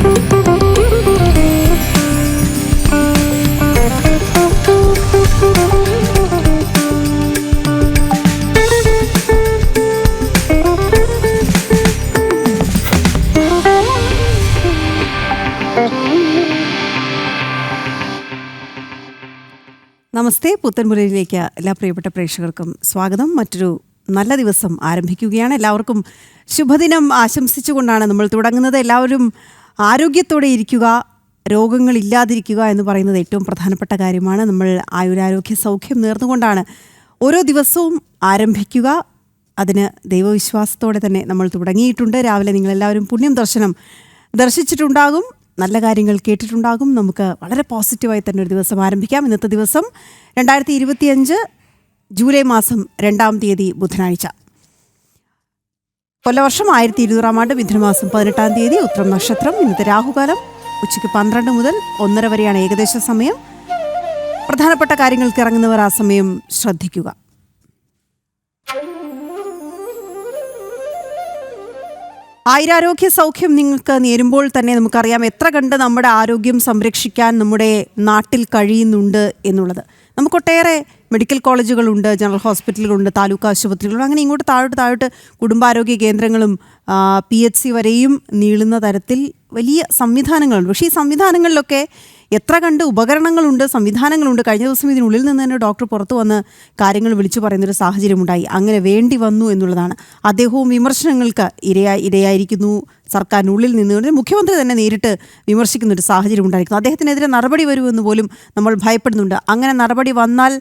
നമസ്തേ, പുത്തൻമുരയിലേക്ക് എല്ലാ പ്രിയപ്പെട്ട പ്രേക്ഷകർക്കും സ്വാഗതം. മറ്റൊരു നല്ല ദിവസം ആരംഭിക്കുകയാണ്. എല്ലാവർക്കും ശുഭദിനം ആശംസിച്ചുകൊണ്ടാണ് നമ്മൾ തുടങ്ങുന്നത്. എല്ലാവരും ആരോഗ്യത്തോടെ ഇരിക്കുക, രോഗങ്ങളില്ലാതിരിക്കുക എന്ന് പറയുന്നത് ഏറ്റവും പ്രധാനപ്പെട്ട കാര്യമാണ്. നമ്മൾ ആയുരാരോഗ്യ സൗഖ്യം നേർന്നുകൊണ്ടാണ് ഓരോ ദിവസവും ആരംഭിക്കുക. അതിന് ദൈവവിശ്വാസത്തോടെ തന്നെ നമ്മൾ തുടങ്ങിയിട്ടുണ്ട്. രാവിലെ നിങ്ങളെല്ലാവരും പുണ്യം ദർശിച്ചിട്ടുണ്ടാകും, നല്ല കാര്യങ്ങൾ കേട്ടിട്ടുണ്ടാകും. നമുക്ക് വളരെ പോസിറ്റീവായി തന്നെ ഒരു ദിവസം ആരംഭിക്കാം. ഇന്നത്തെ ദിവസം 2025 ജൂലൈ മാസം 2-ാം തീയതി ബുധനാഴ്ച. കൊല്ലവർഷം 1200 ആണ്ട്, മിഥുനമാസം 18-ാം തീയതി, ഉത്രം നക്ഷത്രം. ഇന്നത്തെ രാഹുകാലം ഉച്ചയ്ക്ക് 12 മുതൽ 1:30 വരെയാണ് ഏകദേശ സമയം. പ്രധാനപ്പെട്ട കാര്യങ്ങൾക്ക് ഇറങ്ങുന്നവർ ആ സമയം ശ്രദ്ധിക്കുക. ആയുരാരോഗ്യ സൗഖ്യം നിങ്ങൾക്ക് നേരുമ്പോൾ തന്നെ നമുക്കറിയാം എത്ര കണ്ട് നമ്മുടെ ആരോഗ്യം സംരക്ഷിക്കാൻ നമ്മുടെ നാട്ടിൽ കഴിയുന്നുണ്ട് എന്നുള്ളത്. നമുക്കൊട്ടേറെ മെഡിക്കൽ കോളേജുകളുണ്ട്, ജനറൽ ഹോസ്പിറ്റലുകളുണ്ട്, താലൂക്ക് ആശുപത്രികളുണ്ട്. അങ്ങനെ ഇങ്ങോട്ട് താഴോട്ട് കുടുംബാരോഗ്യ കേന്ദ്രങ്ങളും PHC വരെയും നീളുന്ന തരത്തിൽ വലിയ സംവിധാനങ്ങളുണ്ട്. പക്ഷേ ഈ സംവിധാനങ്ങളിലൊക്കെ എത്ര കണ്ട് ഉപകരണങ്ങളുണ്ട്, സംവിധാനങ്ങളുണ്ട്. കഴിഞ്ഞ ദിവസം ഇതിനുള്ളിൽ നിന്ന് തന്നെ ഡോക്ടർ പുറത്തു വന്ന് കാര്യങ്ങൾ വിളിച്ചു പറയുന്നൊരു സാഹചര്യമുണ്ടായി. അങ്ങനെ വേണ്ടി വന്നു എന്നുള്ളതാണ്. അദ്ദേഹവും വിമർശനങ്ങൾക്ക് ഇരയായിരിക്കുന്നു. സർക്കാരിനുള്ളിൽ നിന്നുകൊണ്ട് മുഖ്യമന്ത്രി തന്നെ നേരിട്ട് വിമർശിക്കുന്നൊരു സാഹചര്യം ഉണ്ടായിരിക്കുന്നു. അദ്ദേഹത്തിനെതിരെ നടപടി വരുമെന്ന് പോലും നമ്മൾ ഭയപ്പെടുന്നുണ്ട്. അങ്ങനെ നടപടി വന്നാൽ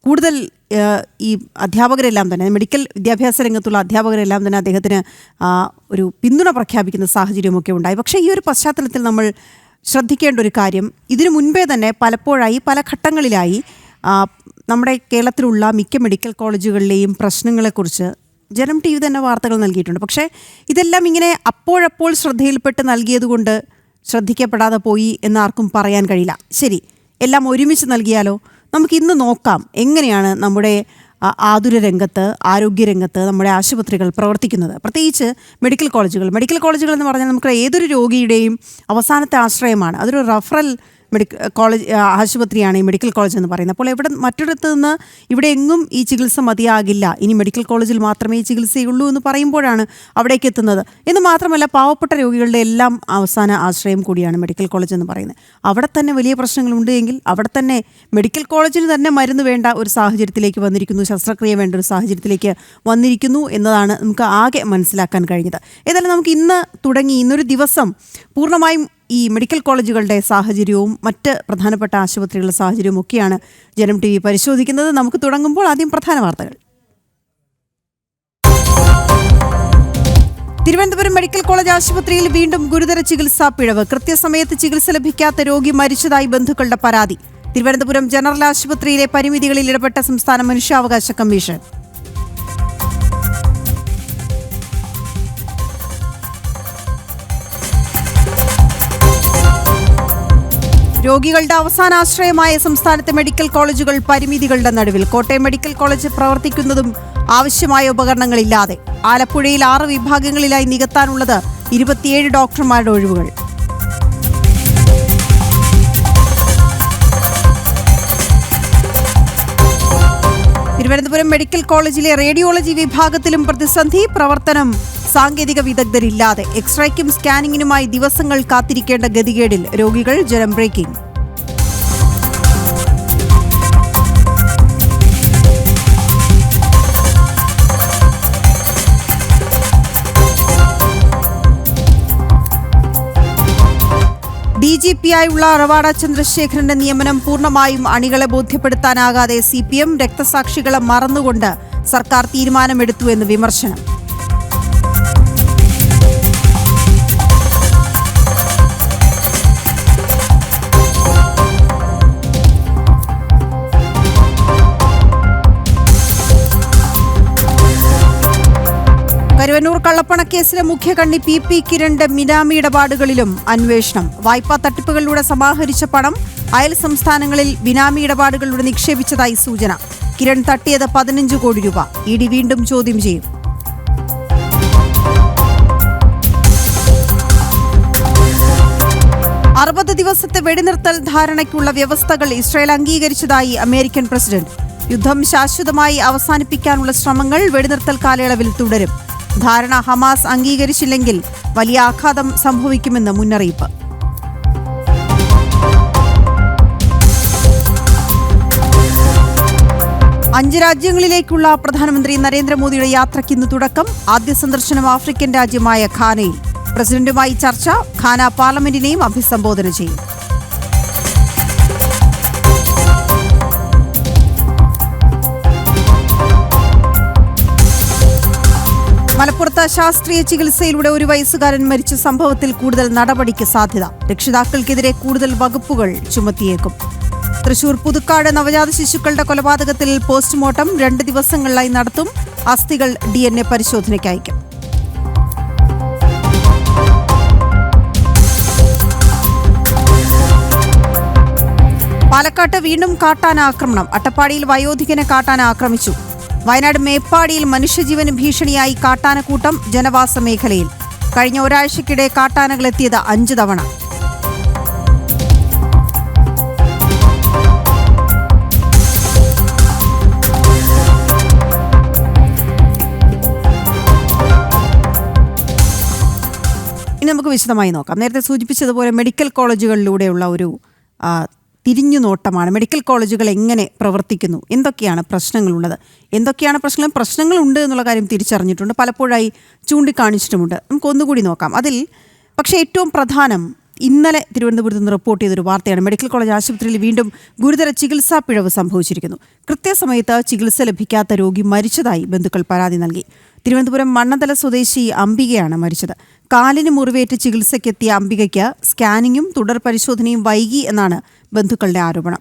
കൂടുതൽ ഈ അധ്യാപകരെല്ലാം തന്നെ, മെഡിക്കൽ വിദ്യാഭ്യാസ രംഗത്തുള്ള അധ്യാപകരെല്ലാം തന്നെ അദ്ദേഹത്തിന് ഒരു പിന്തുണ പ്രഖ്യാപിക്കുന്ന സാഹചര്യമൊക്കെ ഉണ്ടായി. പക്ഷേ ഈ ഒരു പശ്ചാത്തലത്തിൽ നമ്മൾ ശ്രദ്ധിക്കേണ്ട ഒരു കാര്യം, ഇതിനു മുൻപേ തന്നെ പലപ്പോഴായി പല ഘട്ടങ്ങളിലായി നമ്മുടെ കേരളത്തിലുള്ള മിക്ക മെഡിക്കൽ കോളേജുകളിലെയും പ്രശ്നങ്ങളെക്കുറിച്ച് ജനം TV തന്നെ വാർത്തകൾ നൽകിയിട്ടുണ്ട്. പക്ഷേ ഇതെല്ലാം ഇങ്ങനെ അപ്പോഴപ്പോൾ ശ്രദ്ധയിൽപ്പെട്ട് നൽകിയതുകൊണ്ട് ശ്രദ്ധിക്കപ്പെടാതെ പോയി എന്നാർക്കും പറയാൻ കഴിയില്ല. ശരി, എല്ലാം ഒരുമിച്ച് നൽകിയാലോ? നമുക്കിന്ന് നോക്കാം എങ്ങനെയാണ് നമ്മുടെ ആതുര രംഗത്ത്, ആരോഗ്യരംഗത്ത് നമ്മുടെ ആശുപത്രികൾ പ്രവർത്തിക്കുന്നത്. പ്രത്യേകിച്ച് മെഡിക്കൽ കോളേജുകൾ എന്ന് പറഞ്ഞാൽ നമുക്ക് ഏതൊരു രോഗിയുടെയും അവസാനത്തെ ആശ്രയമാണ്. അതൊരു റഫറൽ കോളേജ് ആശുപത്രിയാണ് ഈ മെഡിക്കൽ കോളേജ് എന്ന് പറയുന്നത്. അപ്പോൾ മറ്റൊരിടത്ത് നിന്ന് ഇവിടെ എങ്ങും ഈ ചികിത്സ മതിയാകില്ല, ഇനി മെഡിക്കൽ കോളേജിൽ മാത്രമേ ഈ ചികിത്സയുള്ളൂ എന്ന് പറയുമ്പോഴാണ് അവിടേക്ക് എത്തുന്നത്. എന്ന് മാത്രമല്ല, പാവപ്പെട്ട രോഗികളുടെ എല്ലാം അവസാന ആശ്രയം കൂടിയാണ് മെഡിക്കൽ കോളേജ് എന്ന് പറയുന്നത്. അവിടെ തന്നെ വലിയ പ്രശ്നങ്ങളുണ്ട് എങ്കിൽ അവിടെ തന്നെ മെഡിക്കൽ കോളേജിന് തന്നെ മരുന്ന് വേണ്ട ഒരു സാഹചര്യത്തിലേക്ക് വന്നിരിക്കുന്നു, ശസ്ത്രക്രിയ വേണ്ട ഒരു സാഹചര്യത്തിലേക്ക് വന്നിരിക്കുന്നു എന്നതാണ് നമുക്ക് ആകെ മനസ്സിലാക്കാൻ കഴിഞ്ഞത്. ഏതായാലും നമുക്ക് ഇന്നൊരു ദിവസം പൂർണ്ണമായും ഈ മെഡിക്കൽ കോളേജുകളുടെ സാഹചര്യവും മറ്റ് പ്രധാനപ്പെട്ട ആശുപത്രികളുടെ സാഹചര്യവും ഒക്കെയാണ് ജനം TV പരിശോധിക്കുന്നത്. നമുക്ക് തുടങ്ങുമ്പോൾ ആദ്യം പ്രധാന വാർത്തകൾ. തിരുവനന്തപുരം മെഡിക്കൽ കോളേജ് ആശുപത്രിയിൽ വീണ്ടും ഗുരുതര ചികിത്സാ പിഴവ്. കൃത്യസമയത്ത് ചികിത്സ ലഭിക്കാത്ത രോഗി മരിച്ചതായി ബന്ധുക്കളുടെ പരാതി. തിരുവനന്തപുരം ജനറൽ ആശുപത്രിയിലെ പരിമിതികളിൽ ഇടപെട്ട സംസ്ഥാന മനുഷ്യാവകാശ കമ്മീഷൻ. രോഗികളുടെ അവസാനാശ്രയമായ സംസ്ഥാനത്തെ മെഡിക്കൽ കോളേജുകൾ പരിമിതികളുടെ നടുവിൽ. കോട്ടയം മെഡിക്കൽ കോളേജ് പ്രവർത്തിക്കുന്നതും ആവശ്യമായ ഉപകരണങ്ങളില്ലാതെ. ആലപ്പുഴയിൽ 6 വിഭാഗങ്ങളിലായി നികത്താനുള്ളത് 27 ഡോക്ടർമാരുടെ ഒഴിവുകൾ. തിരുവനന്തപുരം മെഡിക്കൽ കോളേജിലെ റേഡിയോളജി വിഭാഗത്തിലും പ്രതിസന്ധി. പ്രവർത്തനം സാങ്കേതിക വിദഗ്ധരില്ലാതെ. എക്സ്റേക്കും സ്കാനിങ്ങിനുമായി ദിവസങ്ങൾ കാത്തിരിക്കേണ്ട ഗതികേടിൽ രോഗികൾ. ജനം ബ്രേക്കിംഗ്. DGP-ആയുള്ള റവാഡ ചന്ദ്രശേഖരന്റെ നിയമനം പൂർണ്ണമായും അണികളെ ബോധ്യപ്പെടുത്താനാകാതെ CPM. രക്തസാക്ഷികളെ മറന്നുകൊണ്ട് സർക്കാർ തീരുമാനമെടുത്തു എന്ന് വിമർശനം. കരുവന്നൂർ കള്ളപ്പണക്കേസിലെ മുഖ്യകണ്ണി PP കിരണിന്റെ ബിനാമി ഇടപാടുകളിലും അന്വേഷണം. വായ്പാ തട്ടിപ്പുകളിലൂടെ സമാഹരിച്ച പണം അയൽ സംസ്ഥാനങ്ങളിൽ ബിനാമി ഇടപാടുകളിലൂടെ നിക്ഷേപിച്ചതായി സൂചന. കിരൺ തട്ടിയത് 15 കോടി രൂപ. ED വീണ്ടും ചോദ്യം ചെയ്യും. 60 ദിവസത്തെ വെടിനിർത്തൽ ധാരണയ്ക്കുള്ള വ്യവസ്ഥകൾ ഇസ്രായേൽ അംഗീകരിച്ചതായി അമേരിക്കൻ പ്രസിഡന്റ്. യുദ്ധം ശാശ്വതമായി അവസാനിപ്പിക്കാനുള്ള ശ്രമങ്ങൾ വെടിനിർത്തൽ കാലയളവിൽ തുടരും. ധാരണ ഹമാസ് അംഗീകരിച്ചില്ലെങ്കിൽ വലിയ ആഘാതം സംഭവിക്കുമെന്ന് മുന്നറിയിപ്പ്. അഞ്ച് രാജ്യങ്ങളിലേക്കുള്ള പ്രധാനമന്ത്രി നരേന്ദ്രമോദിയുടെ യാത്രയ്ക്ക് ഇന്ന് തുടക്കം. ആദ്യ സന്ദർശനം ആഫ്രിക്കൻ രാജ്യമായ ഘാനയിൽ. പ്രസിഡന്റുമായി ചർച്ച. ഘാന പാർലമെന്റിനെയും അഭിസംബോധന ചെയ്യും. മലപ്പുറത്ത് ശാസ്ത്രീയ ചികിത്സയിലൂടെ 1 വയസ്സുകാരൻ മരിച്ച സംഭവത്തിൽ കൂടുതൽ നടപടിക്ക് സാധ്യത. രക്ഷിതാക്കൾക്കെതിരെ കൂടുതൽ വകുപ്പുകൾ ചുമത്തിയേക്കും. തൃശൂർ പുതുക്കാട് നവജാത ശിശുക്കളുടെ കൊലപാതകത്തിൽ പോസ്റ്റ്മോർട്ടം 2 ദിവസങ്ങളിലായി നടത്തും. അസ്ഥികൾ DNA പരിശോധനയ്ക്ക് അയക്കും. പാലക്കാട്ട് വീണ്ടും കാട്ടാന ആക്രമണം. അട്ടപ്പാടിയിൽ വയോധികനെ കാട്ടാന ആക്രമിച്ചു. വയനാട് മേപ്പാടിയിൽ മനുഷ്യജീവന് ഭീഷണിയായി കാട്ടാനക്കൂട്ടം ജനവാസ മേഖലയിൽ. കഴിഞ്ഞ ഒരാഴ്ചക്കിടെ കാട്ടാനകൾ എത്തിയത് 5 തവണ. ഇനി നമുക്ക് വിശദമായി നോക്കാം. നേരത്തെ സൂചിപ്പിച്ചതുപോലെ മെഡിക്കൽ കോളേജുകളിലൂടെയുള്ള ഒരു തിരിഞ്ഞുനോട്ടമാണ്. മെഡിക്കൽ കോളേജുകൾ എങ്ങനെ പ്രവർത്തിക്കുന്നു, എന്തൊക്കെയാണ് പ്രശ്നങ്ങളുള്ളത്, എന്തൊക്കെയാണ് പ്രശ്നങ്ങളുണ്ട് എന്നുള്ള കാര്യം തിരിച്ചറിഞ്ഞിട്ടുണ്ട്, പലപ്പോഴായി ചൂണ്ടിക്കാണിച്ചിട്ടുമുണ്ട്. നമുക്ക് ഒന്നുകൂടി നോക്കാം. അതിൽ പക്ഷേ ഏറ്റവും പ്രധാനം ഇന്നലെ തിരുവനന്തപുരത്ത് നിന്ന് റിപ്പോർട്ട് ചെയ്തൊരു വാർത്തയാണ്. മെഡിക്കൽ കോളേജ് ആശുപത്രിയിൽ വീണ്ടും ഗുരുതര ചികിത്സാ പിഴവ് സംഭവിച്ചിരിക്കുന്നു. കൃത്യസമയത്ത് ചികിത്സ ലഭിക്കാത്ത രോഗി മരിച്ചതായി ബന്ധുക്കൾ പരാതി നൽകി. തിരുവനന്തപുരം മണ്ണന്തല സ്വദേശി അംബികയാണ് മരിച്ചത്. കാലിന് മുറിവേറ്റ് ചികിത്സയ്ക്കെത്തിയ അംബികയ്ക്ക് സ്കാനിങ്ങും തുടർ പരിശോധനയും വൈകി എന്നാണ് ബന്ധുക്കളുടെ ആരോപണം.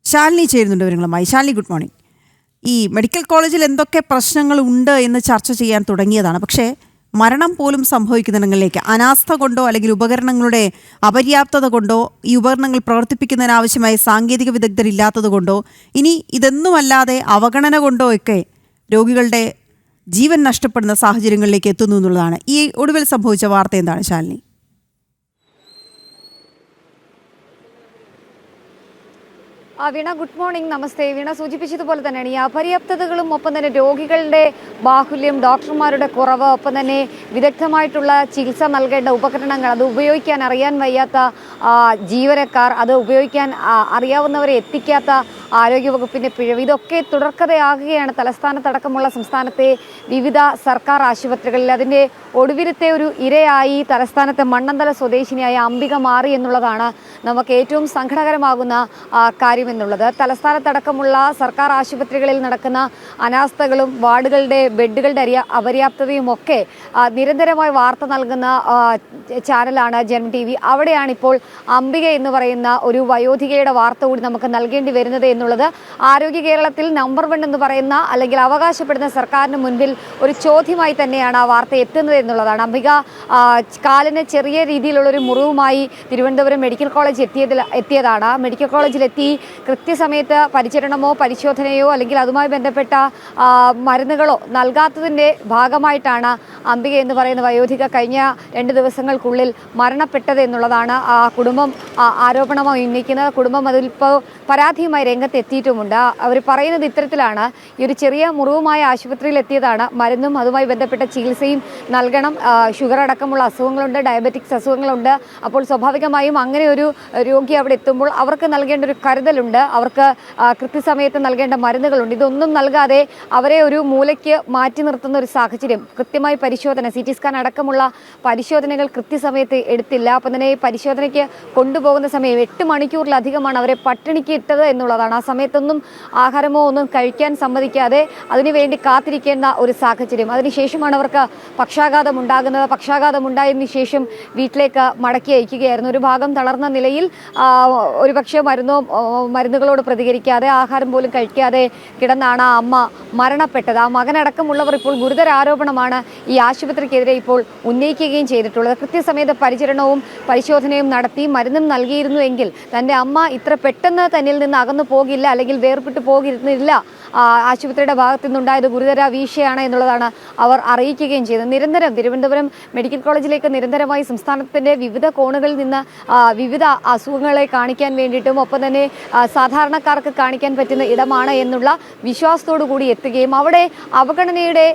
ശാലിനി ചേരുന്നുണ്ട് വിവരങ്ങളുമായി. Shalini, good morning. ഈ മെഡിക്കൽ കോളേജിൽ എന്തൊക്കെ പ്രശ്നങ്ങളുണ്ട് എന്ന് ചർച്ച ചെയ്യാൻ തുടങ്ങിയതാണ്. പക്ഷേ മരണം പോലും സംഭവിക്കുന്നിടങ്ങളിലേക്ക് അനാസ്ഥ കൊണ്ടോ അല്ലെങ്കിൽ ഉപകരണങ്ങളുടെ അപര്യാപ്തത കൊണ്ടോ ഈ ഉപകരണങ്ങൾ പ്രവർത്തിപ്പിക്കുന്നതിനാവശ്യമായ സാങ്കേതിക വിദഗ്ധരില്ലാത്തത് കൊണ്ടോ ഇനി ഇതൊന്നുമല്ലാതെ അവഗണന കൊണ്ടോ ഒക്കെ രോഗികളുടെ ജീവൻ നഷ്ടപ്പെടുന്ന സാഹചര്യങ്ങളിലേക്ക് എത്തുന്നു എന്നുള്ളതാണ് ഈ ഒടുവിൽ സംഭവിച്ച വാർത്ത. എന്താണ് ശാലിനി? വീണ, ഗുഡ് മോർണിംഗ്, നമസ്തേ. വീണ സൂചിപ്പിച്ചതുപോലെ തന്നെയാണ് ഈ അപര്യാപ്തതകളും ഒപ്പം തന്നെ രോഗികളുടെ ബാഹുല്യം, ഡോക്ടർമാരുടെ കുറവ്, ഒപ്പം തന്നെ വിദഗ്ധമായിട്ടുള്ള ചികിത്സ നൽകേണ്ട ഉപകരണങ്ങൾ, അത് ഉപയോഗിക്കാൻ അറിയാൻ വയ്യാത്ത ജീവനക്കാർ, അത് ഉപയോഗിക്കാൻ അറിയാവുന്നവരെ എത്തിക്കാത്ത ആരോഗ്യവകുപ്പിൻ്റെ പിഴവ്, ഇതൊക്കെ തുടർക്കഥയാകുകയാണ് തലസ്ഥാനത്തടക്കമുള്ള സംസ്ഥാനത്തെ വിവിധ സർക്കാർ ആശുപത്രികളിൽ. അതിൻ്റെ ഒടുവിലത്തെ ഒരു ഇരയായി തലസ്ഥാനത്തെ മണ്ണന്തല സ്വദേശിനിയായ അംബിക മാറി എന്നുള്ളതാണ് നമുക്ക് ഏറ്റവും സങ്കടകരമാകുന്ന കാര്യമെന്നുള്ളത്. തലസ്ഥാനത്തടക്കമുള്ള സർക്കാർ ആശുപത്രികളിൽ നടക്കുന്ന അനാസ്ഥകളും വാർഡുകളുടെ ബെഡുകളുടെ അപര്യാപ്തതയും ഒക്കെ നിരന്തരമായി വാർത്ത നൽകുന്ന ചാനലാണ് ജനം TV. അവിടെയാണിപ്പോൾ അംബിക എന്ന് പറയുന്ന ഒരു വയോധികയുടെ വാർത്ത കൂടി നമുക്ക് നൽകേണ്ടി വരുന്നത് എന്നുള്ളത് ആരോഗ്യ കേരളത്തിൽ നമ്പർ 1 എന്ന് പറയുന്ന അല്ലെങ്കിൽ അവകാശപ്പെടുന്ന സർക്കാരിന് മുൻപിൽ ഒരു ചോദ്യമായി തന്നെയാണ് ആ വാർത്ത എത്തുന്നത് എന്നുള്ളതാണ്. അംബിക കാലിന് ചെറിയ രീതിയിലുള്ളൊരു മുറിവുമായി തിരുവനന്തപുരം മെഡിക്കൽ കോളേജ് എത്തിയതാണ്. മെഡിക്കൽ കോളേജിലെത്തി കൃത്യസമയത്ത് പരിചരണമോ പരിശോധനയോ അല്ലെങ്കിൽ അതുമായി ബന്ധപ്പെട്ട മരുന്നുകളോ നൽകാത്തതിൻ്റെ ഭാഗമായിട്ടാണ് അംബിക എന്ന് പറയുന്ന വയോധിക കഴിഞ്ഞ 2 ദിവസങ്ങൾക്കുള്ളിൽ മരണപ്പെട്ടത് എന്നുള്ളതാണ് കുടുംബം ആരോപണമായി ഉന്നയിക്കുന്നത്. കുടുംബം അതിലിപ്പോൾ പരാതിയുമായി രംഗത്തെത്തിയിട്ടുമുണ്ട്. അവർ പറയുന്നത് ഇത്തരത്തിലാണ്: ഈ ഒരു ചെറിയ മുറിവുമായി ആശുപത്രിയിൽ എത്തിയതാണ്, മരുന്നും അതുമായി ബന്ധപ്പെട്ട ചികിത്സയും നൽകണം, ഷുഗർ അടക്കമുള്ള അസുഖങ്ങളുണ്ട്, ഡയബറ്റിക്സ് അസുഖങ്ങളുണ്ട്. അപ്പോൾ സ്വാഭാവികമായും അങ്ങനെ ഒരു രോഗി അവിടെ എത്തുമ്പോൾ അവർക്ക് നൽകേണ്ട ഒരു കരുതലുണ്ട്, അവർക്ക് കൃത്യസമയത്ത് നൽകേണ്ട മരുന്നുകളുണ്ട്. ഇതൊന്നും നൽകാതെ അവരെ ഒരു മൂലയ്ക്ക് മാറ്റി നിർത്തുന്ന ഒരു സാഹചര്യം. കൃത്യമായി പരിശോധന, CT സ്കാൻ അടക്കമുള്ള പരിശോധനകൾ കൃത്യസമയത്ത് എടുത്തില്ല. അപ്പം തന്നെ പരിശോധനയ്ക്ക് കൊണ്ടുപോകുന്ന സമയം 8 മണിക്കൂറിലധികമാണ് അവരെ പട്ടിണിക്ക് ഇട്ടത് എന്നുള്ളതാണ്. ആ സമയത്തൊന്നും ആഹാരമോ ഒന്നും കഴിക്കാൻ സമ്മതിക്കാതെ അതിനുവേണ്ടി കാത്തിരിക്കേണ്ട ഒരു സാഹചര്യം. അതിനുശേഷമാണ് അവർക്ക് പക്ഷാഘാതം ഉണ്ടാകുന്നത്. പക്ഷാഘാതം ഉണ്ടായതിനു ശേഷം വീട്ടിലേക്ക് മടക്കി അയക്കുകയായിരുന്നു. ഒരു ഭാഗം തളർന്ന നിലയിൽ ഒരുപക്ഷെ മരുന്നുകളോട് പ്രതികരിക്കാതെ ആഹാരം പോലും കഴിക്കാതെ കിടന്നാണ് ആ അമ്മ മരണപ്പെട്ടത്. ആ മകനടക്കമുള്ളവർ ഇപ്പോൾ ഗുരുതര ആരോപണമാണ് ഈ ആശുപത്രിക്കെതിരെ ഇപ്പോൾ ഉന്നയിക്കുകയും ചെയ്തിട്ടുള്ളത്. കൃത്യസമയത്ത് പരിചരണവും പരിശോധനയും നടത്തി മരുന്നും നൽകിയിരുന്നുവെങ്കിൽ തൻ്റെ അമ്മ ഇത്ര പെട്ടെന്ന് തന്നിൽ നിന്ന് അകന്നു പോകില്ല, അല്ലെങ്കിൽ വേർപെട്ടു പോകിരുന്നില്ല. ആശുപത്രിയുടെ ഭാഗത്തു നിന്നുണ്ടായത് ഗുരുതര വീഴ്ചയാണ് എന്നുള്ളതാണ് അവർ അറിയിക്കുകയും ചെയ്തത്. നിരന്തരം തിരുവനന്തപുരം മെഡിക്കൽ കോളേജിലേക്ക് നിരന്തരമായി സംസ്ഥാനത്തിന്റെ വിവിധ കോണുകളിൽ നിന്ന് വിവിധ അസുഖങ്ങളെ കാണിക്കാൻ വേണ്ടിയിട്ടും ഒപ്പം തന്നെ സാധാരണക്കാർക്ക് കാണിക്കാൻ പറ്റുന്ന ഇടമാണ് എന്നുള്ള വിശ്വാസത്തോടു കൂടി എത്തുകയും അവിടെ അവഗണനയുടെ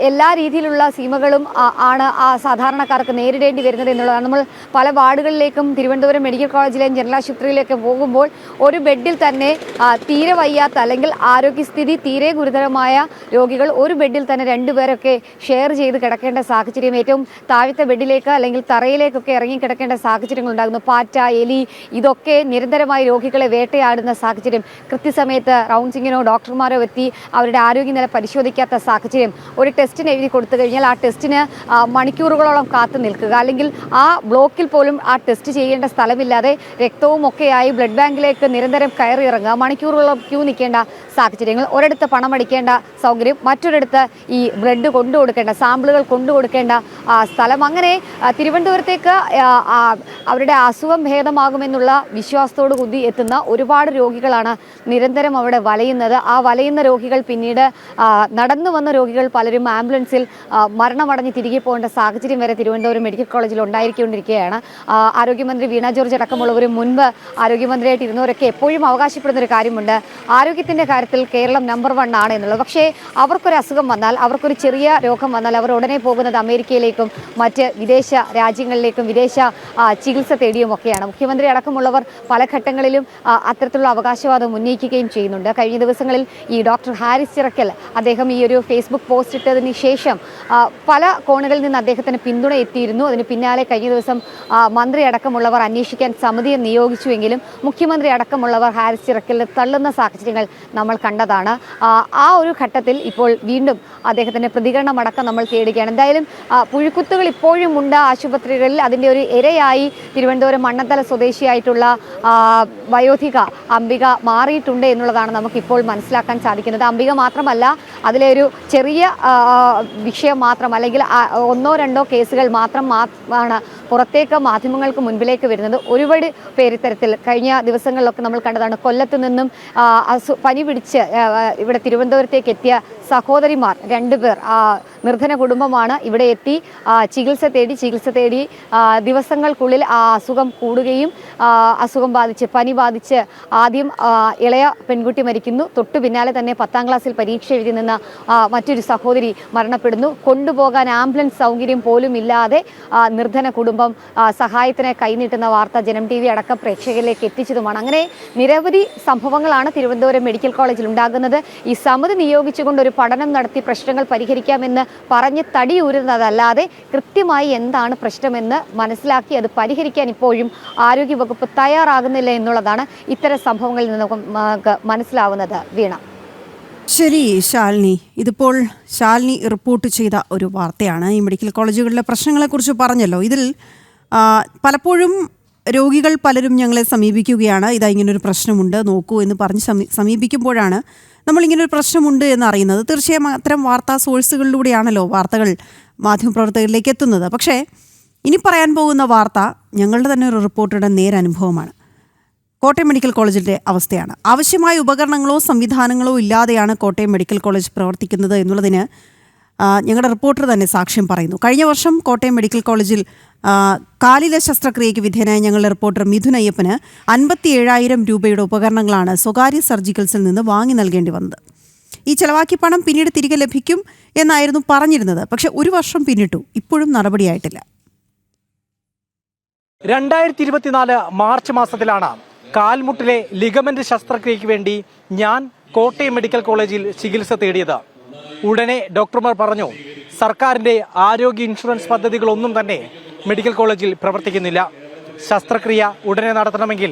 എല്ലാ രീതിയിലുള്ള സീമകളും ആണ് ആ സാധാരണക്കാർക്ക് നേരിടേണ്ടി വരുന്നത് എന്നുള്ളതാണ്. നമ്മൾ പല വാർഡുകളിലേക്കും തിരുവനന്തപുരം മെഡിക്കൽ കോളേജിലെയും ജനറൽ ആശുപത്രിയിലേക്ക് പോകുമ്പോൾ ഒരു ബെഡിൽ തന്നെ തീരെ വയ്യാത്ത അല്ലെങ്കിൽ ആരോഗ്യസ്ഥിതി തീരെ ഗുരുതരമായ രോഗികൾ ഒരു ബെഡിൽ തന്നെ രണ്ടുപേരൊക്കെ ഷെയർ ചെയ്ത് കിടക്കേണ്ട സാഹചര്യം, ഏറ്റവും താഴത്തെ ബെഡിലേക്ക് അല്ലെങ്കിൽ തറയിലേക്കൊക്കെ ഇറങ്ങി കിടക്കേണ്ട സാഹചര്യങ്ങൾ ഉണ്ടാകുന്നു. പാറ്റ, എലി ഇതൊക്കെ നിരന്തരമായി രോഗികളെ വേട്ടയാടുന്ന സാഹചര്യം, കൃത്യസമയത്ത് റൗണ്ട്സിങ്ങിനോ ഡോക്ടർമാരോ എത്തി അവരുടെ ആരോഗ്യനില പരിശോധിക്കാത്ത സാഹചര്യം, ഒരു ടെസ്റ്റിന് എഴുതി കൊടുത്തു കഴിഞ്ഞാൽ ആ ടെസ്റ്റിന് മണിക്കൂറുകളോളം കാത്തു നിൽക്കുക, അല്ലെങ്കിൽ ആ ബ്ലോക്കിൽ പോലും ആ ടെസ്റ്റ് ചെയ്യേണ്ട സ്ഥലമില്ലാതെ രക്തവും ഒക്കെയായി ബ്ലഡ് ബാങ്കിലേക്ക് നിരന്തരം കയറി ഇറങ്ങുക, മണിക്കൂറുകളോളം ക്യൂ നിൽക്കേണ്ട സാഹചര്യങ്ങൾ, ഒരിടത്ത് പണമടിക്കേണ്ട സൗകര്യം, മറ്റൊരിടത്ത് ഈ ബ്ലഡ് കൊണ്ടുകൊടുക്കേണ്ട സാമ്പിളുകൾ കൊണ്ടുകൊടുക്കേണ്ട സ്ഥലം. അങ്ങനെ തിരുവനന്തപുരത്തേക്ക് അവരുടെ അസുഖം ഭേദമാകുമെന്നുള്ള വിശ്വാസത്തോടു കൂടി എത്തുന്ന ഒരുപാട് രോഗികളാണ് നിരന്തരം അവിടെ വലയുന്നത്. ആ വലയുന്ന രോഗികൾ പിന്നീട് നടന്നു വന്ന രോഗികൾ പലരും ആംബുലൻസിൽ മരണമടഞ്ഞ് തിരികെ പോകേണ്ട സാഹചര്യം വരെ തിരുവനന്തപുരം മെഡിക്കൽ കോളേജിൽ ഉണ്ടായിരിക്കൊണ്ടിരിക്കുകയാണ്. ആരോഗ്യമന്ത്രി വീണ ജോർജ് അടക്കമുള്ളവരും മുൻപ് ആരോഗ്യമന്ത്രിയായിട്ട് ഇരുന്നവരൊക്കെ എപ്പോഴും അവകാശപ്പെടുന്നൊരു കാര്യമുണ്ട്, ആരോഗ്യത്തിൻ്റെ കാര്യത്തിൽ കേരളം നമ്പർ 1 ആണ് എന്നുള്ളത്. പക്ഷേ അവർക്കൊരു അസുഖം വന്നാൽ, അവർക്കൊരു ചെറിയ രോഗം വന്നാൽ അവർ ഉടനെ പോകുന്നത് അമേരിക്കയിലേക്കും മറ്റ് വിദേശ രാജ്യങ്ങളിലേക്കും വിദേശ ചികിത്സ തേടിയും ഒക്കെയാണ്. മുഖ്യമന്ത്രി അടക്കമുള്ളവർ പല ഘട്ടങ്ങളിലും അത്തരത്തിലുള്ള അവകാശവാദം ഉന്നയിക്കുകയും ചെയ്യുന്നുണ്ട്. കഴിഞ്ഞ ദിവസങ്ങളിൽ ഈ ഡോക്ടർ ഹാരിസ് ചിറക്കൽ അദ്ദേഹം ഈ ഒരു ഫേസ്ബുക്ക് പോസ്റ്റ് ഇട്ടതിന് ശേഷം പല കോണുകളിൽ നിന്ന് അദ്ദേഹത്തിന് പിന്തുണ എത്തിയിരുന്നു. അതിന് പിന്നാലെ കഴിഞ്ഞ ദിവസം മന്ത്രി അടക്കമുള്ളവർ അന്വേഷിക്കാൻ സമിതിയെ നിയോഗിച്ചുവെങ്കിലും മുഖ്യമന്ത്രി അടക്കമുള്ളവർ ഹാരിസ് ചിറക്കലിനെ തള്ളുന്ന സാഹചര്യങ്ങൾ നമ്മൾ കണ്ടതാണ്. ആ ഒരു ഘട്ടത്തിൽ ഇപ്പോൾ വീണ്ടും അദ്ദേഹത്തിൻ്റെ പ്രതികരണമടക്കം നമ്മൾ തേടുകയാണ്. എന്തായാലും പുഴുക്കുത്തുകൾ ഇപ്പോഴും ഉണ്ട് ആശുപത്രികളിൽ. അതിൻ്റെ ഒരു ഇരയായി തിരുവനന്തപുരം മണ്ണത്തല സ്വദേശിയായിട്ടുള്ള വയോധിക അംബിക മാറിയിട്ടുണ്ട് എന്നുള്ളതാണ് നമുക്കിപ്പോൾ മനസ്സിലാക്കാൻ സാധിക്കുന്നത്. അംബിക മാത്രമല്ല, അതിലെ ഒരു ചെറിയ വിഷയം മാത്രം അല്ലെങ്കിൽ 1-2 കേസുകൾ മാത്രമാണ് പുറത്തേക്ക് മാധ്യമങ്ങൾക്ക് മുൻപിലേക്ക് വരുന്നത്. ഒരുപാട് പേര് ഇത്തരത്തിൽ കഴിഞ്ഞ ദിവസങ്ങളിലൊക്കെ നമ്മൾ കണ്ടതാണ്. കൊല്ലത്ത് നിന്നും പനി പിടിച്ച് ഇവിടെ തിരുവനന്തപുരത്തേക്ക് എത്തിയ സഹോദരിമാർ 2 പേർ, നിർധന കുടുംബമാണ്, ഇവിടെ എത്തി ചികിത്സ തേടി ദിവസങ്ങൾക്കുള്ളിൽ ആ അസുഖം കൂടുകയും അസുഖം ബാധിച്ച് പനി ബാധിച്ച് ആദ്യം ഇളയ പെൺകുട്ടി മരിക്കുന്നു. തൊട്ടു പിന്നാലെ തന്നെ 10ാം ക്ലാസ്സിൽ പരീക്ഷ എഴുതി നിന്ന മറ്റൊരു സഹോദരി മരണപ്പെടുന്നു. കൊണ്ടുപോകാൻ ആംബുലൻസ് സൗകര്യം പോലും ഇല്ലാതെ നിർധന കുടുംബം സഹായത്തിന് കൈനീട്ടുന്ന വാർത്ത ജനം TV അടക്കം പ്രേക്ഷകരിലേക്ക് എത്തിച്ചതുമാണ്. അങ്ങനെ നിരവധി സംഭവങ്ങളാണ് തിരുവനന്തപുരം മെഡിക്കൽ കോളേജിൽ ഉണ്ടാകുന്നത്. ഈ സമിതി നിയോഗിച്ചുകൊണ്ട് ഒരു പഠനം നടത്തി പ്രശ്നങ്ങൾ പരിഹരിക്കാമെന്ന് പറഞ്ഞ് തടിയൂരുന്നതല്ലാതെ കൃത്യമായി എന്താണ് പ്രശ്നമെന്ന് മനസ്സിലാക്കി അത് പരിഹരിക്കാൻ ഇപ്പോഴും ആരോഗ്യവകുപ്പ് തയ്യാറാകുന്നില്ല എന്നുള്ളതാണ് ഇത്തരം സംഭവങ്ങളിൽ നിന്ന് നമുക്ക് മനസ്സിലാവുന്നത്. വീണ. ശരി ശാലിനി, ഇതിപ്പോൾ ശാലിനി റിപ്പോർട്ട് ചെയ്ത ഒരു വാർത്തയാണ്. ഈ മെഡിക്കൽ കോളേജുകളിലെ പ്രശ്നങ്ങളെക്കുറിച്ച് പറഞ്ഞല്ലോ. ഇതിൽ പലപ്പോഴും രോഗികൾ പലരും ഞങ്ങളെ സമീപിക്കുകയാണ്, ഇതാ ഇങ്ങനൊരു പ്രശ്നമുണ്ട് നോക്കൂ എന്ന് പറഞ്ഞ് സമീപിക്കുമ്പോഴാണ് നമ്മളിങ്ങനൊരു പ്രശ്നമുണ്ട് എന്നറിയുന്നത്. തീർച്ചയായും അത്തരം വാർത്താ സോഴ്സുകളിലൂടെയാണല്ലോ വാർത്തകൾ മാധ്യമപ്രവർത്തകരിലേക്ക് എത്തുന്നത്. പക്ഷേ ഇനി പറയാൻ പോകുന്ന വാർത്ത ഞങ്ങളുടെ തന്നെ ഒരു റിപ്പോർട്ടറുടെ നേരനുഭവമാണ്. കോട്ടയം മെഡിക്കൽ കോളേജിൻ്റെ അവസ്ഥയാണ്. ആവശ്യമായ ഉപകരണങ്ങളോ സംവിധാനങ്ങളോ ഇല്ലാതെയാണ് കോട്ടയം മെഡിക്കൽ കോളേജ് പ്രവർത്തിക്കുന്നത് എന്നുള്ളതിന് ഞങ്ങളുടെ റിപ്പോർട്ടർ തന്നെ സാക്ഷ്യം പറയുന്നു. കഴിഞ്ഞ വർഷം കോട്ടയം മെഡിക്കൽ കോളേജിൽ കാലിലെ ശസ്ത്രക്രിയയ്ക്ക് വിധേയനായ ഞങ്ങളുടെ റിപ്പോർട്ടർ മിഥുൻ അയ്യപ്പന് 57,000 രൂപയുടെ ഉപകരണങ്ങളാണ് സ്വകാര്യ സർജിക്കൽസിൽ നിന്ന് വാങ്ങി നൽകേണ്ടി വന്നത്. ഈ ചെലവാക്കിയ പണം പിന്നീട് തിരികെ ലഭിക്കും എന്നായിരുന്നു പറഞ്ഞിരുന്നത്. പക്ഷെ 1 വർഷം പിന്നിട്ടു, ഇപ്പോഴും നടപടിയായിട്ടില്ല. 2024 മാർച്ച് മാസത്തിലാണ് കാൽമുട്ടിലെ ലിഗമെന്റ് ശസ്ത്രക്രിയയ്ക്ക് വേണ്ടി ഞാൻ കോട്ടയം മെഡിക്കൽ കോളേജിൽ ചികിത്സ തേടിയത്. ഉടനെ ഡോക്ടർമാർ പറഞ്ഞു, സർക്കാരിന്റെ ആരോഗ്യ ഇൻഷുറൻസ് പദ്ധതികളൊന്നും തന്നെ മെഡിക്കൽ കോളേജിൽ പ്രവർത്തിക്കുന്നില്ല. ശസ്ത്രക്രിയ ഉടനെ നടത്തണമെങ്കിൽ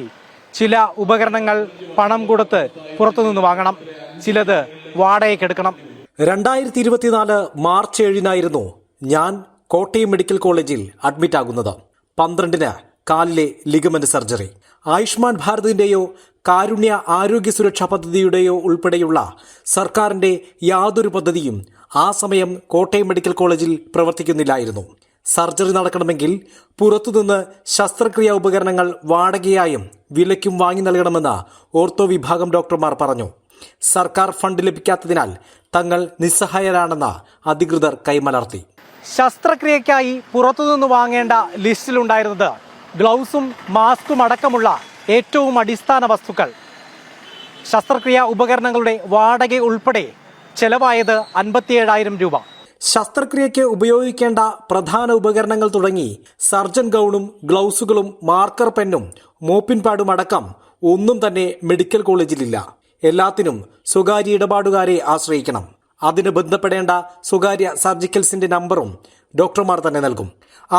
ചില ഉപകരണങ്ങൾ പണം കൊടുത്ത് പുറത്തുനിന്ന് വാങ്ങണം, ചിലത് വാടകയ്ക്കെടുക്കണം. 2024 മാർച്ച് 7-നായിരുന്നു ഞാൻ കോട്ടയം മെഡിക്കൽ കോളേജിൽ അഡ്മിറ്റ് ആകുന്നത്. 12-ന് കാലിലെ ലിഗമെന്റ് സർജറി. ആയുഷ്മാൻ ഭാരതിന്റെയോ കാരുണ്യ ആരോഗ്യ സുരക്ഷാ പദ്ധതിയുടെയോ ഉൾപ്പെടെയുള്ള സർക്കാരിന്റെ യാതൊരു പദ്ധതിയും ആ സമയം കോട്ടയം മെഡിക്കൽ കോളേജിൽ പ്രവർത്തിക്കുന്നില്ലായിരുന്നു. സർജറി നടക്കണമെങ്കിൽ പുറത്തുനിന്ന് ശസ്ത്രക്രിയാ ഉപകരണങ്ങൾ വാടകയായും വിലയ്ക്കും വാങ്ങി നൽകണമെന്ന് ഓർത്തോ വിഭാഗം ഡോക്ടർമാർ പറഞ്ഞു. സർക്കാർ ഫണ്ട് ലഭിക്കാത്തതിനാൽ തങ്ങൾ നിസ്സഹായരാണെന്ന് അധികൃതർ കൈമലർത്തി. ശസ്ത്രക്രിയയ്ക്കായി പുറത്തുനിന്ന് വാങ്ങേണ്ട ലിസ്റ്റിലുണ്ടായിരുന്നത് ഗ്ലൗസും മാസ്കും അടക്കമുള്ള ഏറ്റവും അടിസ്ഥാന വസ്തുക്കൾ. ശസ്ത്രക്രിയാ ഉപകരണങ്ങളുടെ വാടക ഉൾപ്പെടെ ചെലവായത് 57,000 രൂപ. ശസ്ത്രക്രിയയ്ക്ക് ഉപയോഗിക്കേണ്ട പ്രധാന ഉപകരണങ്ങൾ തുടങ്ങി സർജൻ ഗൗണും ഗ്ലൗസുകളും മാർക്കർ പെന്നും മോപ്പിൻ പാഡും അടക്കം ഒന്നും തന്നെ മെഡിക്കൽ കോളേജിലില്ല. എല്ലാത്തിനും സ്വകാര്യ ഇടപാടുകാരെ ആശ്രയിക്കണം. അതിന് ബന്ധപ്പെടേണ്ട സ്വകാര്യ സർജിക്കൽസിന്റെ നമ്പറും ഡോക്ടർമാർ തന്നെ നൽകും.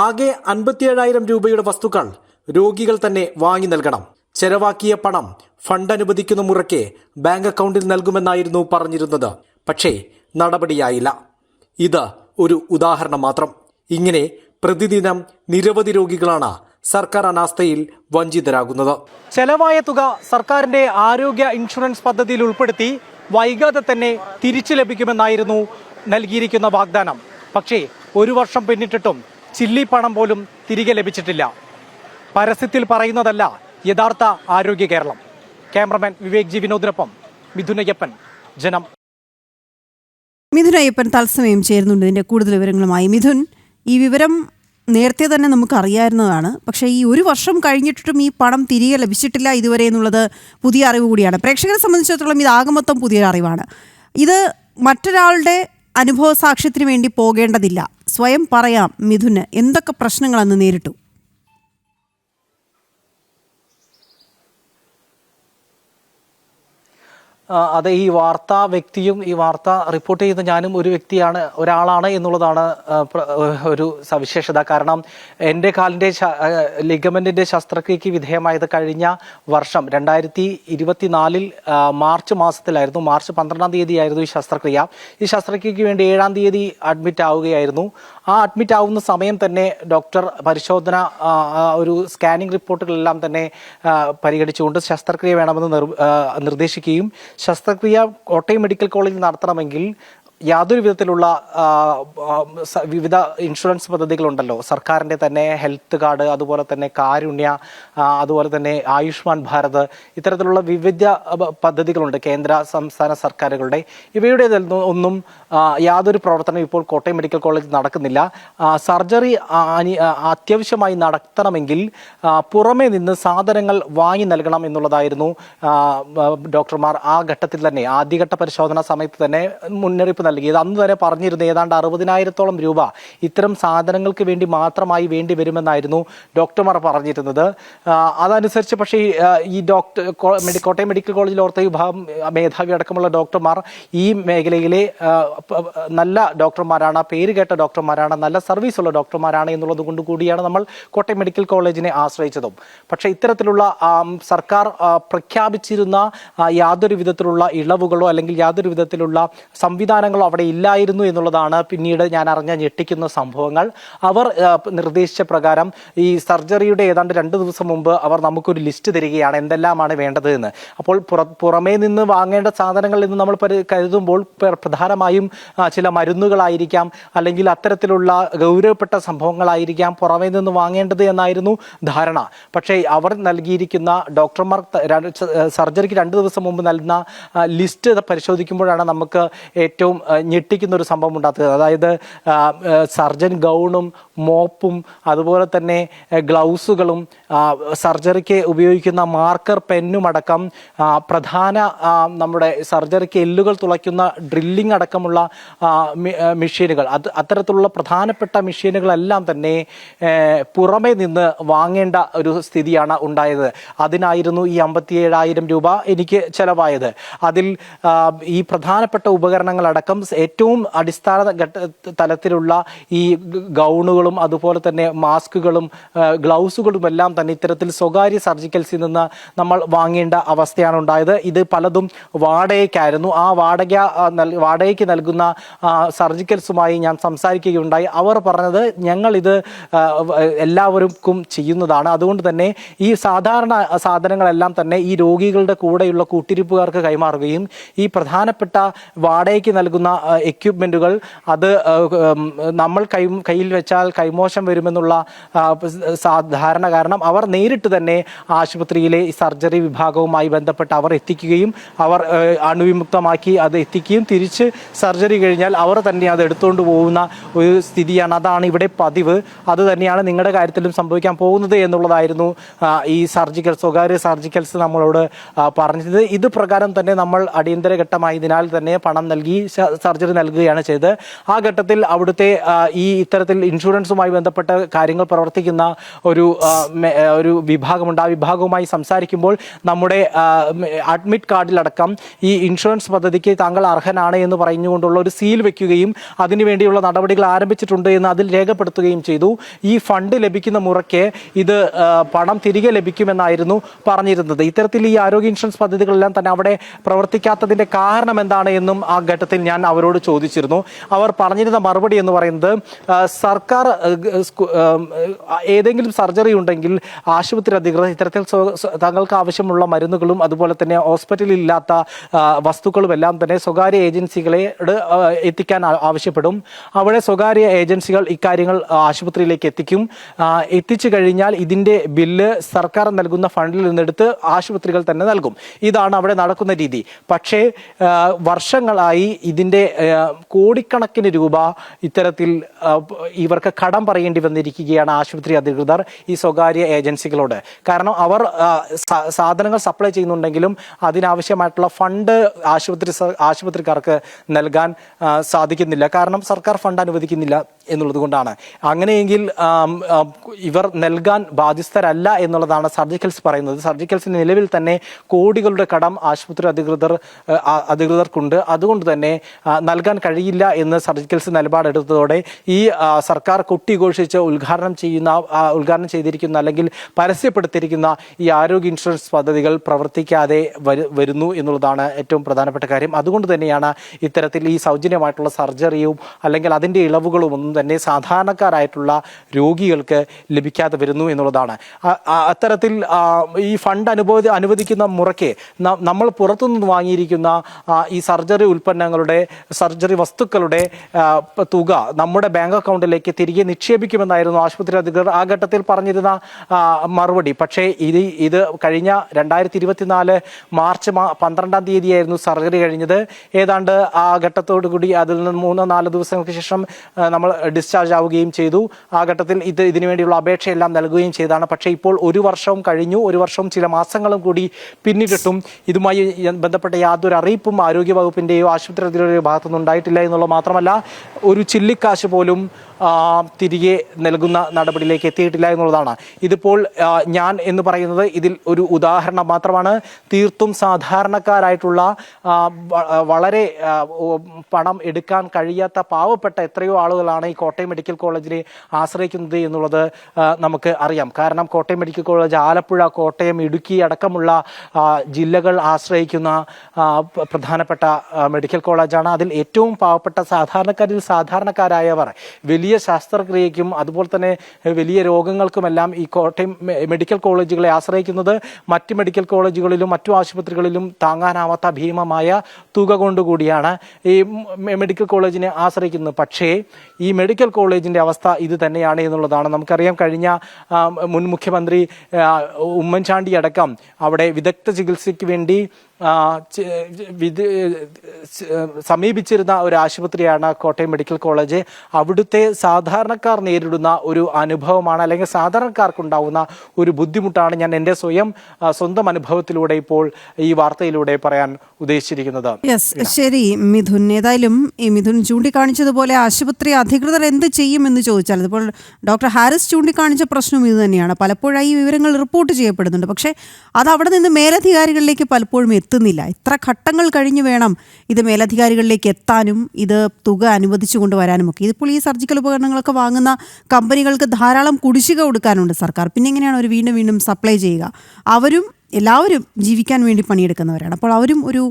ആകെ 57,000 രൂപയുടെ വസ്തുക്കൾ രോഗികൾ തന്നെ വാങ്ങി നൽകണം. ചെലവാക്കിയ പണം ഫണ്ട് അനുവദിക്കുന്ന മുറയ്ക്ക് ബാങ്ക് അക്കൗണ്ടിൽ നൽകുമെന്നായിരുന്നു പറഞ്ഞിരുന്നത്. പക്ഷേ നടപടിയായില്ല. ഇത് ഒരു ഉദാഹരണം മാത്രം. ഇങ്ങനെ പ്രതിദിനം നിരവധി രോഗികളാണ് സർക്കാർ അനാസ്ഥയിൽ വഞ്ചിതരാകുന്നത്. ചെലവായ തുക സർക്കാരിന്റെ ആരോഗ്യ ഇൻഷുറൻസ് പദ്ധതിയിൽ ഉൾപ്പെടുത്തി വൈകാതെ തന്നെ തിരിച്ചു ലഭിക്കുമെന്നായിരുന്നു നൽകിയിരിക്കുന്ന വാഗ്ദാനം. പക്ഷേ 1 വർഷം പിന്നിട്ടിട്ടും ചില്ലി പണം പോലും തിരികെ ലഭിച്ചിട്ടില്ല. പരസ്യത്തിൽ പറയുന്നതല്ല യഥാർത്ഥ ആരോഗ്യ കേരളം. ക്യാമറമാൻ വിവേക് ജി വിനോദിനൊപ്പം മിഥുൻ അയ്യപ്പൻ, ജനം. മിഥുൻ അയ്യപ്പൻ തത്സമയം ചേരുന്നുണ്ട് ഇതിൻ്റെ കൂടുതൽ വിവരങ്ങളുമായി. മിഥുൻ, ഈ വിവരം നേരത്തെ തന്നെ നമുക്ക് അറിയാവുന്നതാണ്. പക്ഷേ ഈ 1 വർഷം കഴിഞ്ഞിട്ടും ഈ പണം തിരികെ ലഭിച്ചിട്ടില്ല ഇതുവരെ എന്നുള്ളത് പുതിയ അറിവ് കൂടിയാണ്. പ്രേക്ഷകരെ സംബന്ധിച്ചിടത്തോളം ഇത് ആകെ മൊത്തം പുതിയൊരു അറിവാണ്. ഇത് മറ്റൊരാളുടെ അനുഭവ സാക്ഷ്യത്തിന് വേണ്ടി പോകേണ്ടതില്ല. സ്വയം പറയാം മിഥുന്, എന്തൊക്കെ പ്രശ്നങ്ങൾ അന്ന് നേരിട്ടു? അതെ, ഈ വാർത്താ വ്യക്തിയും ഈ വാർത്ത റിപ്പോർട്ട് ചെയ്യുന്ന ഞാനും ഒരാളാണ് എന്നുള്ളതാണ് ഒരു സവിശേഷത. കാരണം എൻ്റെ കാലിൻ്റെ ലിഗമെന്റിന്റെ ശസ്ത്രക്രിയയ്ക്ക് വിധേയമായത് കഴിഞ്ഞ വർഷം 2024 മാർച്ച് മാസത്തിലായിരുന്നു. മാർച്ച് 12-ാം തീയതിയായിരുന്നു ഈ ശസ്ത്രക്രിയ. ഈ ശസ്ത്രക്രിയയ്ക്ക് വേണ്ടി 7-ാം തീയതി അഡ്മിറ്റ് ആവുകയായിരുന്നു. ആ അഡ്മിറ്റ് ആവുന്ന സമയം തന്നെ ഡോക്ടർ പരിശോധന, ഒരു സ്കാനിംഗ് റിപ്പോർട്ടുകളെല്ലാം തന്നെ പരിഗണിച്ചുകൊണ്ട് ശസ്ത്രക്രിയ വേണമെന്ന് നിർദ്ദേശിക്കുകയും ശസ്ത്രക്രിയ കോട്ടയം മെഡിക്കൽ കോളേജിൽ നടത്തണമെങ്കിൽ യാതൊരു വിധത്തിലുള്ള വിവിധ ഇൻഷുറൻസ് പദ്ധതികളുണ്ടല്ലോ, സർക്കാരിൻ്റെ തന്നെ ഹെൽത്ത് കാർഡ്, അതുപോലെ തന്നെ കാരുണ്യ, അതുപോലെ തന്നെ ആയുഷ്മാൻ ഭാരത്, ഇത്തരത്തിലുള്ള വിവിധ പദ്ധതികളുണ്ട് കേന്ദ്ര സംസ്ഥാന സർക്കാരുകളുടെ. ഇവയുടെ ഒന്നും യാതൊരു പ്രവർത്തനം ഇപ്പോൾ കോട്ടയം മെഡിക്കൽ കോളേജിൽ നടക്കുന്നില്ല. സർജറി അത്യാവശ്യമായി നടത്തണമെങ്കിൽ പുറമേ നിന്ന് സാധനങ്ങൾ വാങ്ങി നൽകണം എന്നുള്ളതായിരുന്നു ഡോക്ടർമാർ ആ ഘട്ടത്തിൽ തന്നെ, ആദ്യഘട്ട പരിശോധനാ സമയത്ത് തന്നെ മുന്നറിയിപ്പ് നൽകിയത്. അന്ന് തന്നെ പറഞ്ഞിരുന്നു ഏതാണ്ട് 60,000-ഓളം രൂപ ഇത്തരം സാധനങ്ങൾക്ക് വേണ്ടി മാത്രമായി വേണ്ടി വരുമെന്നായിരുന്നു ഡോക്ടർമാർ പറഞ്ഞിരുന്നത്. അതനുസരിച്ച് പക്ഷേ ഈ കോട്ടയം മെഡിക്കൽ കോളേജിൽ ഓർത്തോ വിഭാഗം മേധാവി അടക്കമുള്ള ഡോക്ടർമാർ ഈ മേഖലയിലെ നല്ല ഡോക്ടർമാരാണ്, പേര് കേട്ട ഡോക്ടർമാരാണ്, നല്ല സർവീസുള്ള ഡോക്ടർമാരാണ് എന്നുള്ളത് കൊണ്ട് കൂടിയാണ് നമ്മൾ കോട്ടയം മെഡിക്കൽ കോളേജിനെ ആശ്രയിച്ചതും. പക്ഷേ ഇത്തരത്തിലുള്ള സർക്കാർ പ്രഖ്യാപിച്ചിരുന്ന യാതൊരു വിധത്തിലുള്ള ഇളവുകളോ അല്ലെങ്കിൽ യാതൊരു വിധത്തിലുള്ള സംവിധാനങ്ങളോ അവിടെ ഇല്ലായിരുന്നു എന്നുള്ളതാണ് പിന്നീട് ഞാൻ അറിഞ്ഞ ഞെട്ടിക്കുന്ന സംഭവങ്ങൾ. അവർ നിർദ്ദേശിച്ച പ്രകാരം ഈ സർജറിയുടെ ഏതാണ്ട് 2 ദിവസം മുമ്പ് അവർ നമുക്കൊരു ലിസ്റ്റ് തരികയാണ് എന്തെല്ലാമാണ് വേണ്ടത് എന്ന്. അപ്പോൾ പുറമേ നിന്ന് വാങ്ങേണ്ട സാധനങ്ങൾ എന്ന് നമ്മൾ കരുതുമ്പോൾ പ്രധാനമായും ചില മരുന്നുകളായിരിക്കാം, അല്ലെങ്കിൽ അത്തരത്തിലുള്ള ഗൗരവപ്പെട്ട സംഭവങ്ങളായിരിക്കാം പുറമേ നിന്ന് വാങ്ങേണ്ടത് എന്നായിരുന്നു ധാരണ. പക്ഷേ അവർ നൽകിയിരിക്കുന്ന ഡോക്ടർമാർ സർജറിക്ക് 2 ദിവസം മുമ്പ് നൽകുന്ന ലിസ്റ്റ് പരിശോധിക്കുമ്പോഴാണ് നമുക്ക് ഏറ്റവും ഞെട്ടിക്കുന്ന ഒരു സംഭവം ഉണ്ടാകുന്നത്. അതായത് സർജൻ ഗൗണും മോപ്പും അതുപോലെ തന്നെ ഗ്ലൗസുകളും സർജറിക്ക് ഉപയോഗിക്കുന്ന മാർക്കർ പെന്നും അടക്കം പ്രധാന നമ്മുടെ സർജറിക്ക് എല്ലുകൾ തുളയ്ക്കുന്ന ഡ്രില്ലിംഗ് അടക്കമുള്ള മെഷീനുകൾ, അത്തരത്തിലുള്ള പ്രധാനപ്പെട്ട മെഷീനുകളെല്ലാം തന്നെ പുറമേ നിന്ന് വാങ്ങേണ്ട ഒരു സ്ഥിതിയാണ് ഉണ്ടായത്. അതിനായിരുന്നു ഈ 57,000 രൂപ എനിക്ക് ചെലവായത്. അതിൽ ഈ പ്രധാനപ്പെട്ട ഉപകരണങ്ങളടക്കം ഏറ്റവും അടിസ്ഥാന തലത്തിലുള്ള ഈ ഗൗണുകളും അതുപോലെ തന്നെ മാസ്കുകളും ഗ്ലൗസുകളും എല്ലാം തന്നെ ഇത്തരത്തിൽ സ്വകാര്യ സർജിക്കൽസിൽ നിന്ന് നമ്മൾ വാങ്ങേണ്ട അവസ്ഥയാണ് ഉണ്ടായത്. ഇത് പലതും വാടകയ്ക്കായിരുന്നു. ആ വാടകയ്ക്ക് നൽകുന്ന സർജിക്കൽസുമായി ഞാൻ സംസാരിക്കുകയുണ്ടായി. അവർ പറഞ്ഞത് ഞങ്ങളിത് എല്ലാവർക്കും ചെയ്യുന്നതാണ്, അതുകൊണ്ട് തന്നെ ഈ സാധാരണ സാധനങ്ങളെല്ലാം തന്നെ ഈ രോഗികളുടെ കൂടെയുള്ള കൂട്ടിരിപ്പുകാർക്ക് കൈമാറുകയും ഈ പ്രധാനപ്പെട്ട വാടകയ്ക്ക് നൽകുന്ന എക്യുപ്മെൻറ്റുകൾ അത് നമ്മൾ കയ്യിൽ വെച്ചാൽ കൈമോശം വരുമെന്നുള്ള സാധാരണ കാരണം അവർ നേരിട്ട് തന്നെ ആശുപത്രിയിലെ സർജറി വിഭാഗവുമായി ബന്ധപ്പെട്ട് അവർ എത്തിക്കുകയും അവർ അണുവിമുക്തമാക്കി അത് എത്തിക്കുകയും തിരിച്ച് സർജറി കഴിഞ്ഞാൽ അവർ തന്നെ അത് എടുത്തുകൊണ്ട് പോകുന്ന ഒരു സ്ഥിതിയാണ്. അതാണ് ഇവിടെ പതിവ്. അത് തന്നെയാണ് നിങ്ങളുടെ കാര്യത്തിലും സംഭവിക്കാൻ പോകുന്നത് എന്നുള്ളതായിരുന്നു ഈ സ്വകാര്യ സർജിക്കൽസ് നമ്മളോട് പറഞ്ഞത്. ഇത് പ്രകാരം തന്നെ നമ്മൾ അടിയന്തര ഘട്ടമായതിനാൽ തന്നെ പണം നൽകി സർജറി നൽകുകയാണ് ചെയ്തത്. ആ ഘട്ടത്തിൽ അവിടുത്തെ ഈ ഇത്തരത്തിൽ ഇൻഷുറൻസുമായി ബന്ധപ്പെട്ട കാര്യങ്ങൾ പ്രവർത്തിക്കുന്ന ഒരു വിഭാഗമുണ്ട്. ആ വിഭാഗവുമായി സംസാരിക്കുമ്പോൾ നമ്മുടെ അഡ്മിറ്റ് കാർഡിലടക്കം ഈ ഇൻഷുറൻസ് പദ്ധതിക്ക് താങ്കൾ അർഹനാണ് എന്ന് പറഞ്ഞുകൊണ്ടുള്ള ഒരു സീൽ വെക്കുകയും അതിനുവേണ്ടിയുള്ള നടപടികൾ ആരംഭിച്ചിട്ടുണ്ട് എന്ന് അതിൽ രേഖപ്പെടുത്തുകയും ചെയ്തു. ഈ ഫണ്ട് ലഭിക്കുന്ന മുറയ്ക്ക് ഇത് പണം തിരികെ ലഭിക്കുമെന്നായിരുന്നു പറഞ്ഞിരുന്നത്. ഇത്തരത്തിൽ ഈ ആരോഗ്യ ഇൻഷുറൻസ് പദ്ധതികളെല്ലാം തന്നെ അവിടെ പ്രവർത്തിക്കാത്തതിന്റെ കാരണം എന്താണ് എന്നും ആ ഘട്ടത്തിൽ ഞാൻ അവരോട് ചോദിച്ചിരുന്നു. അവർ പറഞ്ഞിരുന്ന മറുപടി എന്ന് പറയുന്നത് സർക്കാർ ഏതെങ്കിലും സർജറി ഉണ്ടെങ്കിൽ ആശുപത്രി അധികൃതർ ഇത്തരത്തിൽ തങ്ങൾക്ക് ആവശ്യമുള്ള മരുന്നുകളും അതുപോലെ തന്നെ ഹോസ്പിറ്റലിൽ ഇല്ലാത്ത വസ്തുക്കളും എല്ലാം തന്നെ സ്വകാര്യ ഏജൻസികളെ എത്തിക്കാൻ ആവശ്യപ്പെടും. അവിടെ സ്വകാര്യ ഏജൻസികൾ ഇക്കാര്യങ്ങൾ ആശുപത്രിയിലേക്ക് എത്തിച്ചു കഴിഞ്ഞാൽ ഇതിന്റെ ബില്ല് സർക്കാർ നൽകുന്ന ഫണ്ടിൽ നിന്നെടുത്ത് ആശുപത്രികൾ തന്നെ നൽകും. ഇതാണ് അവിടെ നടക്കുന്ന രീതി. പക്ഷേ വർഷങ്ങളായി ഇതിന്റെ കോടിക്കണക്കിന് രൂപ ഇത്തരത്തിൽ ഇവർക്ക് കടം പറയേണ്ടി വന്നിരിക്കുകയാണ് ആശുപത്രി അധികൃതർ ഈ സ്വകാര്യ ഏജൻസികളോട്. കാരണം അവർ സാധനങ്ങൾ സപ്ലൈ ചെയ്യുന്നുണ്ടെങ്കിലും അതിനാവശ്യമായിട്ടുള്ള ഫണ്ട് ആശുപത്രിക്കാർക്ക് നൽകാൻ സാധിക്കുന്നില്ല. കാരണം സർക്കാർ ഫണ്ട് അനുവദിക്കുന്നില്ല എന്നുള്ളത് കൊണ്ടാണ്. അങ്ങനെയെങ്കിൽ ഇവർ നൽകാൻ ബാധ്യസ്ഥരല്ല എന്നുള്ളതാണ് സർജിക്കൽസ് പറയുന്നത്. സർജിക്കൽസിന് നിലവിൽ തന്നെ കോടികളുടെ കടം ആശുപത്രി അധികൃതർക്കുണ്ട്. അതുകൊണ്ട് തന്നെ നൽകാൻ കഴിയില്ല എന്ന് സർജിക്കൽസ് നിലപാടെടുത്തതോടെ ഈ സർക്കാർ കൊട്ടിഘോഷിച്ച് ഉദ്ഘാടനം ചെയ്തിരിക്കുന്ന അല്ലെങ്കിൽ പരസ്യപ്പെടുത്തിയിരിക്കുന്ന ഈ ആരോഗ്യ ഇൻഷുറൻസ് പദ്ധതികൾ പ്രവർത്തിക്കാതെ വരുന്നു എന്നുള്ളതാണ് ഏറ്റവും പ്രധാനപ്പെട്ട കാര്യം. അതുകൊണ്ട് തന്നെയാണ് ഇത്തരത്തിൽ ഈ സൗജന്യമായിട്ടുള്ള സർജറിയും അല്ലെങ്കിൽ അതിൻ്റെ ഇളവുകളും ഒന്നും തന്നെ സാധാരണക്കാരായിട്ടുള്ള രോഗികൾക്ക് ലഭിക്കാതെ വരുന്നു എന്നുള്ളതാണ്. അത്തരത്തിൽ ഈ ഫണ്ട് അനുവദിക്കുന്ന മുറയ്ക്ക് നമ്മൾ പുറത്തുനിന്ന് വാങ്ങിയിരിക്കുന്ന ഈ സർജറി വസ്തുക്കളുടെ തുക നമ്മുടെ ബാങ്ക് അക്കൗണ്ടിലേക്ക് തിരികെ നിക്ഷേപിക്കുമെന്നായിരുന്നു ആശുപത്രി അധികൃതർ ആ ഘട്ടത്തിൽ പറഞ്ഞിരുന്ന മറുപടി. പക്ഷേ ഇത് കഴിഞ്ഞ 2024 മാർച്ച് 12-ാം തീയതിയായിരുന്നു സർജറി കഴിഞ്ഞത്. ഏതാണ്ട് ആ ഘട്ടത്തോടു കൂടി അതിൽ നിന്ന് 3-4 ദിവസങ്ങൾക്ക് ശേഷം നമ്മൾ ഡിസ്ചാർജ് ആവുകയും ചെയ്തു. ആ ഘട്ടത്തിൽ ഇതിനുവേണ്ടിയുള്ള അപേക്ഷയെല്ലാം നൽകുകയും ചെയ്തതാണ്. പക്ഷേ ഇപ്പോൾ 1 വർഷവും കഴിഞ്ഞു. 1 വർഷവും ചില മാസങ്ങളും കൂടി പിന്നിട്ടിട്ടും ഇതുമായി ബന്ധപ്പെട്ട യാതൊരു അറിയിപ്പും ആരോഗ്യ വകുപ്പിന്റെയോ ആശുപത്രി അധികൃതരുടെയോ ഭാഗത്തുനിന്ന് ഉണ്ടായിട്ടില്ല എന്നുള്ളത് മാത്രമല്ല ഒരു ചില്ലിക്കാശ് പോലും തിരികെ നൽകുന്ന നടപടിയിലേക്ക് എത്തിയിട്ടില്ല എന്നുള്ളതാണ്. ഇതിപ്പോൾ ഞാൻ എന്ന് പറയുന്നത് ഇതിൽ ഒരു ഉദാഹരണം മാത്രമാണ്. തീർത്തും സാധാരണക്കാരായിട്ടുള്ള വളരെ പണം എടുക്കാൻ കഴിയാത്ത പാവപ്പെട്ട എത്രയോ ആളുകളാണ് ഈ കോട്ടയം മെഡിക്കൽ കോളേജിനെ ആശ്രയിക്കുന്നത് എന്നുള്ളത് നമുക്ക് അറിയാം. കാരണം കോട്ടയം മെഡിക്കൽ കോളേജ് ആലപ്പുഴ, കോട്ടയം, ഇടുക്കി അടക്കമുള്ള ജില്ലകൾ ആശ്രയിക്കുന്ന പ്രധാനപ്പെട്ട മെഡിക്കൽ കോളേജാണ്. അതിൽ ഏറ്റവും പാവപ്പെട്ട സാധാരണക്കാരായവർ വലിയ ശസ്ത്രക്രിയയ്ക്കും അതുപോലെ തന്നെ വലിയ രോഗങ്ങൾക്കുമെല്ലാം ഈ കോട്ടയം മെഡിക്കൽ കോളേജുകളെ ആശ്രയിക്കുന്നത് മറ്റ് മെഡിക്കൽ കോളേജുകളിലും മറ്റു ആശുപത്രികളിലും താങ്ങാനാവാത്ത ഭീമമായ തുക കൊണ്ടുകൂടിയാണ് ഈ മെഡിക്കൽ കോളേജിനെ ആശ്രയിക്കുന്നത്. പക്ഷേ ഈ മെഡിക്കൽ കോളേജിന്റെ അവസ്ഥ ഇത് തന്നെയാണ് എന്നുള്ളതാണ് നമുക്കറിയാം. കഴിഞ്ഞ മുൻ മുഖ്യമന്ത്രി ഉമ്മൻചാണ്ടി അടക്കം അവിടെ വിദഗ്ധ ചികിത്സയ്ക്ക് വേണ്ടി സമീപിച്ചിരുന്ന ഒരു ആശുപത്രിയാണ് കോട്ടയം മെഡിക്കൽ കോളേജ്. അവിടുത്തെ സാധാരണക്കാർ നേരിടുന്ന ഒരു അനുഭവമാണ് അല്ലെങ്കിൽ സാധാരണക്കാർക്കുണ്ടാവുന്ന ഒരു ബുദ്ധിമുട്ടാണ് ഞാൻ എൻ്റെ സ്വന്തം അനുഭവത്തിലൂടെ ഇപ്പോൾ ഈ വാർത്തയിലൂടെ പറയാൻ ഉദ്ദേശിച്ചിരിക്കുന്നത്. ശരി മിഥുൻ, ഏതായാലും ഈ മിഥുൻ ചൂണ്ടിക്കാണിച്ചതുപോലെ ആശുപത്രി അധികൃതർ എന്ത് ചെയ്യുമെന്ന് ചോദിച്ചാൽ ഇപ്പോൾ ഡോക്ടർ ഹാരിസ് ചൂണ്ടിക്കാണിച്ച പ്രശ്നം ഇത് തന്നെയാണ്. പലപ്പോഴായി ഈ വിവരങ്ങൾ റിപ്പോർട്ട് ചെയ്യപ്പെടുന്നുണ്ട്. പക്ഷേ അത് അവിടെ നിന്ന് മേലധികാരികളിലേക്ക് പലപ്പോഴും എത്തുന്നില്ല. ഇത്ര ഘട്ടങ്ങൾ കഴിഞ്ഞ് വേണം ഇത് മേലധികാരികളിലേക്ക് എത്താനും ഇത് തുക അനുവദിച്ചു കൊണ്ടുവരാനും ഒക്കെ. ഇതിപ്പോൾ ഈ സർജിക്കൽ ഉപകരണങ്ങളൊക്കെ വാങ്ങുന്ന കമ്പനികൾക്ക് ധാരാളം കുടിശ്ശിക കൊടുക്കാനുണ്ട് സർക്കാർ. പിന്നെ എങ്ങനെയാണ് അവർ വീണ്ടും സപ്ലൈ ചെയ്യുക? എല്ലാവരും ജീവിക്കാൻ വേണ്ടി പണിയെടുക്കുന്നവരാണ്. അപ്പോൾ അവരും ഒരു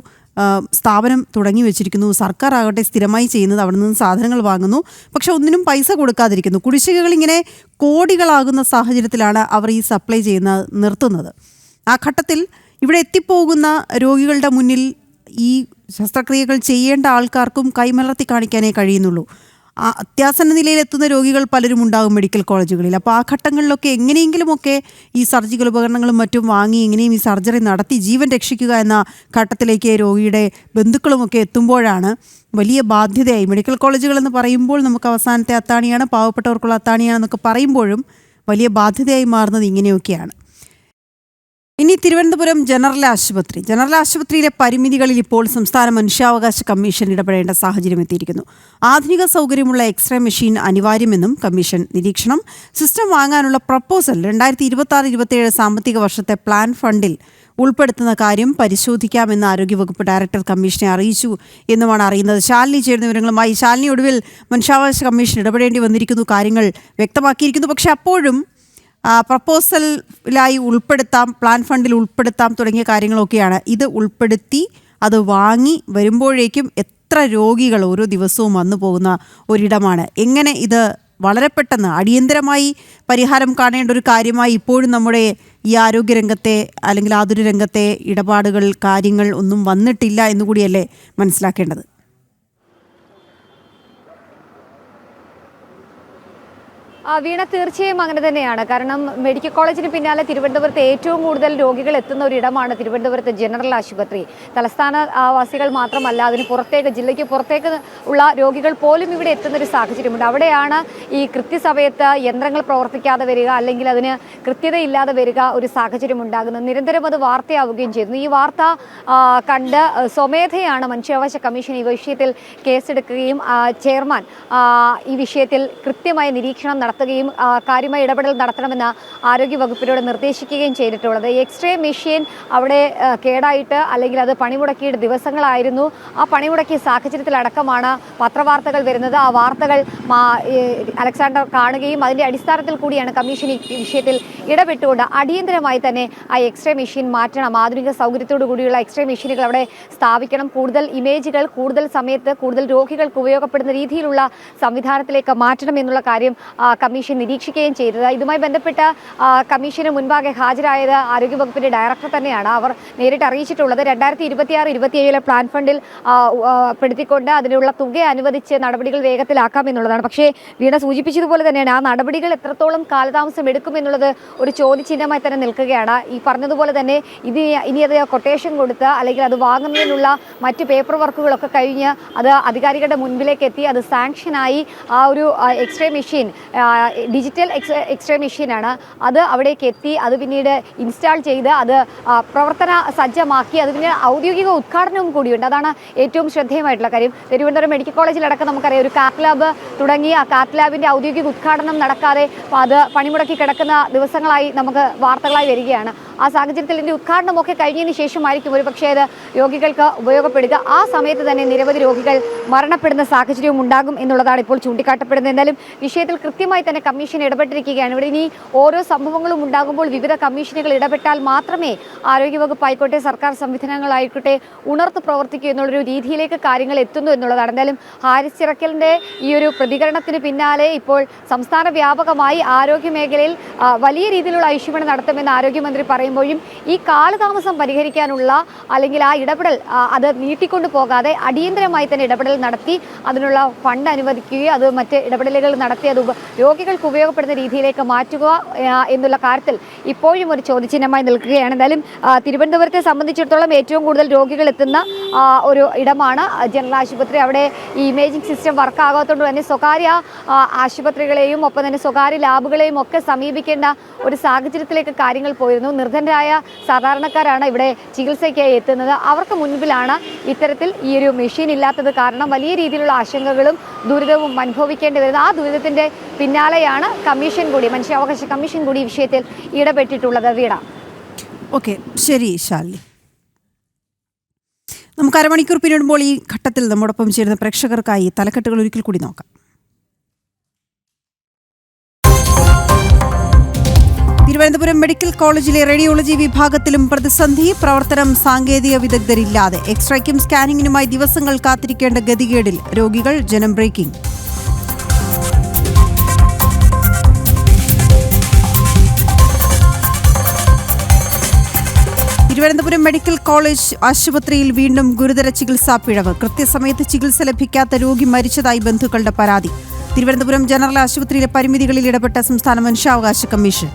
സ്ഥാപനം തുടങ്ങി വെച്ചിരിക്കുന്നു. സർക്കാർ ആകട്ടെ സ്ഥിരമായി ചെയ്യുന്നത് അവിടെ നിന്ന് സാധനങ്ങൾ വാങ്ങുന്നു, പക്ഷെ ഒന്നിനും പൈസ കൊടുക്കാതിരിക്കുന്നു. കുടിശ്ശികകൾ ഇങ്ങനെ കോടികളാകുന്ന സാഹചര്യത്തിലാണ് അവർ ഈ സപ്ലൈ നിർത്തുന്നത്. ആ ഘട്ടത്തിൽ ഇവിടെ എത്തിപ്പോകുന്ന രോഗികളുടെ മുന്നിൽ ഈ ശസ്ത്രക്രിയകൾ ചെയ്യേണ്ട ആൾക്കാർക്കും കൈമലർത്തി കാണിക്കാനേ കഴിയുന്നുള്ളൂ. അത്യാസന്ന നിലയിലെത്തുന്ന രോഗികൾ പലരും ഉണ്ടാകും മെഡിക്കൽ കോളേജുകളിൽ. അപ്പോൾ ആ ഘട്ടങ്ങളിലൊക്കെ എങ്ങനെയെങ്കിലുമൊക്കെ ഈ സർജിക്കൽ ഉപകരണങ്ങളും മറ്റും വാങ്ങി എങ്ങനെയും ഈ സർജറി നടത്തി ജീവൻ രക്ഷിക്കുക എന്ന ഘട്ടത്തിലേക്ക് രോഗിയുടെ ബന്ധുക്കളുമൊക്കെ എത്തുമ്പോഴാണ് വലിയ ബാധ്യതയായി. മെഡിക്കൽ കോളേജുകൾ എന്ന് പറയുമ്പോൾ നമുക്ക് അവസാനത്തെ അത്താണിയാണ്, പാവപ്പെട്ടവർക്കുള്ള അത്താണിയാണെന്നൊക്കെ പറയുമ്പോഴും വലിയ ബാധ്യതയായി മാറുന്നത് ഇങ്ങനെയൊക്കെയാണ്. ഇനി തിരുവനന്തപുരം ജനറൽ ആശുപത്രിയിലെ പരിമിതികളിൽ ഇപ്പോൾ സംസ്ഥാന മനുഷ്യാവകാശ കമ്മീഷൻ ഇടപെടേണ്ട സാഹചര്യം എത്തിയിരിക്കുന്നു. ആധുനിക സൗകര്യമുള്ള എക്സ്റേ മെഷീൻ അനിവാര്യമെന്നും കമ്മീഷൻ നിരീക്ഷണം. സിസ്റ്റം വാങ്ങാനുള്ള പ്രപ്പോസൽ 2026-27 സാമ്പത്തിക വർഷത്തെ പ്ലാൻ ഫണ്ടിൽ ഉൾപ്പെടുത്തുന്ന കാര്യം പരിശോധിക്കാമെന്ന് ആരോഗ്യവകുപ്പ് ഡയറക്ടർ കമ്മീഷനെ അറിയിച്ചു എന്നുമാണ് അറിയുന്നത്. ശാലിനി ചേരുന്ന വിവരങ്ങളുമായി. ശാലിനി, ഒടുവിൽ മനുഷ്യാവകാശ കമ്മീഷൻ ഇടപെടേണ്ടി വന്നിരിക്കുന്നു, കാര്യങ്ങൾ വ്യക്തമാക്കിയിരിക്കുന്നു. പക്ഷെ അപ്പോഴും പ്രപ്പോസലായി ഉൾപ്പെടുത്താം, പ്ലാൻ ഫണ്ടിൽ ഉൾപ്പെടുത്താം തുടങ്ങിയ കാര്യങ്ങളൊക്കെയാണ്. ഇത് ഉൾപ്പെടുത്തി അത് വാങ്ങി വരുമ്പോഴേക്കും എത്ര രോഗികൾ ഓരോ ദിവസവും വന്നു പോകുന്ന ഒരിടമാണ്. എങ്ങനെ ഇത് വളരെ പെട്ടെന്ന് അടിയന്തരമായി പരിഹാരം കാണേണ്ട ഒരു കാര്യമായി ഇപ്പോഴും നമ്മുടെ ഈ ആരോഗ്യരംഗത്തെ അല്ലെങ്കിൽ ആതുര രംഗത്തെ ഇടപാടുകൾ, കാര്യങ്ങൾ ഒന്നും വന്നിട്ടില്ല എന്നുകൂടിയല്ലേ മനസ്സിലാക്കേണ്ടത്? വീണ, തീർച്ചയായും അങ്ങനെ തന്നെയാണ്. കാരണം മെഡിക്കൽ കോളേജിന് പിന്നാലെ തിരുവനന്തപുരത്ത് ഏറ്റവും കൂടുതൽ രോഗികൾ എത്തുന്ന ഒരിടമാണ് തിരുവനന്തപുരത്ത് ജനറൽ ആശുപത്രി. തലസ്ഥാന വാസികൾ മാത്രമല്ല, അതിന് പുറത്തേക്ക്, ജില്ലയ്ക്ക് പുറത്തേക്ക് ഉള്ള രോഗികൾ പോലും ഇവിടെ എത്തുന്ന ഒരു സാഹചര്യമുണ്ട്. അവിടെയാണ് ഈ കൃത്യസമയത്ത് യന്ത്രങ്ങൾ പ്രവർത്തിക്കാതെ വരിക, അല്ലെങ്കിൽ അതിന് കൃത്യതയില്ലാതെ വരിക ഒരു സാഹചര്യം ഉണ്ടാകുന്നത്. നിരന്തരം അത് വാർത്തയാവുകയും ചെയ്യുന്നു. ഈ വാർത്ത കണ്ട് സ്വമേധയാണ് മനുഷ്യാവകാശ കമ്മീഷൻ ഈ വിഷയത്തിൽ കേസെടുക്കുകയും ചെയർമാൻ ഈ വിഷയത്തിൽ കൃത്യമായ നിരീക്ഷണം നടത്തുകയും കാര്യമായ ഇടപെടൽ നടത്തണമെന്ന് ആരോഗ്യവകുപ്പിനോട് നിർദ്ദേശിക്കുകയും ചെയ്തിട്ടുള്ളത്. എക്സ്റേ മെഷീൻ അവിടെ കേടായിട്ട് അല്ലെങ്കിൽ അത് പണിമുടക്കിയിട്ട് ദിവസങ്ങളായിരുന്നു. ആ പണിമുടക്കിയ സാഹചര്യത്തിലടക്കമാണ് പത്രവാർത്തകൾ വരുന്നത്. ആ വാർത്തകൾ അലക്സാണ്ടർ കാണുകയും അതിൻ്റെ അടിസ്ഥാനത്തിൽ കൂടിയാണ് കമ്മീഷൻ ഈ വിഷയത്തിൽ ഇടപെട്ടുകൊണ്ട് അടിയന്തരമായി തന്നെ ആ എക്സ്റേ മെഷീൻ മാറ്റണം, ആധുനിക സൗകര്യത്തോടു കൂടിയുള്ള എക്സ്റേ മെഷീനുകൾ അവിടെ സ്ഥാപിക്കണം, കൂടുതൽ ഇമേജുകൾ കൂടുതൽ സമയത്ത് കൂടുതൽ രോഗികൾക്ക് ഉപയോഗപ്പെടുന്ന രീതിയിലുള്ള സംവിധാനത്തിലേക്ക് മാറ്റണം എന്നുള്ള കാര്യം കമ്മീഷൻ നിരീക്ഷിക്കുകയും ചെയ്തത്. ഇതുമായി ബന്ധപ്പെട്ട് കമ്മീഷന് മുൻപാകെ ഹാജരായത് ആരോഗ്യവകുപ്പിന്റെ ഡയറക്ടർ തന്നെയാണ്. അവർ നേരിട്ട് അറിയിച്ചിട്ടുള്ളത് 2026-27 പ്ലാൻ ഫണ്ടിൽ പെടുത്തിക്കൊണ്ട് അതിനുള്ള തുക അനുവദിച്ച് നടപടികൾ വേഗത്തിലാക്കാം എന്നുള്ളതാണ്. പക്ഷേ വീണ സൂചിപ്പിച്ചതുപോലെ തന്നെയാണ് ആ നടപടികൾ എത്രത്തോളം കാലതാമസം എടുക്കുമെന്നുള്ളത് ഒരു ചോദ്യചിഹ്നമായി തന്നെ നിൽക്കുകയാണ്. ഈ പറഞ്ഞതുപോലെ തന്നെ ഇനി അത് കൊട്ടേഷൻ കൊടുത്ത് അല്ലെങ്കിൽ അത് വാങ്ങുന്നതിനുള്ള മറ്റ് പേപ്പർ വർക്കുകളൊക്കെ കഴിഞ്ഞ് അത് അധികാരികളുടെ മുൻപിലേക്ക് എത്തി അത് സാങ്ഷനായി ആ ഒരു എക്സ്റേ മെഷീൻ, ഡിജിറ്റൽ എക്സ്റേ മെഷീനാണ്, അത് അവിടേക്ക് എത്തി അത് പിന്നീട് ഇൻസ്റ്റാൾ ചെയ്ത് അത് പ്രവർത്തന സജ്ജമാക്കി അത് പിന്നെ ഔദ്യോഗിക ഉദ്ഘാടനവും കൂടിയുണ്ട്. അതാണ് ഏറ്റവും ശ്രദ്ധേയമായിട്ടുള്ള കാര്യം. തിരുവനന്തപുരം മെഡിക്കൽ കോളേജിലടക്കം നമുക്കറിയാം ഒരു കാത്ത് ലാബ് തുടങ്ങി ആ കാത്ത് ലാബിൻ്റെ ഔദ്യോഗിക ഉദ്ഘാടനം നടക്കാതെ അത് പണിമുടക്കി കിടക്കുന്ന ദിവസങ്ങളായി നമുക്ക് വാർത്തകളായി വരികയാണ്. ആ സാഹചര്യത്തിൽ ഇതിൻ്റെ ഉദ്ഘാടനമൊക്കെ കഴിഞ്ഞതിന് ശേഷമായിരിക്കും ഒരു പക്ഷേ അത് രോഗികൾക്ക് ഉപയോഗപ്പെടുക. ആ സമയത്ത് തന്നെ നിരവധി രോഗികൾ മരണപ്പെടുന്ന സാഹചര്യവും ഉണ്ടാകും എന്നുള്ളതാണ് ഇപ്പോൾ ചൂണ്ടിക്കാട്ടപ്പെടുന്നത്. എന്തായാലും വിഷയത്തിൽ കൃത്യമായി തന്നെ കമ്മീഷൻ ഇടപെട്ടിരിക്കുകയാണ്. ഇവിടെ ഇനി ഓരോ സംഭവങ്ങളും ഉണ്ടാകുമ്പോൾ വിവിധ കമ്മീഷനുകൾ ഇടപെട്ടാൽ മാത്രമേ ആരോഗ്യവകുപ്പ് ആയിക്കോട്ടെ സർക്കാർ സംവിധാനങ്ങളായിക്കോട്ടെ ഉണർത്ത് പ്രവർത്തിക്കൂ എന്നുള്ളൊരു രീതിയിലേക്ക് കാര്യങ്ങൾ എത്തുന്നു എന്നുള്ളതാണ്. എന്തായാലും ഹാരിസ് ചിറക്കലിൻ്റെ ഈ ഒരു പ്രതികരണത്തിന് പിന്നാലെ ഇപ്പോൾ സംസ്ഥാന വ്യാപകമായി ആരോഗ്യ മേഖലയിൽ വലിയ രീതിയിലുള്ള അഴിച്ചുപണി നടത്തുമെന്ന് ആരോഗ്യമന്ത്രി പറയുമ്പോഴും ഈ കാലതാമസം പരിഹരിക്കാനുള്ള അല്ലെങ്കിൽ ആ ഇടപെടൽ അത് നീട്ടിക്കൊണ്ടു പോകാതെ അടിയന്തരമായി തന്നെ ഇടപെടൽ നടത്തി അതിനുള്ള ഫണ്ട് അനുവദിക്കുകയും അത് മറ്റ് ഇടപെടലുകൾ നടത്തി അത് രോഗികൾക്ക് ഉപയോഗപ്പെടുന്ന രീതിയിലേക്ക് മാറ്റുക എന്നുള്ള കാര്യത്തിൽ ഇപ്പോഴും ഒരു ചോദ്യചിഹ്നമായി നിൽക്കുകയാണ്. എന്തായാലും തിരുവനന്തപുരത്തെ സംബന്ധിച്ചിടത്തോളം ഏറ്റവും കൂടുതൽ രോഗികൾ എത്തുന്ന ഒരു ഇടമാണ് ജനറൽ ആശുപത്രി. അവിടെ ഈ ഇമേജിംഗ് സിസ്റ്റം വർക്കാകാത്തതുകൊണ്ട് തന്നെ സ്വകാര്യ ആശുപത്രികളെയും ഒപ്പം തന്നെ സ്വകാര്യ ലാബുകളെയും ഒക്കെ സമീപിക്കേണ്ട ഒരു സാഹചര്യത്തിലേക്ക് കാര്യങ്ങൾ പോയിരുന്നു. നിർധനരായ സാധാരണക്കാരാണ് ഇവിടെ ചികിത്സയ്ക്കായി എത്തുന്നത്. അവർക്ക് മുൻപിലാണ് ഇത്തരത്തിൽ ഈ ഒരു മെഷീൻ ഇല്ലാത്തത് കാരണം വലിയ രീതിയിലുള്ള ആശങ്കകളും ദുരിതവും അനുഭവിക്കേണ്ടി വരുന്നത്. ആ ദുരിതത്തിൻ്റെ പിന്നാലെയാണ് കമ്മീഷൻ കൂടി, മനുഷ്യാവകാശ കമ്മീഷൻ കൂടി ഈ വിഷയത്തിൽ ഇടപെട്ടിട്ടുള്ളത്. വീണ. ഓക്കെ, ശരി ശാലിനി. നമുക്ക് അരമണിക്കൂർ പിന്നിടുമ്പോൾ ഈ ഘട്ടത്തിൽ നമ്മോടൊപ്പം ചേരുന്ന പ്രേക്ഷകർക്കായി തലക്കെട്ടുകൾ ഒരിക്കൽ കൂടി നോക്കാം. തിരുവനന്തപുരം മെഡിക്കൽ കോളേജിലെ റേഡിയോളജി വിഭാഗത്തിലും പ്രതിസന്ധി. പ്രവർത്തനം സാങ്കേതിക വിദഗ്ധരില്ലാതെ. എക്സ്റേക്കും സ്കാനിങ്ങിനുമായി ദിവസങ്ങൾ കാത്തിരിക്കേണ്ട ഗതികേടിൽ രോഗികൾ. ജനം ബ്രേക്കിംഗ്. തിരുവനന്തപുരം മെഡിക്കൽ കോളേജ് ആശുപത്രിയിൽ വീണ്ടും ഗുരുതര ചികിത്സാ പിഴവ്. കൃത്യസമയത്ത് ചികിത്സ ലഭിക്കാത്ത രോഗി മരിച്ചതായി ബന്ധുക്കളുടെ പരാതി. തിരുവനന്തപുരം ജനറൽ ആശുപത്രിയിലെ പരിമിതികളിൽ ഇടപെട്ട സംസ്ഥാന മനുഷ്യാവകാശ കമ്മീഷൻ.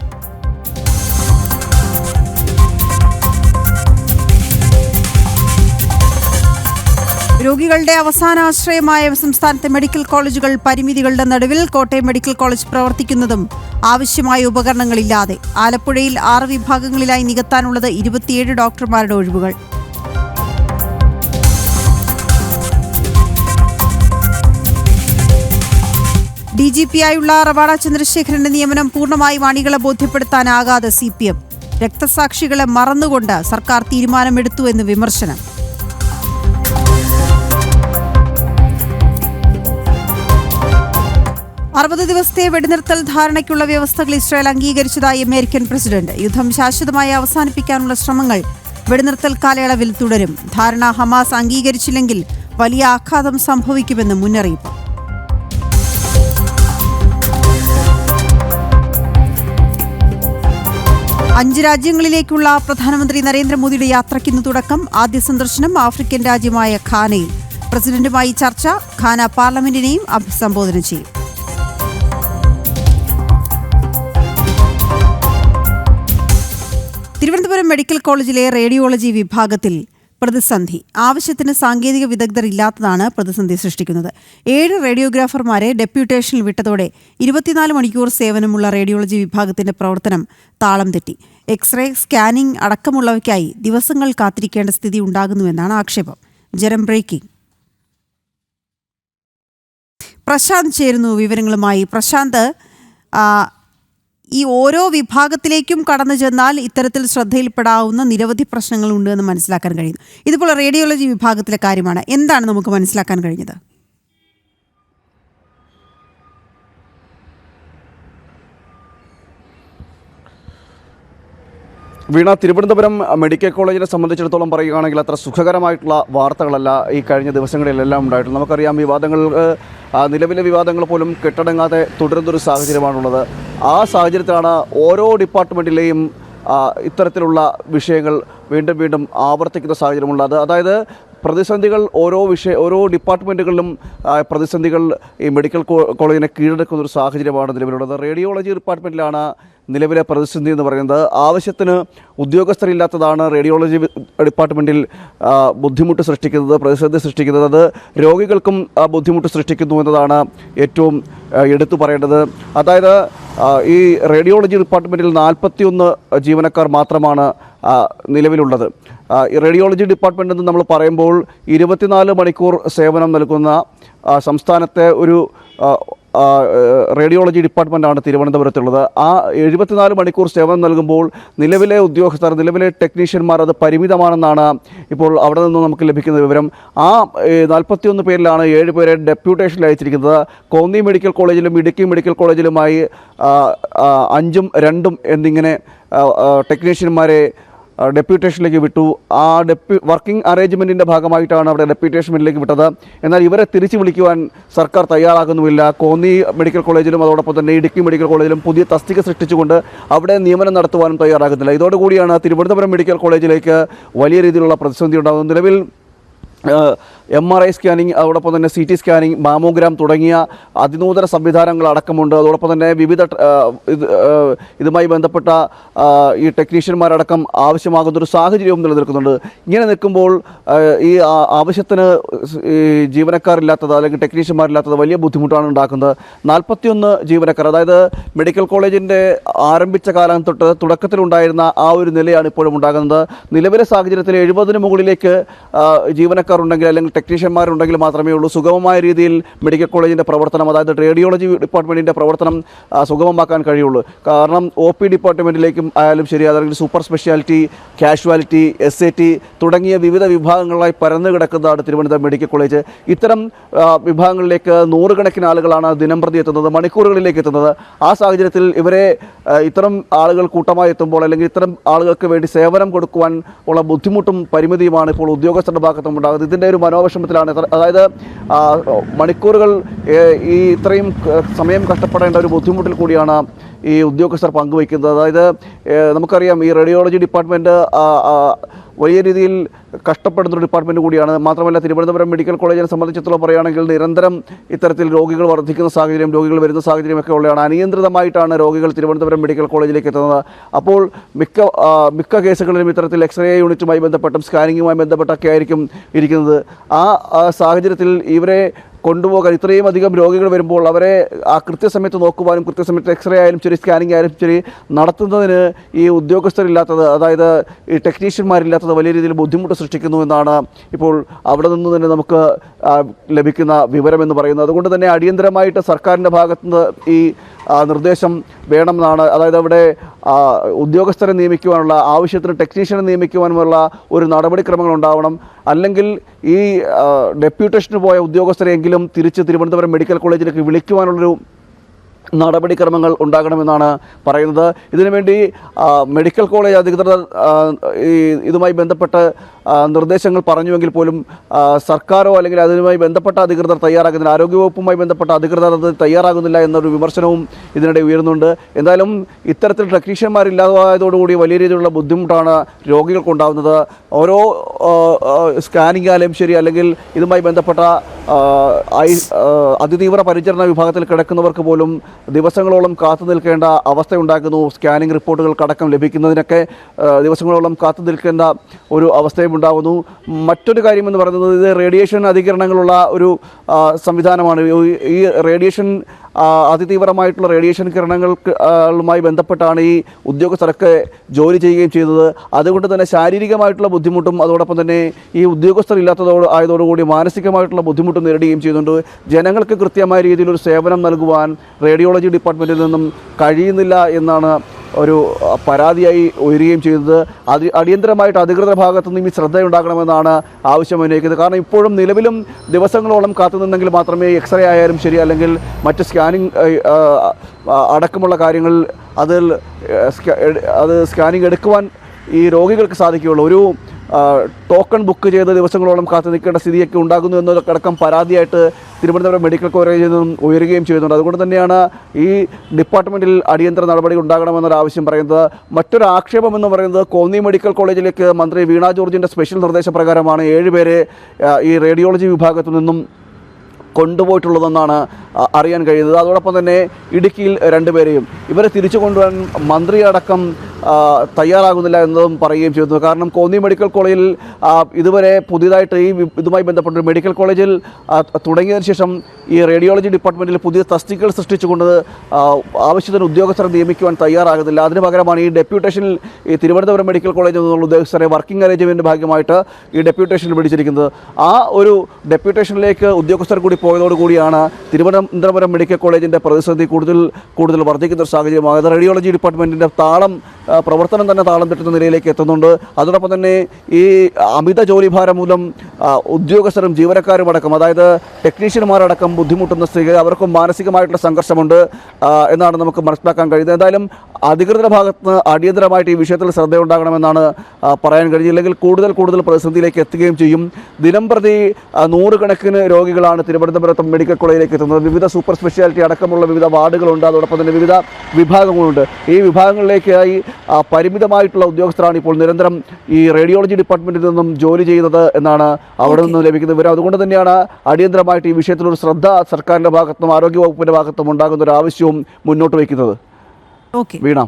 രോഗികളുടെ അവസാനാശ്രയമായ സംസ്ഥാനത്തെ മെഡിക്കൽ കോളേജുകൾ പരിമിതികളുടെ നടുവിൽ. കോട്ടയം മെഡിക്കൽ കോളേജ് പ്രവർത്തിക്കുന്നതും ആവശ്യമായ ഉപകരണങ്ങളില്ലാതെ. ആലപ്പുഴയിൽ 6 വിഭാഗങ്ങളിലായി നികത്താനുള്ളത് 27 ഡോക്ടർമാരുടെ ഒഴിവുകൾ. DGP-ആയുള്ള റവാഡ ചന്ദ്രശേഖരന്റെ നിയമനം പൂർണ്ണമായും അണികളെ ബോധ്യപ്പെടുത്താനാകാതെ CPM. രക്തസാക്ഷികളെ മറന്നുകൊണ്ട് സർക്കാർ തീരുമാനമെടുത്തു എന്ന് വിമർശനം. അറുപത് ദിവസത്തെ വെടിനിർത്തൽ ധാരണയ്ക്കുള്ള വ്യവസ്ഥകൾ ഇസ്രായേൽ അംഗീകരിച്ചതായി അമേരിക്കൻ പ്രസിഡന്റ്. യുദ്ധം ശാശ്വതമായി അവസാനിപ്പിക്കാനുള്ള ശ്രമങ്ങൾ വെടിനിർത്തൽ കാലയളവിൽ തുടരും. ധാരണ ഹമാസ് അംഗീകരിച്ചില്ലെങ്കിൽ വലിയ ആഘാതം സംഭവിക്കുമെന്ന് മുന്നറിയിപ്പ്. അഞ്ച് രാജ്യങ്ങളിലേക്കുള്ള പ്രധാനമന്ത്രി നരേന്ദ്രമോദിയുടെ യാത്രയ്ക്കിന്ന് തുടക്കം. ആദ്യ സന്ദർശനം ആഫ്രിക്കൻ രാജ്യമായ ഘാനയിൽ. പ്രസിഡന്റുമായി ചർച്ച. ഘാന പാർലമെന്റിനെയും അഭിസംബോധന ചെയ്യും. തിരുവനന്തപുരം മെഡിക്കൽ കോളേജിലെ റേഡിയോളജി വിഭാഗത്തിൽ പ്രതിസന്ധി. ആവശ്യത്തിന് സാങ്കേതിക വിദഗ്ധർ ഇല്ലാത്തതാണ് പ്രതിസന്ധി സൃഷ്ടിക്കുന്നത്. 7 റേഡിയോഗ്രാഫർമാരെ ഡെപ്യൂട്ടേഷനിൽ വിട്ടതോടെ 24 മണിക്കൂർ സേവനമുള്ള റേഡിയോളജി വിഭാഗത്തിന്റെ പ്രവർത്തനം താളം തെറ്റി. എക്സ്റേ, സ്കാനിംഗ് അടക്കമുള്ളവയ്ക്കായി ദിവസങ്ങൾ കാത്തിരിക്കേണ്ട സ്ഥിതി ഉണ്ടാകുന്നുവെന്നാണ് ആക്ഷേപം. ജനം ബ്രേക്കിംഗ്. പ്രശാന്ത് ചേരുന്നു വിവരങ്ങളുമായി. പ്രശാന്ത്, ഈ ഓരോ വിഭാഗത്തിലേക്കും കടന്നു ചെന്നാൽ ഇത്തരത്തിൽ ശ്രദ്ധയിൽപ്പെടാവുന്ന നിരവധി പ്രശ്നങ്ങളുണ്ട് എന്ന് മനസ്സിലാക്കാൻ കഴിയുന്നു. ഇതിപ്പോൾ റേഡിയോളജി വിഭാഗത്തിലെ കാര്യമാണ്. എന്താണ് നമുക്ക് മനസ്സിലാക്കാൻ കഴിഞ്ഞത്? വീണ, തിരുവനന്തപുരം മെഡിക്കൽ കോളേജിനെ സംബന്ധിച്ചിടത്തോളം പറയുകയാണെങ്കിൽ അത്ര സുഖകരമായിട്ടുള്ള വാർത്തകളല്ല ഈ കഴിഞ്ഞ ദിവസങ്ങളിലെല്ലാം ഉണ്ടായിട്ടുള്ളത്. നമുക്കറിയാം, നിലവിലെ വിവാദങ്ങൾ പോലും കെട്ടടങ്ങാതെ തുടരുന്നൊരു സാഹചര്യമാണുള്ളത്. ആ സാഹചര്യത്തിലാണ് ഓരോ ഡിപ്പാർട്ട്മെൻറ്റിലെയും ഇത്തരത്തിലുള്ള വിഷയങ്ങൾ വീണ്ടും വീണ്ടും ആവർത്തിക്കുന്ന സാഹചര്യമുള്ളത്. അതായത് പ്രതിസന്ധികൾ ഓരോ ഡിപ്പാർട്ട്മെൻറ്റുകളിലും പ്രതിസന്ധികൾ ഈ മെഡിക്കൽ കോളേജിനെ കീഴടക്കുന്ന ഒരു സാഹചര്യമാണ് നിലവിലുള്ളത്. റേഡിയോളജി ഡിപ്പാർട്ട്മെൻറ്റിലാണ് നിലവിലെ പ്രതിസന്ധി എന്ന് പറയുന്നത്. ആവശ്യത്തിന് ഉദ്യോഗസ്ഥരില്ലാത്തതാണ് റേഡിയോളജി ഡിപ്പാർട്ട്മെൻറ്റിൽ ബുദ്ധിമുട്ട് സൃഷ്ടിക്കുന്നത്, പ്രതിസന്ധി സൃഷ്ടിക്കുന്നത്. അത് രോഗികൾക്കും ബുദ്ധിമുട്ട് സൃഷ്ടിക്കുന്നു എന്നതാണ് ഏറ്റവും എടുത്തു പറയേണ്ടത്. അതായത് ഈ റേഡിയോളജി ഡിപ്പാർട്ട്മെൻറ്റിൽ 41 ജീവനക്കാർ മാത്രമാണ് നിലവിലുള്ളത്. റേഡിയോളജി ഡിപ്പാർട്ട്മെൻറ്റ് എന്ന് നമ്മൾ പറയുമ്പോൾ 24 മണിക്കൂർ സേവനം നൽകുന്ന സംസ്ഥാനത്തെ ഒരു റേഡിയോളജി ഡിപ്പാർട്ട്മെൻറ്റാണ് തിരുവനന്തപുരത്തുള്ളത്. ആ 74 മണിക്കൂർ സേവനം നൽകുമ്പോൾ നിലവിലെ ഉദ്യോഗസ്ഥർ, നിലവിലെ ടെക്നീഷ്യന്മാർ അത് പരിമിതമാണെന്നാണ് ഇപ്പോൾ അവിടെ നിന്ന് നമുക്ക് ലഭിക്കുന്ന വിവരം. ആ 41 പേരിലാണ് 7 പേരെ ഡെപ്യൂട്ടേഷനിൽ അയച്ചിരിക്കുന്നത്. കോന്നി മെഡിക്കൽ കോളേജിലും ഇടുക്കി മെഡിക്കൽ കോളേജിലുമായി 5ഉം 2ഉം എന്നിങ്ങനെ ടെക്നീഷ്യന്മാരെ ഡെപ്യൂട്ടേഷനിലേക്ക് വിട്ടു. ആ വർക്കിംഗ് അറേഞ്ച്മെൻറ്റിൻ്റെ ഭാഗമായിട്ടാണ് അവിടെ ഡെപ്യൂട്ടേഷനിലേക്ക് വിട്ടത്. എന്നാൽ ഇവരെ തിരിച്ചു വിളിക്കുവാൻ സർക്കാർ തയ്യാറാകുന്നുമില്ല. കോന്നി മെഡിക്കൽ കോളേജിലും അതോടൊപ്പം തന്നെ ഇടുക്കി മെഡിക്കൽ കോളേജിലും പുതിയ തസ്തിക സൃഷ്ടിച്ചുകൊണ്ട് അവിടെ നിയമനം നടത്തുവാനും തയ്യാറാകുന്നില്ല. ഇതോടുകൂടിയാണ് തിരുവനന്തപുരം മെഡിക്കൽ കോളേജിലേക്ക് വലിയ രീതിയിലുള്ള പ്രതിസന്ധി ഉണ്ടാകുന്നത്. നിലവിൽ MRI സ്കാനിങ്, അതോടൊപ്പം തന്നെ CT സ്കാനിങ്, മാമോഗ്രാം തുടങ്ങിയ അതിനൂതന സംവിധാനങ്ങൾ അടക്കമുണ്ട്. അതോടൊപ്പം തന്നെ വിവിധ ഇതുമായി ബന്ധപ്പെട്ട ഈ ടെക്നീഷ്യന്മാരടക്കം ആവശ്യമാകുന്നൊരു സാഹചര്യവും നിലനിൽക്കുന്നുണ്ട്. ഇങ്ങനെ നിൽക്കുമ്പോൾ ഈ ആവശ്യത്തിന് ഈ ജീവനക്കാരില്ലാത്തത് അല്ലെങ്കിൽ ടെക്നീഷ്യന്മാരില്ലാത്തത് വലിയ ബുദ്ധിമുട്ടാണ് ഉണ്ടാക്കുന്നത്. 41 ജീവനക്കാർ, അതായത് മെഡിക്കൽ കോളേജിൻ്റെ ആരംഭിച്ച കാലം തൊട്ട് തുടക്കത്തിലുണ്ടായിരുന്ന ആ ഒരു നിലയാണ് ഇപ്പോഴും ഉണ്ടാകുന്നത്. നിലവിലെ സാഹചര്യത്തിൽ 70-ന് മുകളിലേക്ക് ജീവനക്കാരുണ്ടെങ്കിൽ അല്ലെങ്കിൽ ടെക്നീഷ്യന്മാരുണ്ടെങ്കിൽ മാത്രമേ ഉള്ളൂ സുഗമമായ രീതിയിൽ മെഡിക്കൽ കോളേജിൻ്റെ പ്രവർത്തനം, അതായത് റേഡിയോളജി ഡിപ്പാർട്ട്മെൻറ്റിൻ്റെ പ്രവർത്തനം സുഗമമാക്കാൻ കഴിയുള്ളൂ. കാരണം OP ഡിപ്പാർട്ട്മെൻറ്റിലേക്കും ആയാലും ശരി, അല്ലെങ്കിൽ സൂപ്പർ സ്പെഷ്യാലിറ്റി, കാഷ്വാലിറ്റി, SAT തുടങ്ങിയ വിവിധ വിഭാഗങ്ങളായി പരന്നു കിടക്കുന്നതാണ് തിരുവനന്തപുരം മെഡിക്കൽ കോളേജ്. ഇത്തരം വിഭാഗങ്ങളിലേക്ക് നൂറുകണക്കിന് ആളുകളാണ് ദിനംപ്രതി എത്തുന്നത്, മണിക്കൂറുകളിലേക്ക് എത്തുന്നത്. ആ സാഹചര്യത്തിൽ ഇവരെ ഇത്തരം ആളുകൾ കൂട്ടമായി എത്തുമ്പോൾ അല്ലെങ്കിൽ ഇത്തരം ആളുകൾക്ക് വേണ്ടി സേവനം കൊടുക്കുവാൻ ഉള്ള ബുദ്ധിമുട്ടും പരിമിതിയുമാണ് ഇപ്പോൾ ഉദ്യോഗസ്ഥരുടെ ഭാഗത്തും ഉണ്ടാകുന്നത്. ഇതിൻ്റെ ഒരു മനോവിഷമത്തിലാണ്. അതായത് മണിക്കൂറുകൾ ഈ ഇത്രയും സമയം കഷ്ടപ്പെടേണ്ട ഒരു ബുദ്ധിമുട്ടിൽ കൂടിയാണ് ഈ ഉദ്യോഗസ്ഥർ പങ്കുവയ്ക്കുന്നത്. അതായത് നമുക്കറിയാം ഈ റേഡിയോളജി ഡിപ്പാർട്ട്മെൻറ്റ് വലിയ രീതിയിൽ കഷ്ടപ്പെടുന്നൊരു ഡിപ്പാർട്ട്മെൻറ്റ് കൂടിയാണ്. മാത്രമല്ല തിരുവനന്തപുരം മെഡിക്കൽ കോളേജിനെ സംബന്ധിച്ചിടത്തോളം പറയുകയാണെങ്കിൽ നിരന്തരം ഇത്തരത്തിൽ രോഗികൾ വർദ്ധിക്കുന്ന സാഹചര്യം, രോഗികൾ വരുന്ന സാഹചര്യമൊക്കെ ഉള്ളതാണ്. അനിയന്ത്രിതമായിട്ടാണ് രോഗികൾ തിരുവനന്തപുരം മെഡിക്കൽ കോളേജിലേക്ക് എത്തുന്നത്. അപ്പോൾ മിക്ക കേസുകളിലും ഇത്തരത്തിൽ എക്സ്റേ യൂണിറ്റുമായി ബന്ധപ്പെട്ടും സ്കാനിങ്ങുമായി ബന്ധപ്പെട്ടൊക്കെ ആയിരിക്കും ഇരിക്കുന്നത്. ആ സാഹചര്യത്തിൽ ഇവരെ കൊണ്ടുപോകാൻ ഇത്രയും അധികം രോഗികൾ വരുമ്പോൾ അവരെ ആ കൃത്യസമയത്ത് നോക്കുവാനും കൃത്യസമയത്ത് എക്സ്റേ ആയാലും ശരി സ്കാനിങ് ആയാലും ശരി നടത്തുന്നതിന് ഈ ഉദ്യോഗസ്ഥരില്ലാത്തത്, അതായത് ഈ ടെക്നീഷ്യന്മാരില്ലാത്തത് വലിയ രീതിയിൽ ബുദ്ധിമുട്ട് സൃഷ്ടിക്കുന്നു എന്നാണ് ഇപ്പോൾ അവിടെ നിന്ന് തന്നെ നമുക്ക് ലഭിക്കുന്ന വിവരമെന്ന് പറയുന്നത്. അതുകൊണ്ട് തന്നെ അടിയന്തരമായിട്ട് സർക്കാരിൻ്റെ ഭാഗത്തുനിന്ന് ഈ നിർദ്ദേശം വേണമെന്നാണ്. അതായത് അവിടെ ഉദ്യോഗസ്ഥരെ നിയമിക്കുവാനുള്ള ആവശ്യത്തിന് ടെക്നീഷ്യനെ നിയമിക്കുവാനുമുള്ള ഒരു നടപടിക്രമങ്ങൾ ഉണ്ടാവണം. അല്ലെങ്കിൽ ഈ ഡെപ്യൂട്ടേഷന് പോയ ഉദ്യോഗസ്ഥരെങ്കിലും തിരിച്ച് തിരുവനന്തപുരം മെഡിക്കൽ കോളേജിലേക്ക് വിളിക്കുവാനുള്ളൊരു നടപടിക്രമങ്ങൾ ഉണ്ടാകണമെന്നാണ് പറയുന്നത്. ഇതിനുവേണ്ടി മെഡിക്കൽ കോളേജ് അധികൃതർ ഇതുമായി ബന്ധപ്പെട്ട് നിർദ്ദേശങ്ങൾ പറഞ്ഞുവെങ്കിൽ പോലും സർക്കാരോ അല്ലെങ്കിൽ അതുമായി ബന്ധപ്പെട്ട അധികൃതർ തയ്യാറാകുന്നില്ല, ആരോഗ്യവകുപ്പുമായി ബന്ധപ്പെട്ട അധികൃതർ അത് തയ്യാറാകുന്നില്ല എന്നൊരു വിമർശനവും ഇതിനിടെ ഉയരുന്നുണ്ട്. എന്തായാലും ഇത്തരത്തിൽ ടെക്നീഷ്യന്മാരില്ലാതായതോടുകൂടി വലിയ രീതിയിലുള്ള ബുദ്ധിമുട്ടാണ് രോഗികൾക്കുണ്ടാകുന്നത്. ഓരോ സ്കാനിംഗ് ആയാലും ശരി അല്ലെങ്കിൽ ഇതുമായി ബന്ധപ്പെട്ട അതിതീവ്ര പരിചരണ വിഭാഗത്തിൽ കിടക്കുന്നവർക്ക് പോലും ദിവസങ്ങളോളം കാത്തു നിൽക്കേണ്ട അവസ്ഥയുണ്ടാക്കുന്നു. സ്കാനിംഗ് റിപ്പോർട്ടുകൾക്കടക്കം ലഭിക്കുന്നതിനൊക്കെ ദിവസങ്ങളോളം കാത്തു നിൽക്കേണ്ട ഒരു അവസ്ഥയുണ്ടാകുന്നു. മറ്റൊരു കാര്യമെന്ന് പറയുന്നത് ഇത് റേഡിയേഷൻ അധികരണങ്ങളുള്ള ഒരു സംവിധാനമാണ്. ഈ റേഡിയേഷൻ അതിതീവ്രമായിട്ടുള്ള റേഡിയേഷൻ കിരണങ്ങളുമായി ബന്ധപ്പെട്ടാണ് ഈ ഉദ്യോഗസ്ഥരൊക്കെ ജോലി ചെയ്യുകയും ചെയ്തത്. അതുകൊണ്ട് തന്നെ ശാരീരികമായിട്ടുള്ള ബുദ്ധിമുട്ടും അതോടൊപ്പം തന്നെ ഈ ഉദ്യോഗസ്ഥർ ആയതോടുകൂടി മാനസികമായിട്ടുള്ള ബുദ്ധിമുട്ടും നേരിടുകയും ചെയ്യുന്നുണ്ട്. ജനങ്ങൾക്ക് കൃത്യമായ രീതിയിൽ ഒരു സേവനം നൽകുവാൻ റേഡിയോളജി ഡിപ്പാർട്ട്മെൻറ്റിൽ നിന്നും കഴിയുന്നില്ല എന്നാണ് ഒരു പരാതിയായി ഉയരുകയും ചെയ്തത്. അടിയന്തരമായിട്ട് അധികൃതർ ഭാഗത്തു നിന്നും ഈ ശ്രദ്ധയുണ്ടാകണമെന്നാണ് ആവശ്യം ഉന്നയിക്കുന്നത്. കാരണം ഇപ്പോഴും നിലവിലും ദിവസങ്ങളോളം കാത്തുനിന്നെങ്കിൽ മാത്രമേ എക്സ്റേ ആയാലും ശരി അല്ലെങ്കിൽ മറ്റ് സ്കാനിങ് അടക്കമുള്ള കാര്യങ്ങൾ അത് സ്കാനിങ് എടുക്കുവാൻ ഈ രോഗികൾക്ക് സാധിക്കുകയുള്ളൂ. ഒരു ടോക്കൺ ബുക്ക് ചെയ്ത് ദിവസങ്ങളോളം കാത്തു നിൽക്കേണ്ട സ്ഥിതിയൊക്കെ ഉണ്ടാകുന്നു എന്നതൊക്കെ പരാതിയായിട്ട് തിരുവനന്തപുരം മെഡിക്കൽ കോളേജിൽ നിന്നും ഉയരുകയും ചെയ്യുന്നുണ്ട്. അതുകൊണ്ട് തന്നെയാണ് ഈ ഡിപ്പാർട്ട്മെൻറ്റിൽ അടിയന്തര നടപടികൾ ഉണ്ടാകണമെന്നൊരാവശ്യം പറയുന്നത്. മറ്റൊരു ആക്ഷേപം എന്ന് പറയുന്നത് കോന്നി മെഡിക്കൽ കോളേജിലേക്ക് മന്ത്രി വീണ ജോർജിൻ്റെ സ്പെഷ്യൽ നിർദ്ദേശപ്രകാരമാണ് 7 പേരെ ഈ റേഡിയോളജി വിഭാഗത്തു നിന്നും കൊണ്ടുപോയിട്ടുള്ളതെന്നാണ് അറിയാൻ കഴിയുന്നത്. അതോടൊപ്പം തന്നെ ഇടുക്കിയിൽ 2 പേരെയും ഇവരെ തിരിച്ചു കൊണ്ടുവരാൻ മന്ത്രി അടക്കം തയ്യാറാകുന്നില്ല എന്നതും പറയുകയും ചെയ്യുന്നു. കാരണം കോന്നി മെഡിക്കൽ കോളേജിൽ ഇതുവരെ പുതിയതായിട്ട് ഇതുമായി ബന്ധപ്പെട്ട മെഡിക്കൽ കോളേജിൽ തുടങ്ങിയതിന് ശേഷം ഈ റേഡിയോളജി ഡിപ്പാർട്ട്മെൻറ്റിൽ പുതിയ തസ്തികകൾ സൃഷ്ടിച്ചുകൊണ്ട് ആവശ്യത്തിന് ഉദ്യോഗസ്ഥരെ നിയമിക്കുവാൻ തയ്യാറാകുന്നില്ല. അതിന് പകരമാണ് ഈ ഡെപ്യൂട്ടേഷനിൽ ഈ തിരുവനന്തപുരം മെഡിക്കൽ കോളേജിൽ നിന്നുള്ള ഉദ്യോഗസ്ഥരെ വർക്കിംഗ് അറേഞ്ച്മെൻറ്റിൻ്റെ ഭാഗമായിട്ട് ഈ ഡെപ്യൂട്ടേഷനിൽ പിടിച്ചിരിക്കുന്നത്. ആ ഒരു ഡെപ്യൂട്ടേഷനിലേക്ക് ഉദ്യോഗസ്ഥർ കൂടി പോയതോടുകൂടിയാണ് തിരുവനന്തപുരം മെഡിക്കൽ കോളേജിൻ്റെ പ്രതിസന്ധി കൂടുതൽ വർദ്ധിക്കുന്ന ഒരു സാഹചര്യമായത്. റേഡിയോളജി ഡിപ്പാർട്ട്മെൻറ്റിൻ്റെ പ്രവർത്തനം തന്നെ താളം തെറ്റുന്ന നിലയിലേക്ക് എത്തുന്നുണ്ട്. അതോടൊപ്പം തന്നെ ഈ അമിത ജോലിഭാരം മൂലം ഉദ്യോഗസ്ഥരും ജീവനക്കാരും അടക്കം, അതായത് ടെക്നീഷ്യന്മാരടക്കം ബുദ്ധിമുട്ടുന്ന സ്ഥിതി, അവർക്കും മാനസികമായിട്ടുള്ള സംഘർഷമുണ്ട് എന്നാണ് നമുക്ക് മനസ്സിലാക്കാൻ കഴിയുന്നത്. എന്തായാലും അധികൃതരുടെ ഭാഗത്ത് നിന്ന് അടിയന്തരമായിട്ട് ഈ വിഷയത്തിൽ ശ്രദ്ധയുണ്ടാകണമെന്നാണ് പറയാൻ കഴിയില്ലെങ്കിൽ കൂടുതൽ പ്രതിസന്ധിയിലേക്ക് എത്തുകയും ചെയ്യും. ദിനംപ്രതി 100 കണക്കിന് രോഗികളാണ് തിരുവനന്തപുരത്ത് മെഡിക്കൽ കോളേജിലേക്ക് എത്തുന്നത്. വിവിധ സൂപ്പർ സ്പെഷ്യാലിറ്റി അടക്കമുള്ള വിവിധ വാർഡുകളുണ്ട്. അതോടൊപ്പം തന്നെ വിവിധ വിഭാഗങ്ങളുണ്ട്. ഈ വിഭാഗങ്ങളിലേക്കായി പരിമിതമായിട്ടുള്ള ഉദ്യോഗസ്ഥരാണ് ഇപ്പോൾ നിരന്തരം ഈ റേഡിയോളജി ഡിപ്പാർട്ട്മെൻറ്റിൽ നിന്നും ജോലി ചെയ്യുന്നത് എന്നാണ് അവിടെ നിന്ന് ലഭിക്കുന്ന വിവരം. അതുകൊണ്ട് തന്നെയാണ് അടിയന്തരമായിട്ട് ഈ വിഷയത്തിലൊരു ശ്രദ്ധ സർക്കാരിൻ്റെ ഭാഗത്തും ആരോഗ്യവകുപ്പിൻ്റെ ഭാഗത്തും ഉണ്ടാകുന്ന ഒരു ആവശ്യവും മുന്നോട്ട് വയ്ക്കുന്നത്. വീണ,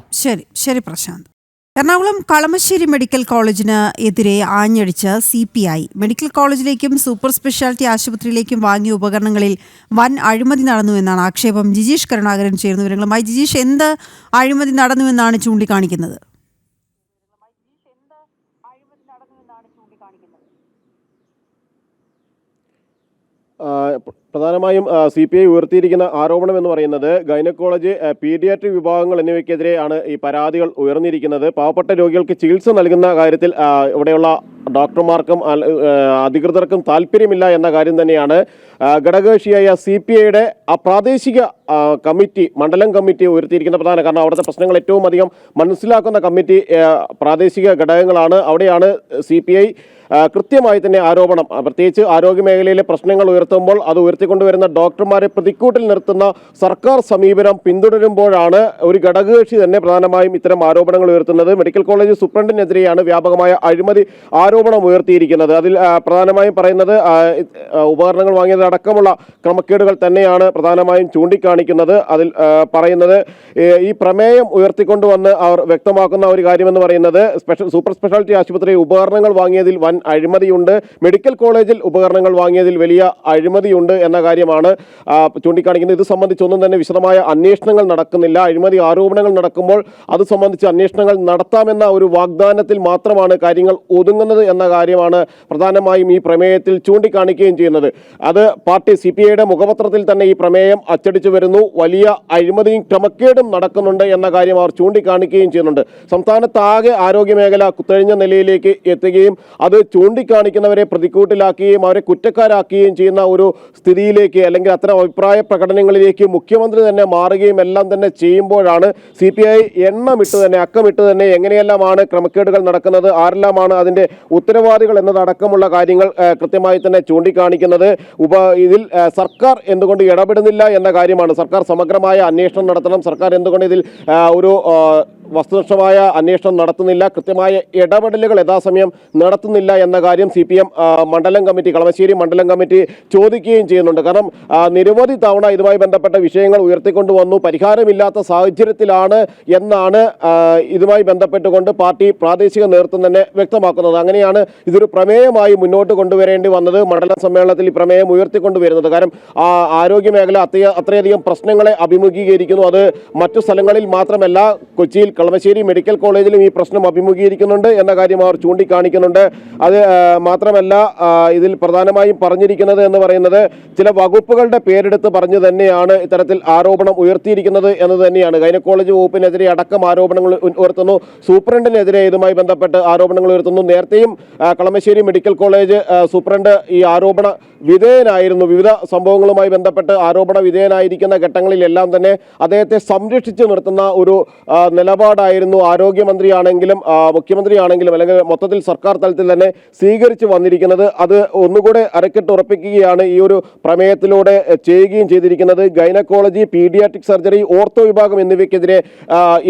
ശരി പ്രശാന്ത്. എറണാകുളം കളമശ്ശേരി മെഡിക്കൽ കോളേജിന് എതിരെ ആഞ്ഞടിച്ച് CPI മെഡിക്കൽ കോളേജിലേക്കും സൂപ്പർ സ്പെഷ്യാലിറ്റി ആശുപത്രിയിലേക്കും വാങ്ങിയ ഉപകരണങ്ങളിൽ വൻ അഴിമതി നടന്നു എന്നാണ് ആക്ഷേപം. ജിജീഷ് കരുണാകരൻ ചേർന്ന വിവരങ്ങളുമായി. ജിജീഷ്, എന്ത് അഴിമതി നടന്നുവെന്നാണ് ചൂണ്ടിക്കാണിക്കുന്നത്? പ്രധാനമായും CPI ഉയർത്തിയിരിക്കുന്ന ആരോപണം എന്ന് പറയുന്നത് ഗൈനക്കോളജി, പീഡിയാട്രിക് വിഭാഗങ്ങൾ എന്നിവയ്ക്കെതിരെയാണ് ഈ പരാതികൾ ഉയർന്നിരിക്കുന്നത്. പാവപ്പെട്ട രോഗികൾക്ക് ചികിത്സ നൽകുന്ന കാര്യത്തിൽ ഇവിടെയുള്ള ഡോക്ടർമാർക്കും അധികൃതർക്കും താല്പര്യമില്ല എന്ന കാര്യം തന്നെയാണ് ഘടകകക്ഷിയായ CPIയുടെ പ്രാദേശിക കമ്മിറ്റി, മണ്ഡലം കമ്മിറ്റി ഉയർത്തിയിരിക്കുന്ന പ്രധാന കാരണം അവിടുത്തെ പ്രശ്നങ്ങൾ ഏറ്റവും അധികം മനസ്സിലാക്കുന്ന കമ്മിറ്റി പ്രാദേശിക ഘടകങ്ങളാണ്. അവിടെയാണ് CPI കൃത്യമായി തന്നെ ആരോപണം, പ്രത്യേകിച്ച് ആരോഗ്യ മേഖലയിലെ പ്രശ്നങ്ങൾ ഉയർത്തുമ്പോൾ അത് ഉയർത്തിക്കൊണ്ടുവരുന്ന ഡോക്ടർമാരെ പ്രതിക്കൂട്ടിൽ നിർത്തുന്ന സർക്കാർ സമീപനം പിന്തുടരുമ്പോഴാണ് ഒരു ഘടകകക്ഷി തന്നെ പ്രധാനമായും ഇത്തരം ആരോപണങ്ങൾ ഉയർത്തുന്നത്. മെഡിക്കൽ കോളേജ് സൂപ്രണ്ടിനെതിരെയാണ് വ്യാപകമായ അഴിമതി ആരോപണം ഉയർത്തിയിരിക്കുന്നത്. അതിൽ പ്രധാനമായും പറയുന്നത് ഉപകരണങ്ങൾ വാങ്ങിയതടക്കമുള്ള ക്രമക്കേടുകൾ തന്നെയാണ് പ്രധാനമായും ചൂണ്ടിക്കാണിക്കുന്നത്. അതിൽ പറയുന്നത് ഈ പ്രമേയം ഉയർത്തിക്കൊണ്ടുവന്ന് അവർ വ്യക്തമാക്കുന്ന ഒരു കാര്യമെന്ന് പറയുന്നത് സൂപ്പർ സ്പെഷ്യാലിറ്റി ആശുപത്രി ഉപകരണങ്ങൾ വാങ്ങിയതിൽ വൻ അഴിമതിയുണ്ട്, മെഡിക്കൽ കോളേജിൽ ഉപകരണങ്ങൾ വാങ്ങിയതിൽ വലിയ അഴിമതിയുണ്ട് എന്ന കാര്യമാണ് ചൂണ്ടിക്കാണിക്കുന്നത്. ഇത് സംബന്ധിച്ചൊന്നും തന്നെ വിശദമായ അന്വേഷണങ്ങൾ നടക്കുന്നില്ല. അഴിമതി ആരോപണങ്ങൾ നടക്കുമ്പോൾ അത് സംബന്ധിച്ച് അന്വേഷണങ്ങൾ നടത്താമെന്ന ഒരു വാഗ്ദാനത്തിൽ മാത്രമാണ് കാര്യങ്ങൾ ഒതുങ്ങുന്നത് എന്ന കാര്യമാണ് പ്രധാനമായും ഈ പ്രമേയത്തിൽ ചൂണ്ടിക്കാണിക്കുകയും ചെയ്യുന്നത്. അത് പാർട്ടി CPIയുടെ മുഖപത്രത്തിൽ തന്നെ ഈ പ്രമേയം അച്ചടിച്ചു വരുന്നു. വലിയ അഴിമതിയും ക്രമക്കേടും നടക്കുന്നുണ്ട് എന്ന കാര്യം അവർ ചൂണ്ടിക്കാണിക്കുകയും ചെയ്യുന്നുണ്ട്. സംസ്ഥാനത്താകെ ആരോഗ്യ മേഖല കുത്തഴിഞ്ഞ നിലയിലേക്ക് എത്തുകയും അത് ചൂണ്ടിക്കാണിക്കുന്നവരെ പ്രതിക്കൂട്ടിലാക്കുകയും അവരെ കുറ്റക്കാരാക്കുകയും ചെയ്യുന്ന ഒരു സ്ഥിതിയിലേക്ക് അല്ലെങ്കിൽ അത്തരം അഭിപ്രായ പ്രകടനങ്ങളിലേക്ക് മുഖ്യമന്ത്രി തന്നെ മാറുകയും എല്ലാം തന്നെ ചെയ്യുമ്പോഴാണ് CPI എണ്ണമിട്ട് തന്നെ അക്കമിട്ട് തന്നെ എങ്ങനെയെല്ലാമാണ് ക്രമക്കേടുകൾ നടക്കുന്നത്, ആരെല്ലാമാണ് അതിൻ്റെ ഉത്തരവാദികൾ എന്നതടക്കമുള്ള കാര്യങ്ങൾ കൃത്യമായി തന്നെ ചൂണ്ടിക്കാണിക്കുന്നത്. ഇതിൽ സർക്കാർ എന്തുകൊണ്ട് ഇടപെടുന്നില്ല എന്ന കാര്യമാണ്. സർക്കാർ സമഗ്രമായ അന്വേഷണം നടത്തണം. സർക്കാർ എന്തുകൊണ്ട് ഇതിൽ ഒരു വസ്തുനിഷ്ഠമായ അന്വേഷണം നടത്തുന്നില്ല, കൃത്യമായ ഇടപെടലുകൾ യഥാസമയം നടത്തുന്നില്ല എന്ന കാര്യം CPM മണ്ഡലം കമ്മിറ്റി, കളമശ്ശേരി മണ്ഡലം കമ്മിറ്റി ചോദിക്കുകയും ചെയ്യുന്നുണ്ട്. കാരണം നിരവധി തവണ ഇതുമായി ബന്ധപ്പെട്ട വിഷയങ്ങൾ ഉയർത്തിക്കൊണ്ടുവന്നു, പരിഹാരമില്ലാത്ത സാഹചര്യത്തിലാണ് എന്നാണ് ഇതുമായി ബന്ധപ്പെട്ടുകൊണ്ട് പാർട്ടി പ്രാദേശിക നേതൃത്വം തന്നെ വ്യക്തമാക്കുന്നത്. അങ്ങനെയാണ് ഇതൊരു പ്രമേയമായി മുന്നോട്ട് കൊണ്ടുവരേണ്ടി വന്നത്. മണ്ഡലം സമ്മേളനത്തിൽ ഈ പ്രമേയം ഉയർത്തിക്കൊണ്ടുവരുന്നത് കാരണം ആരോഗ്യ മേഖല അത്രയധികം പ്രശ്നങ്ങളെ അഭിമുഖീകരിക്കുന്നു. അത് മറ്റു സ്ഥലങ്ങളിൽ മാത്രമല്ല, കൊച്ചിയിൽ കളമശ്ശേരി മെഡിക്കൽ കോളേജിലും ഈ പ്രശ്നം അഭിമുഖീകരിക്കുന്നുണ്ട് എന്ന കാര്യം അവർ ചൂണ്ടിക്കാണിക്കുന്നുണ്ട്. അത് മാത്രമല്ല, ഇതിൽ പ്രധാനമായും പറഞ്ഞിരിക്കുന്നത് എന്ന് പറയുന്നത് ചില വകുപ്പുകളുടെ പേരെടുത്ത് പറഞ്ഞു തന്നെയാണ് ഇത്തരത്തിൽ ആരോപണം ഉയർത്തിയിരിക്കുന്നത് എന്ന് തന്നെയാണ്. ഗൈനക്കോളജി വകുപ്പിനെതിരെ അടക്കം ആരോപണങ്ങൾ ഉയർത്തുന്നു, സൂപ്രണ്ടിനെതിരെ ഇതുമായി ബന്ധപ്പെട്ട് ആരോപണങ്ങൾ ഉയർത്തുന്നു. നേരത്തെയും കളമശ്ശേരി മെഡിക്കൽ കോളേജ് സൂപ്രണ്ട് ഈ ആരോപണ വിധേയനായിരുന്നു. വിവിധ സംഭവങ്ങളുമായി ബന്ധപ്പെട്ട് ആരോപണ വിധേയനായിരിക്കുന്ന ഘട്ടങ്ങളിലെല്ലാം തന്നെ അദ്ദേഹത്തെ സംരക്ഷിച്ചു നിർത്തുന്ന ഒരു നിലപാടായിരുന്നു ആരോഗ്യമന്ത്രിയാണെങ്കിലും മുഖ്യമന്ത്രിയാണെങ്കിലും അല്ലെങ്കിൽ മൊത്തത്തിൽ സർക്കാർ തലത്തിൽ തന്നെ സ്വീകരിച്ചു വന്നിരിക്കുന്നത്. അത് ഒന്നുകൂടെ അരക്കിട്ട് ഉറപ്പിക്കുകയാണ് ഈ ഒരു പ്രമേയത്തിലൂടെ ചെയ്യുകയും ചെയ്തിരിക്കുന്നത്. ഗൈനക്കോളജി, പീഡിയാട്രിക് സർജറി, ഓർത്തോ വിഭാഗം എന്നിവയ്ക്കെതിരെ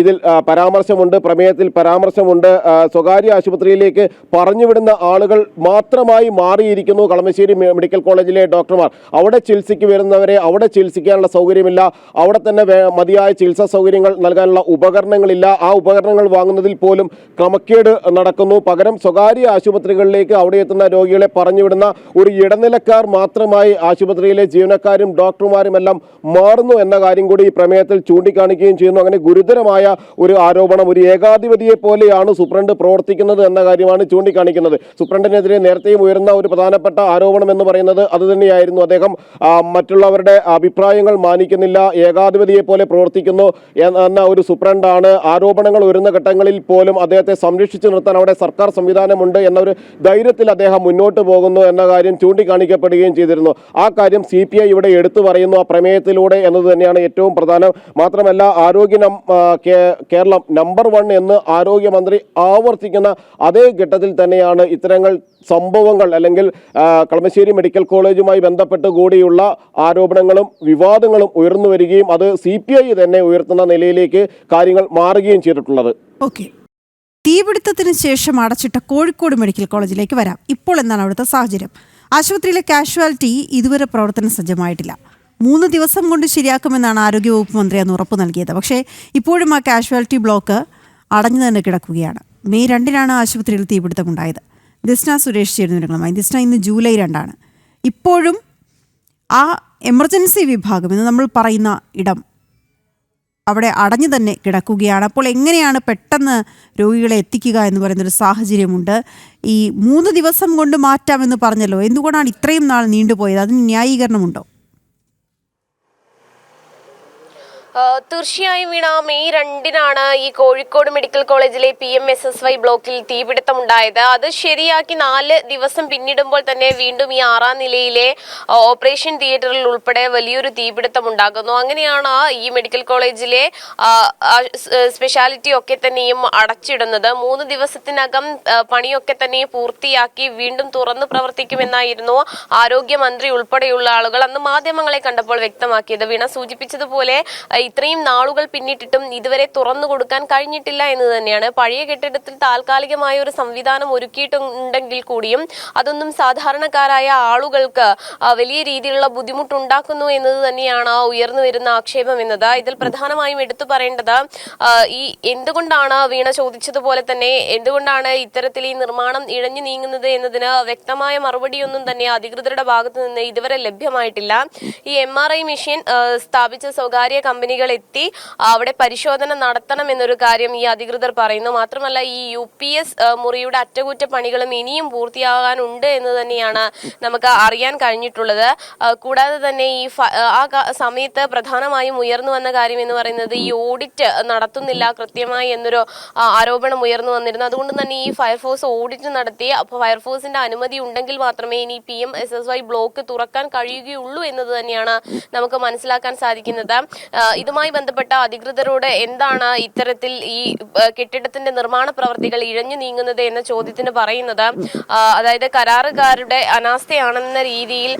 ഇതിൽ പരാമർശമുണ്ട്, പ്രമേയത്തിൽ പരാമർശമുണ്ട്. സ്വകാര്യ ആശുപത്രിയിലേക്ക് പറഞ്ഞുവിടുന്ന ആളുകൾ മാത്രമായി മാറിയിരിക്കുന്നു കളമശ്ശേരി മെഡിക്കൽ കോളേജിലെ ഡോക്ടർമാർ. അവിടെ ചികിത്സയ്ക്ക് വരുന്നവരെ അവിടെ ചികിത്സിക്കാനുള്ള സൗകര്യമില്ല, അവിടെ തന്നെ മതിയായ ചികിത്സാ സൗകര്യങ്ങൾ നൽകാനുള്ള ഉപകരണങ്ങളില്ല. ആ ഉപകരണങ്ങൾ വാങ്ങുന്നതിൽ പോലും ക്രമക്കേട് നടക്കുന്നു. പകരം സ്വകാര്യ ആശുപത്രികളിലേക്ക് അവിടെ എത്തുന്ന രോഗികളെ പറഞ്ഞുവിടുന്ന ഒരു ഇടനിലക്കാർ മാത്രമായി ആശുപത്രിയിലെ ജീവനക്കാരും ഡോക്ടർമാരും എല്ലാം മാറുന്നു എന്ന കാര്യം കൂടി ഈ പ്രമേയത്തിൽ ചൂണ്ടിക്കാണിക്കുകയും ചെയ്യുന്നു. അങ്ങനെ ഗുരുതരമായ ഒരു ആരോപണം, ഒരു ഏകാധിപതിയെ പോലെയാണ് സൂപ്രണ്ട് പ്രവർത്തിക്കുന്നത് എന്ന കാര്യമാണ് ചൂണ്ടിക്കാണിക്കുന്നത്. സൂപ്രണ്ടിനെതിരെ നേരത്തെയും ഉയർന്ന ഒരു പ്രധാനപ്പെട്ട ആരോപണം എന്ന് പറയുന്നത് അതുതന്നെയായിരുന്നു. അദ്ദേഹം മറ്റുള്ളവരുടെ അഭിപ്രായങ്ങൾ മാനിക്കുന്നില്ല, ഏകാധിപതിയെ പോലെ പ്രവർത്തിക്കുന്നു എന്ന ഒരു സൂപ്രണ്ടാണ്. ആരോപണങ്ങൾ ഉയർന്ന ഘട്ടങ്ങളിൽ പോലും അദ്ദേഹത്തെ സംരക്ഷിച്ചു നിർത്താൻ അവിടെ സർക്കാർ സംവിധാനമുണ്ട് എന്നൊരു ധൈര്യത്തിൽ അദ്ദേഹം മുന്നോട്ട് പോകുന്നു എന്ന കാര്യം ചൂണ്ടിക്കാണിക്കപ്പെടുകയും ചെയ്തിരുന്നു. ആ കാര്യം CPI ഇവിടെ എടുത്തു പറയുന്നു ആ പ്രമേയത്തിലൂടെ എന്നത് തന്നെയാണ് ഏറ്റവും പ്രധാനം. മാത്രമല്ല, കേരളം നമ്പർ 1 എന്ന് ആരോഗ്യമന്ത്രി ആവർത്തിക്കുന്ന അതേ ഘട്ടത്തിൽ തന്നെയാണ് ഇത്തരങ്ങൾ സംഭവങ്ങൾ അല്ലെങ്കിൽ കളമശ്ശേരി മെഡിക്കൽ കോളേജുമായി ബന്ധപ്പെട്ട് കൂടിയുള്ള ആരോപണങ്ങളും വിവാദങ്ങളും ഉയർന്നു വരികയും അത് CPI തന്നെ ഉയർത്തുന്ന നിലയിലേക്ക് കാര്യങ്ങൾ മാറുകയും ചെയ്തിട്ടുള്ളത്. ഓക്കെ, തീപിടുത്തത്തിന് ശേഷം അടച്ചിട്ട കോഴിക്കോട് മെഡിക്കൽ കോളേജിലേക്ക് വരാം. ഇപ്പോൾ എന്താണ് അവിടുത്തെ സാഹചര്യം? ആശുപത്രിയിലെ കാഷ്വാലിറ്റി ഇതുവരെ പ്രവർത്തന സജ്ജമായിട്ടില്ല. 3 ദിവസം കൊണ്ട് ശരിയാക്കുമെന്നാണ് ആരോഗ്യവകുപ്പ് മന്ത്രി അന്ന് ഉറപ്പ് നൽകിയത്. പക്ഷേ ഇപ്പോഴും ആ കാഷ്വാലിറ്റി ബ്ലോക്ക് അടഞ്ഞു തന്നെ കിടക്കുകയാണ്. മെയ് 2 ആശുപത്രിയിൽ തീപിടുത്തമുണ്ടായത്. ദിസ്ന സുരേഷ് ചേരുന്നവരുമായി. ദിസ്ന, ഇന്ന് ജൂലൈ 2. ഇപ്പോഴും ആ എമർജൻസി വിഭാഗം എന്ന് നമ്മൾ പറയുന്ന ഇടം അവിടെ അടഞ്ഞു തന്നെ കിടക്കുകയാണ്. അപ്പോൾ എങ്ങനെയാണ് പെട്ടെന്ന് രോഗികളെ എത്തിക്കുക എന്ന് പറയുന്നൊരു സാഹചര്യമുണ്ട്. ഈ 3 ദിവസം കൊണ്ട് മാറ്റാമെന്ന് പറഞ്ഞല്ലോ, എന്തുകൊണ്ടാണ് ഇത്രയും നാൾ നീണ്ടുപോയത്? അതിന് ന്യായീകരണമുണ്ടോ? തീർച്ചയായും വീണ, മെയ് 2-നാണ് ഈ കോഴിക്കോട് മെഡിക്കൽ കോളേജിലെ PMSSY ബ്ലോക്കിൽ തീപിടുത്തമുണ്ടായത്. അത് ശരിയാക്കി 4 ദിവസം പിന്നിടുമ്പോൾ തന്നെ വീണ്ടും ഈ 6ാം നിലയിലെ ഓപ്പറേഷൻ തിയേറ്ററിൽ ഉൾപ്പെടെ വലിയൊരു തീപിടുത്തം ഉണ്ടാകുന്നു. അങ്ങനെയാണ് ഈ മെഡിക്കൽ കോളേജിലെ സ്പെഷ്യാലിറ്റി ഒക്കെ തന്നെയും അടച്ചിടുന്നത്. 3 ദിവസത്തിനകം പണിയൊക്കെ തന്നെ പൂർത്തിയാക്കി വീണ്ടും തുറന്നു പ്രവർത്തിക്കുമെന്നായിരുന്നു ആരോഗ്യമന്ത്രി ഉൾപ്പെടെയുള്ള ആളുകൾ അന്ന് മാധ്യമങ്ങളെ കണ്ടപ്പോൾ വ്യക്തമാക്കിയത്. വീണ സൂചിപ്പിച്ചതുപോലെ ഇത്രയും നാളുകൾ പിന്നിട്ടിട്ടും ഇതുവരെ തുറന്നു കൊടുക്കാൻ കഴിഞ്ഞിട്ടില്ല എന്ന് തന്നെയാണ്. പഴയ കെട്ടിടത്തിൽ താൽക്കാലികമായ ഒരു സംവിധാനം ഒരുക്കിയിട്ടുണ്ടെങ്കിൽ കൂടിയും അതൊന്നും സാധാരണക്കാരായ ആളുകൾക്ക് വലിയ രീതിയിലുള്ള ബുദ്ധിമുട്ടുണ്ടാക്കുന്നു എന്നത് തന്നെയാണ് ഉയർന്നു വരുന്ന ആക്ഷേപം എന്നത്. ഇതിൽ പ്രധാനമായും എടുത്തു പറയേണ്ടത് ഈ എന്തുകൊണ്ടാണ് വീണ ചോദിച്ചതുപോലെ തന്നെ എന്തുകൊണ്ടാണ് ഇത്തരത്തിൽ ഈ നിർമ്മാണം ഇഴഞ്ഞു നീങ്ങുന്നത് എന്നതിന് വ്യക്തമായ മറുപടിയൊന്നും തന്നെ അധികൃതരുടെ ഭാഗത്തു നിന്ന് ഇതുവരെ ലഭ്യമായിട്ടില്ല. ഈ MRI മെഷീൻ സ്ഥാപിച്ച സ്വകാര്യ കമ്പനികൾ എത്തി അവിടെ പരിശോധന നടത്തണം എന്നൊരു കാര്യം ഈ അധികൃതർ പറയുന്നു. മാത്രമല്ല ഈ UPS മുറിയുടെ അറ്റകുറ്റപ്പണികളും ഇനിയും പൂർത്തിയാകാനുണ്ട് എന്ന് തന്നെയാണ് നമുക്ക് അറിയാൻ കഴിഞ്ഞിട്ടുള്ളത്. കൂടാതെ തന്നെ ഈ സമയത്ത് പ്രധാനമായും ഉയർന്നു വന്ന കാര്യം എന്ന് പറയുന്നത് ഈ ഓഡിറ്റ് നടത്തുന്നില്ല കൃത്യമായി എന്നൊരു ആരോപണം ഉയർന്നു വന്നിരുന്നു. അതുകൊണ്ട് തന്നെ ഈ ഫയർഫോഴ്സ് ഓഡിറ്റ് നടത്തി ഫയർഫോഴ്സിന്റെ അനുമതി ഉണ്ടെങ്കിൽ മാത്രമേ ഇനി PMSSY ബ്ലോക്ക് തുറക്കാൻ കഴിയുകയുള്ളൂ എന്നത് തന്നെയാണ് നമുക്ക് മനസ്സിലാക്കാൻ സാധിക്കുന്നത്. ഇതുമായി ബന്ധപ്പെട്ട അധികൃതരോട് എന്താണ് ഇത്തരത്തിൽ ഈ കെട്ടിടത്തിന്റെ നിർമ്മാണ പ്രവർത്തികൾ ഇഴഞ്ഞു നീങ്ങുന്നത് എന്ന ചോദ്യത്തിന് പറയുന്നത് അതായത് കരാറുകാരുടെ അനാസ്ഥയാണെന്ന രീതിയിൽ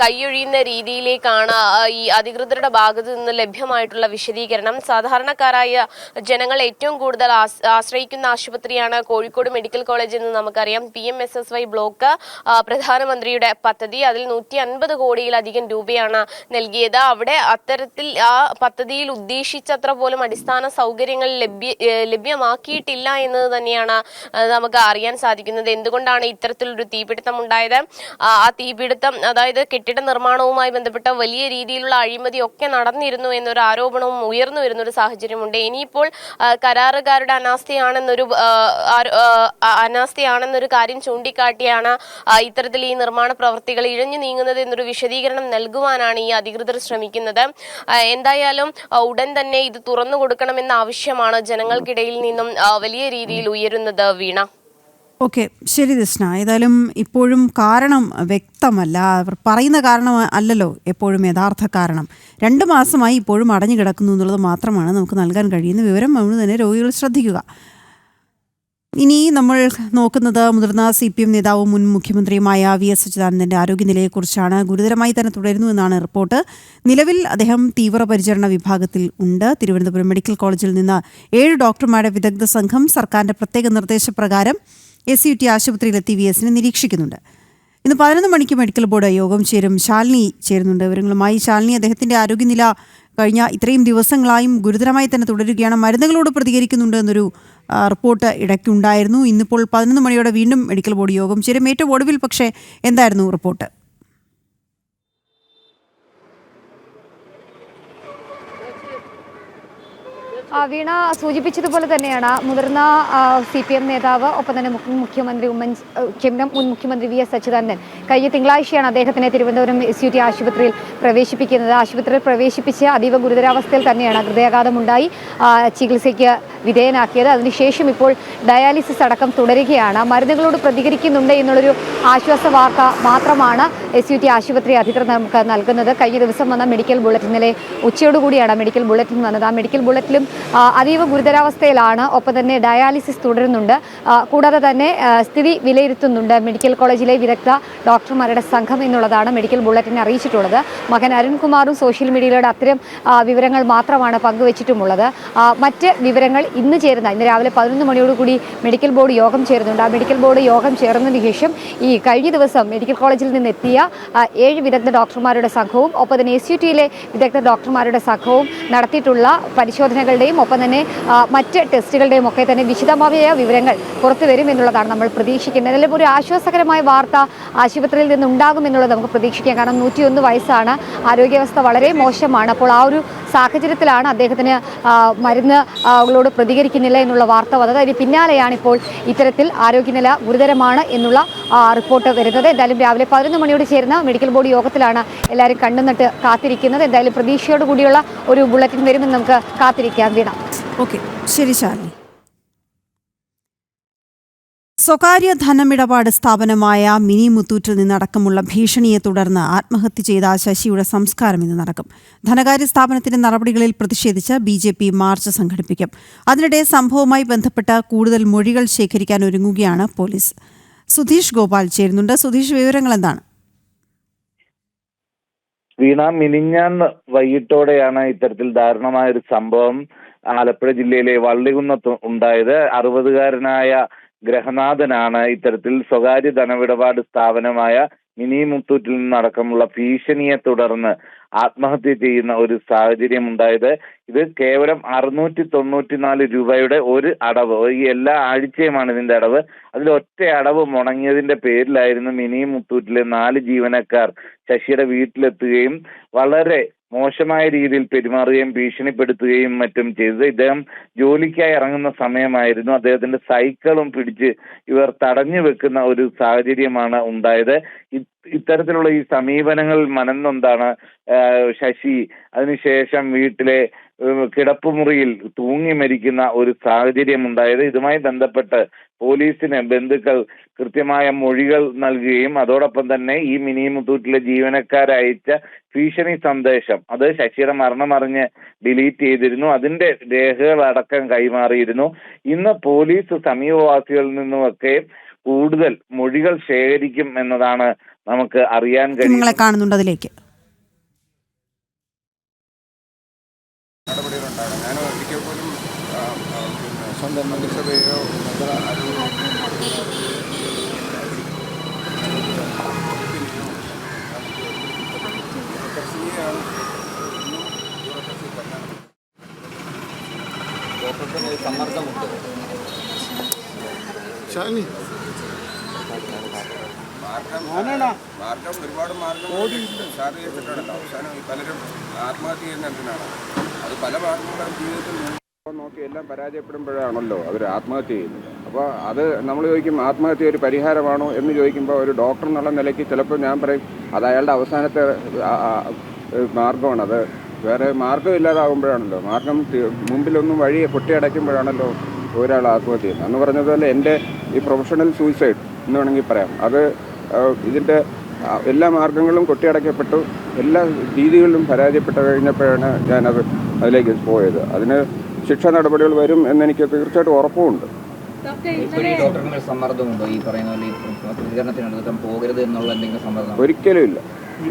കൈയൊഴിയുന്ന രീതിയിലേക്കാണ് ഈ അധികൃതരുടെ ഭാഗത്ത് നിന്ന് ലഭ്യമായിട്ടുള്ള വിശദീകരണം. സാധാരണക്കാരായ ജനങ്ങൾ ഏറ്റവും കൂടുതൽ ആശ്രയിക്കുന്ന ആശുപത്രിയാണ് കോഴിക്കോട് മെഡിക്കൽ കോളേജ് എന്ന് നമുക്കറിയാം. PMSSY ബ്ലോക്ക് പ്രധാനമന്ത്രിയുടെ പദ്ധതി, അതിൽ 150 കോടിയിലധികം രൂപയാണ് നൽകിയത്. അവിടെ അത്തരത്തിൽ ആ പദ്ധതിയിൽ ഉദ്ദേശിച്ചത്ര പോലും അടിസ്ഥാന സൗകര്യങ്ങൾ ലഭ്യമാക്കിയിട്ടില്ല എന്നത് തന്നെയാണ് നമുക്ക് അറിയാൻ സാധിക്കുന്നത്. എന്തുകൊണ്ടാണ് ഇത്തരത്തിലൊരു തീപിടുത്തം ഉണ്ടായത്? ആ തീപിടുത്തം അതായത് കെട്ടിട നിർമ്മാണവുമായി ബന്ധപ്പെട്ട വലിയ രീതിയിലുള്ള അഴിമതി ഒക്കെ നടന്നിരുന്നു എന്നൊരു ആരോപണവും ഉയർന്നു വരുന്ന ഒരു സാഹചര്യമുണ്ട്. ഇനിയിപ്പോൾ കരാറുകാരുടെ അനാസ്ഥയാണെന്നൊരു കാര്യം ചൂണ്ടിക്കാട്ടിയാണ് ഇത്തരത്തിൽ ഈ നിർമ്മാണ പ്രവർത്തികൾ ഇഴഞ്ഞു നീങ്ങുന്നത് എന്നൊരു വിശദീകരണം നൽകുവാനാണ് ഈ അധികൃതർ ശ്രമിക്കുന്നത്. എന്തായാലും ഉടൻ തന്നെ ഇത് തുറന്നു കൊടുക്കണമെന്ന ആവശ്യമാണ് ജനങ്ങൾക്കിടയിൽ നിന്നും വലിയ രീതിയിൽ ഉയരുന്നത്. വീണ, ഓക്കെ, ശരി ദസ്ന. ഏതായാലും ഇപ്പോഴും കാരണം വ്യക്തമല്ല. അവർ പറയുന്ന കാരണം അല്ലല്ലോ എപ്പോഴും യഥാർത്ഥ കാരണം. 2 മാസമായി ഇപ്പോഴും അടഞ്ഞു കിടക്കുന്നു എന്നുള്ളത് മാത്രമാണ് നമുക്ക് നൽകാൻ കഴിയുന്ന വിവരം. അതുകൊണ്ട് തന്നെ രോഗികൾ ശ്രദ്ധിക്കുക. ഇനി നമ്മൾ നോക്കുന്നത് മുതിർന്ന CPM നേതാവും മുൻ മുഖ്യമന്ത്രിയുമായ VS അച്യുതാനന്ദൻ്റെ ആരോഗ്യനിലയെക്കുറിച്ചാണ്. ഗുരുതരമായി തന്നെ തുടരുന്നു എന്നാണ് റിപ്പോർട്ട്. നിലവിൽ അദ്ദേഹം തീവ്രപരിചരണ വിഭാഗത്തിൽ ഉണ്ട്. തിരുവനന്തപുരം മെഡിക്കൽ കോളേജിൽ നിന്ന് 7 ഡോക്ടർമാരുടെ വിദഗ്ധ സംഘം സർക്കാരിൻ്റെ പ്രത്യേക നിർദ്ദേശപ്രകാരം SUT ആശുപത്രിയിലെത്തി VSനെ നിരീക്ഷിക്കുന്നുണ്ട്. ഇന്ന് 11 മണിക്ക് മെഡിക്കൽ ബോർഡ് യോഗം ചേരും. ശാലിനി ചേരുന്നുണ്ട് വിവരങ്ങളുമായി. ശാലിനി, അദ്ദേഹത്തിൻ്റെ ആരോഗ്യനില കഴിഞ്ഞ ഇത്രയും ദിവസങ്ങളായും ഗുരുതരമായി തന്നെ തുടരുകയാണ്. മരുന്നുകളോട് പ്രതികരിക്കുന്നുണ്ട് എന്നൊരു റിപ്പോർട്ട് ഇടയ്ക്കുണ്ടായിരുന്നു. ഇന്നിപ്പോൾ 11 മണിയോടെ വീണ്ടും മെഡിക്കൽ ബോർഡ് യോഗം ചേരും. ഏറ്റവും ഒടുവിൽ പക്ഷേ എന്തായിരുന്നു റിപ്പോർട്ട്? വീണ സൂചിപ്പിച്ചതുപോലെ തന്നെയാണ് മുതിർന്ന CPM നേതാവ് ഒപ്പം തന്നെ മുൻ മുഖ്യമന്ത്രി VS അച്യുതാനന്ദൻ കഴിഞ്ഞ തിങ്കളാഴ്ചയാണ് അദ്ദേഹത്തിനെ തിരുവനന്തപുരം SUT ആശുപത്രിയിൽ പ്രവേശിപ്പിക്കുന്നത്. ആശുപത്രിയിൽ പ്രവേശിപ്പിച്ച് അതീവ ഗുരുതരാവസ്ഥയിൽ തന്നെയാണ് ഹൃദയാഘാതമുണ്ടായി ചികിത്സയ്ക്ക് വിധേയനാക്കിയത്. അതിനുശേഷം ഇപ്പോൾ ഡയാലിസിസ് അടക്കം തുടരുകയാണ്. മരുന്നുകളോട് പ്രതികരിക്കുന്നുണ്ട് എന്നുള്ളൊരു ആശ്വാസ വാർത്ത മാത്രമാണ് SUT ആശുപത്രി അധികൃതർ നമുക്ക് നൽകുന്നത്. കഴിഞ്ഞ ദിവസം വന്ന മെഡിക്കൽ ബുള്ളറ്റിൻ, ഇന്നലെ ഉച്ചയോടുകൂടിയാണ് മെഡിക്കൽ ബുള്ളറ്റിൻ വന്നത്. ആ മെഡിക്കൽ ബുള്ളറ്റിലും അതീവ ഗുരുതരാവസ്ഥയിലാണ്. ഒപ്പം തന്നെ ഡയാലിസിസ് തുടരുന്നുണ്ട്. കൂടാതെ തന്നെ സ്ഥിതി വിലയിരുത്തുന്നുണ്ട് മെഡിക്കൽ കോളേജിലെ വിദഗ്ധ ഡോക്ടർമാരുടെ സംഘം എന്നുള്ളതാണ് മെഡിക്കൽ ബുള്ളറ്റിനെ അറിയിച്ചിട്ടുള്ളത്. മകൻ അരുൺകുമാറും സോഷ്യൽ മീഡിയയിലൂടെ അത്തരം വിവരങ്ങൾ മാത്രമാണ് പങ്കുവച്ചിട്ടുമുള്ളത്. മറ്റ് വിവരങ്ങൾ ഇന്ന് രാവിലെ 11 മണിയോടുകൂടി മെഡിക്കൽ ബോർഡ് യോഗം ചേരുന്നുണ്ട്. ആ മെഡിക്കൽ ബോർഡ് യോഗം ചേർന്നതിന് ശേഷം ഈ കഴിഞ്ഞ ദിവസം മെഡിക്കൽ കോളേജിൽ നിന്നെത്തിയ 7 വിദഗ്ധ ഡോക്ടർമാരുടെ സംഘവും ഒപ്പം തന്നെ SUTയിലെ വിദഗ്ധ ഡോക്ടർമാരുടെ സംഘവും നടത്തിയിട്ടുള്ള പരിശോധനകളുടെയും ചികിത്സയുടെയും ഒപ്പം തന്നെ മറ്റ് ടെസ്റ്റുകളുടെയും ഒക്കെ തന്നെ വിശദമായ വിവരങ്ങൾ പുറത്തു വരും എന്നുള്ളതാണ് നമ്മൾ പ്രതീക്ഷിക്കുന്നത്. അതിലും ഒരു ആശ്വാസകരമായ വാർത്ത ആശുപത്രിയിൽ നിന്നുണ്ടാകുമെന്നുള്ളത് നമുക്ക് പ്രതീക്ഷിക്കാം. കാരണം 101 വയസ്സാണ്, ആരോഗ്യാവസ്ഥ വളരെ മോശമാണ്. അപ്പോൾ ആ ഒരു സാഹചര്യത്തിലാണ് അദ്ദേഹത്തിന് മരുന്നുകളോട് പ്രതികരിക്കുന്നില്ല എന്നുള്ള വാർത്ത വന്നത്. അതിന് പിന്നാലെയാണ് ഇപ്പോൾ ഇത്തരത്തിൽ ആരോഗ്യനില ഗുരുതരമാണ് എന്നുള്ള റിപ്പോർട്ട് വരുന്നത്. എന്തായാലും രാവിലെ 11 മണിയോട് ചേർന്ന മെഡിക്കൽ ബോർഡ് യോഗത്തിലാണ് എല്ലാവരും കണ്ണുനട്ട് കാത്തിരിക്കുന്നത്. എന്തായാലും പ്രതീക്ഷയോട് കൂടിയുള്ള ഒരു ബുള്ളറ്റിൻ വരുമെന്ന് നമുക്ക് കാത്തിരിക്കാം. വീണ. ഓക്കെ, ശരി ശാലിനി. സ്വകാര്യ ധനമിടപാട് സ്ഥാപനമായ മിനി മുത്തൂറ്റിൽ നിന്നടക്കമുള്ള ഭീഷണിയെ തുടർന്ന് ആത്മഹത്യ ചെയ്ത ശശിയുടെ സംസ്കാരം ഇന്ന് നടക്കും. ധനകാര്യ സ്ഥാപനത്തിന്റെ നടപടികളിൽ പ്രതിഷേധിച്ച് BJP മാർച്ച് സംഘടിപ്പിക്കും. അതിനിടെ സംഭവവുമായി ബന്ധപ്പെട്ട കൂടുതൽ മൊഴികൾ ശേഖരിക്കാൻ ഒരുങ്ങുകയാണ് പോലീസ്. സുധീഷ് ഗോപാൽ ചേരുന്നുണ്ട്. സുധീഷ്, വിവരങ്ങൾ എന്താണ്? വീണ, മിനിഞ്ഞാന്ന് വൈകിട്ടോടെയാണ് ഇത്തരത്തിൽ ദാരുണമായ ഒരു സംഭവം ആലപ്പുഴ ജില്ലയിലെ വള്ളികുന്നത്ത് ഉണ്ടായത്. 60-കാരനായ ഗ്രഹനാഥനാണ് ഇത്തരത്തിൽ സ്വകാര്യ ധനമിടപാട് സ്ഥാപനമായ മിനി മുത്തൂറ്റിൽ നിന്നടക്കമുള്ള ഭീഷണിയെ തുടർന്ന് ആത്മഹത്യ ചെയ്യുന്ന ഒരു സാഹചര്യം ഉണ്ടായത്. ഇത് കേവലം 694 രൂപയുടെ ഒരു അടവ്, ഈ എല്ലാ ആഴ്ചയുമാണ് ഇതിന്റെ അടവ്. അതിൽ ഒറ്റ അടവ് മുടങ്ങിയതിന്റെ പേരിലായിരുന്നു മിനി മുത്തൂറ്റിലെ 4 ജീവനക്കാർ ശശിയുടെ വീട്ടിലെത്തുകയും വളരെ മോശമായ രീതിയിൽ പെരുമാറുകയും ഭീഷണിപ്പെടുത്തുകയും മറ്റും ചെയ്തത്. ഇദ്ദേഹം ജോലിക്കായി ഇറങ്ങുന്ന സമയമായിരുന്നു. അദ്ദേഹത്തിന്റെ സൈക്കിളും പിടിച്ച് ഇവർ തടഞ്ഞു വെക്കുന്ന ഒരു സാഹചര്യമാണ് ഉണ്ടായത്. ഇത്തരത്തിലുള്ള ഈ സമീപനങ്ങൾ മനംനൊന്താണ് ശശി അതിനുശേഷം വീട്ടിലെ കിടപ്പുമുറിയിൽ തൂങ്ങി മരിക്കുന്ന ഒരു സാഹചര്യം ഉണ്ടായത്. ഇതുമായി ബന്ധപ്പെട്ട് പോലീസിന് ബന്ധുക്കൾ കൃത്യമായ മൊഴികൾ നൽകുകയും അതോടൊപ്പം തന്നെ ഈ മിനി മുത്തൂറ്റിലെ ജീവനക്കാരയച്ച ഭീഷണി സന്ദേശം അത് ശശിയുടെ മരണമറിഞ്ഞ് ഡിലീറ്റ് ചെയ്തിരുന്നു. അതിന്റെ രേഖകളടക്കം കൈമാറിയിരുന്നു. ഇന്ന് പോലീസ് സമീപവാസികളിൽ നിന്നുമൊക്കെ കൂടുതൽ മൊഴികൾ ശേഖരിക്കും എന്നതാണ് നമുക്ക് അറിയാൻ കഴിയുന്നത്. കാണുന്നുണ്ട് അതിലേക്ക് നടപടികളുണ്ടാകണം. ഞാൻ ഒരിക്കൽ പോലും സ്വന്തം മന്ത്രിസഭയോ സമ്മർദ്ദമുണ്ട്. മാർഗം ഒരുപാട് മാർഗം സാധ്യതയിട്ടിട്ടുണ്ടല്ലോ. അവസാനം പലരും ആത്മഹത്യ ചെയ്യുന്ന എന്തിനാണ്? അത് പല മാർഗങ്ങളും ജീവിതത്തിൽ നോക്കി എല്ലാം പരാജയപ്പെടുമ്പോഴാണല്ലോ അവർ ആത്മഹത്യ ചെയ്യുന്നത്. അപ്പോൾ അത് നമ്മൾ ചോദിക്കും ആത്മഹത്യ ഒരു പരിഹാരമാണോ എന്ന് ചോദിക്കുമ്പോൾ ഒരു ഡോക്ടർ എന്നുള്ള നിലയ്ക്ക് ചിലപ്പോൾ ഞാൻ പറയും അത് അയാളുടെ അവസാനത്തെ മാർഗമാണ്. അത് വേറെ മാർഗം ഇല്ലാതാകുമ്പോഴാണല്ലോ, മാർഗം മുമ്പിലൊന്നും വഴിയെ പൊട്ടിയടയ്ക്കുമ്പോഴാണല്ലോ ഒരാൾ ആത്മഹത്യ ചെയ്യുന്നത്. എന്ന് പറഞ്ഞതുപോലെ എൻ്റെ ഈ പ്രൊഫഷണൽ സൂയിസൈഡ് എന്ന് വേണമെങ്കിൽ പറയാം. അത് ഇതിൻ്റെ എല്ലാ മാർഗങ്ങളും കൊട്ടിയടയ്ക്കപ്പെട്ടു, എല്ലാ രീതികളിലും പരാജയപ്പെട്ട് കഴിഞ്ഞപ്പോഴാണ് ഞാനത് അതിലേക്ക് പോയത്. അതിന് ശിക്ഷാ നടപടികൾ വരും എന്നെനിക്ക് തീർച്ചയായിട്ടും ഉറപ്പുമുണ്ട്. ഒരിക്കലും ഇല്ല.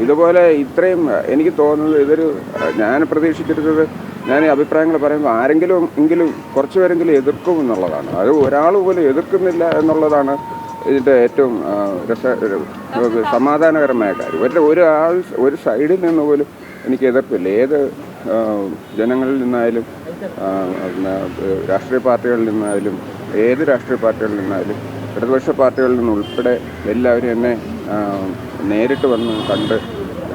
ഇതുപോലെ ഇത്രയും എനിക്ക് തോന്നുന്നത് ഇതൊരു ഞാൻ പ്രതീക്ഷിച്ചിരുന്നത്, ഞാൻ അഭിപ്രായങ്ങൾ പറയുമ്പോൾ ആരെങ്കിലും എങ്കിലും കുറച്ച് പേരെങ്കിലും എതിർക്കും എന്നുള്ളതാണ്. അത് ഒരാൾ പോലും എതിർക്കുന്നില്ല എന്നുള്ളതാണ് ഇതിൻ്റെ ഏറ്റവും സമാധാനകരമായ കാര്യം. ഒരാൾ ഒരു സൈഡിൽ നിന്ന് പോലും എനിക്ക് എതിർപ്പില്ല. ഏത് ജനങ്ങളിൽ നിന്നായാലും രാഷ്ട്രീയ പാർട്ടികളിൽ നിന്നായാലും ഏത് രാഷ്ട്രീയ പാർട്ടികളിൽ നിന്നായാലും ഇടതുപക്ഷ പാർട്ടികളിൽ നിന്നുൾപ്പെടെ എല്ലാവരും എന്നെ നേരിട്ട് വന്ന് കണ്ട്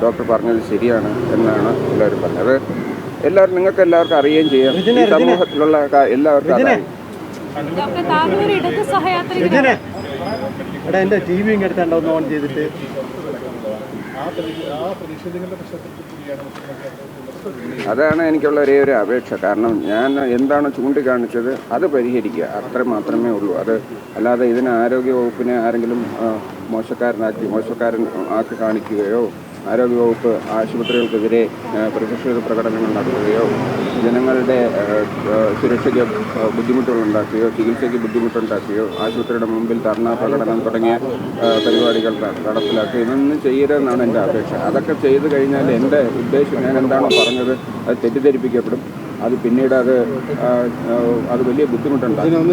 ഡോക്ടർ പറഞ്ഞത് ശരിയാണ് എന്നാണ് എല്ലാവരും പറഞ്ഞത്. എല്ലാവരും നിങ്ങൾക്ക് എല്ലാവർക്കും അറിയുകയും ചെയ്യാം, ഈ സമൂഹത്തിലുള്ള എല്ലാവർക്കും അറിയാം. എൻ്റെ ടി വി എടുത്താണ്ടോ ഒന്ന് ഓൺ ചെയ്തിട്ട് അതാണ് എനിക്കുള്ള ഒരേ ഒരു അപേക്ഷ. കാരണം ഞാൻ എന്താണ് ചൂണ്ടിക്കാണിച്ചത് അത് പരിഹരിക്കുക, അത്ര മാത്രമേ ഉള്ളൂ. അത് അല്ലാതെ ഇതിന് ആരോഗ്യവകുപ്പിനെ ആരെങ്കിലും മോശക്കാരൻ ആക്കി കാണിക്കുകയോ ആരോഗ്യവകുപ്പ് ആശുപത്രികൾക്കെതിരെ പ്രതിഷേധ പ്രകടനങ്ങൾ നടത്തുകയോ ജനങ്ങളുടെ സുരക്ഷയ്ക്ക് ബുദ്ധിമുട്ടുകളുണ്ടാക്കുകയോ ചികിത്സയ്ക്ക് ബുദ്ധിമുട്ടുണ്ടാക്കുകയോ ആശുപത്രിയുടെ മുമ്പിൽ ധർണാ പ്രകടനം തുടങ്ങിയ പരിപാടികൾ നടപ്പിലാക്കുക ഇതൊന്നും ചെയ്യരുതെന്നാണ് എൻ്റെ അപേക്ഷ. അതൊക്കെ ചെയ്തു കഴിഞ്ഞാൽ എൻ്റെ ഉദ്ദേശം ഞാൻ എന്താണോ പറഞ്ഞത് അത് തെറ്റിദ്ധരിപ്പിക്കപ്പെടും. അത് പിന്നീട് അത് വലിയ ബുദ്ധിമുട്ടുണ്ടാകും.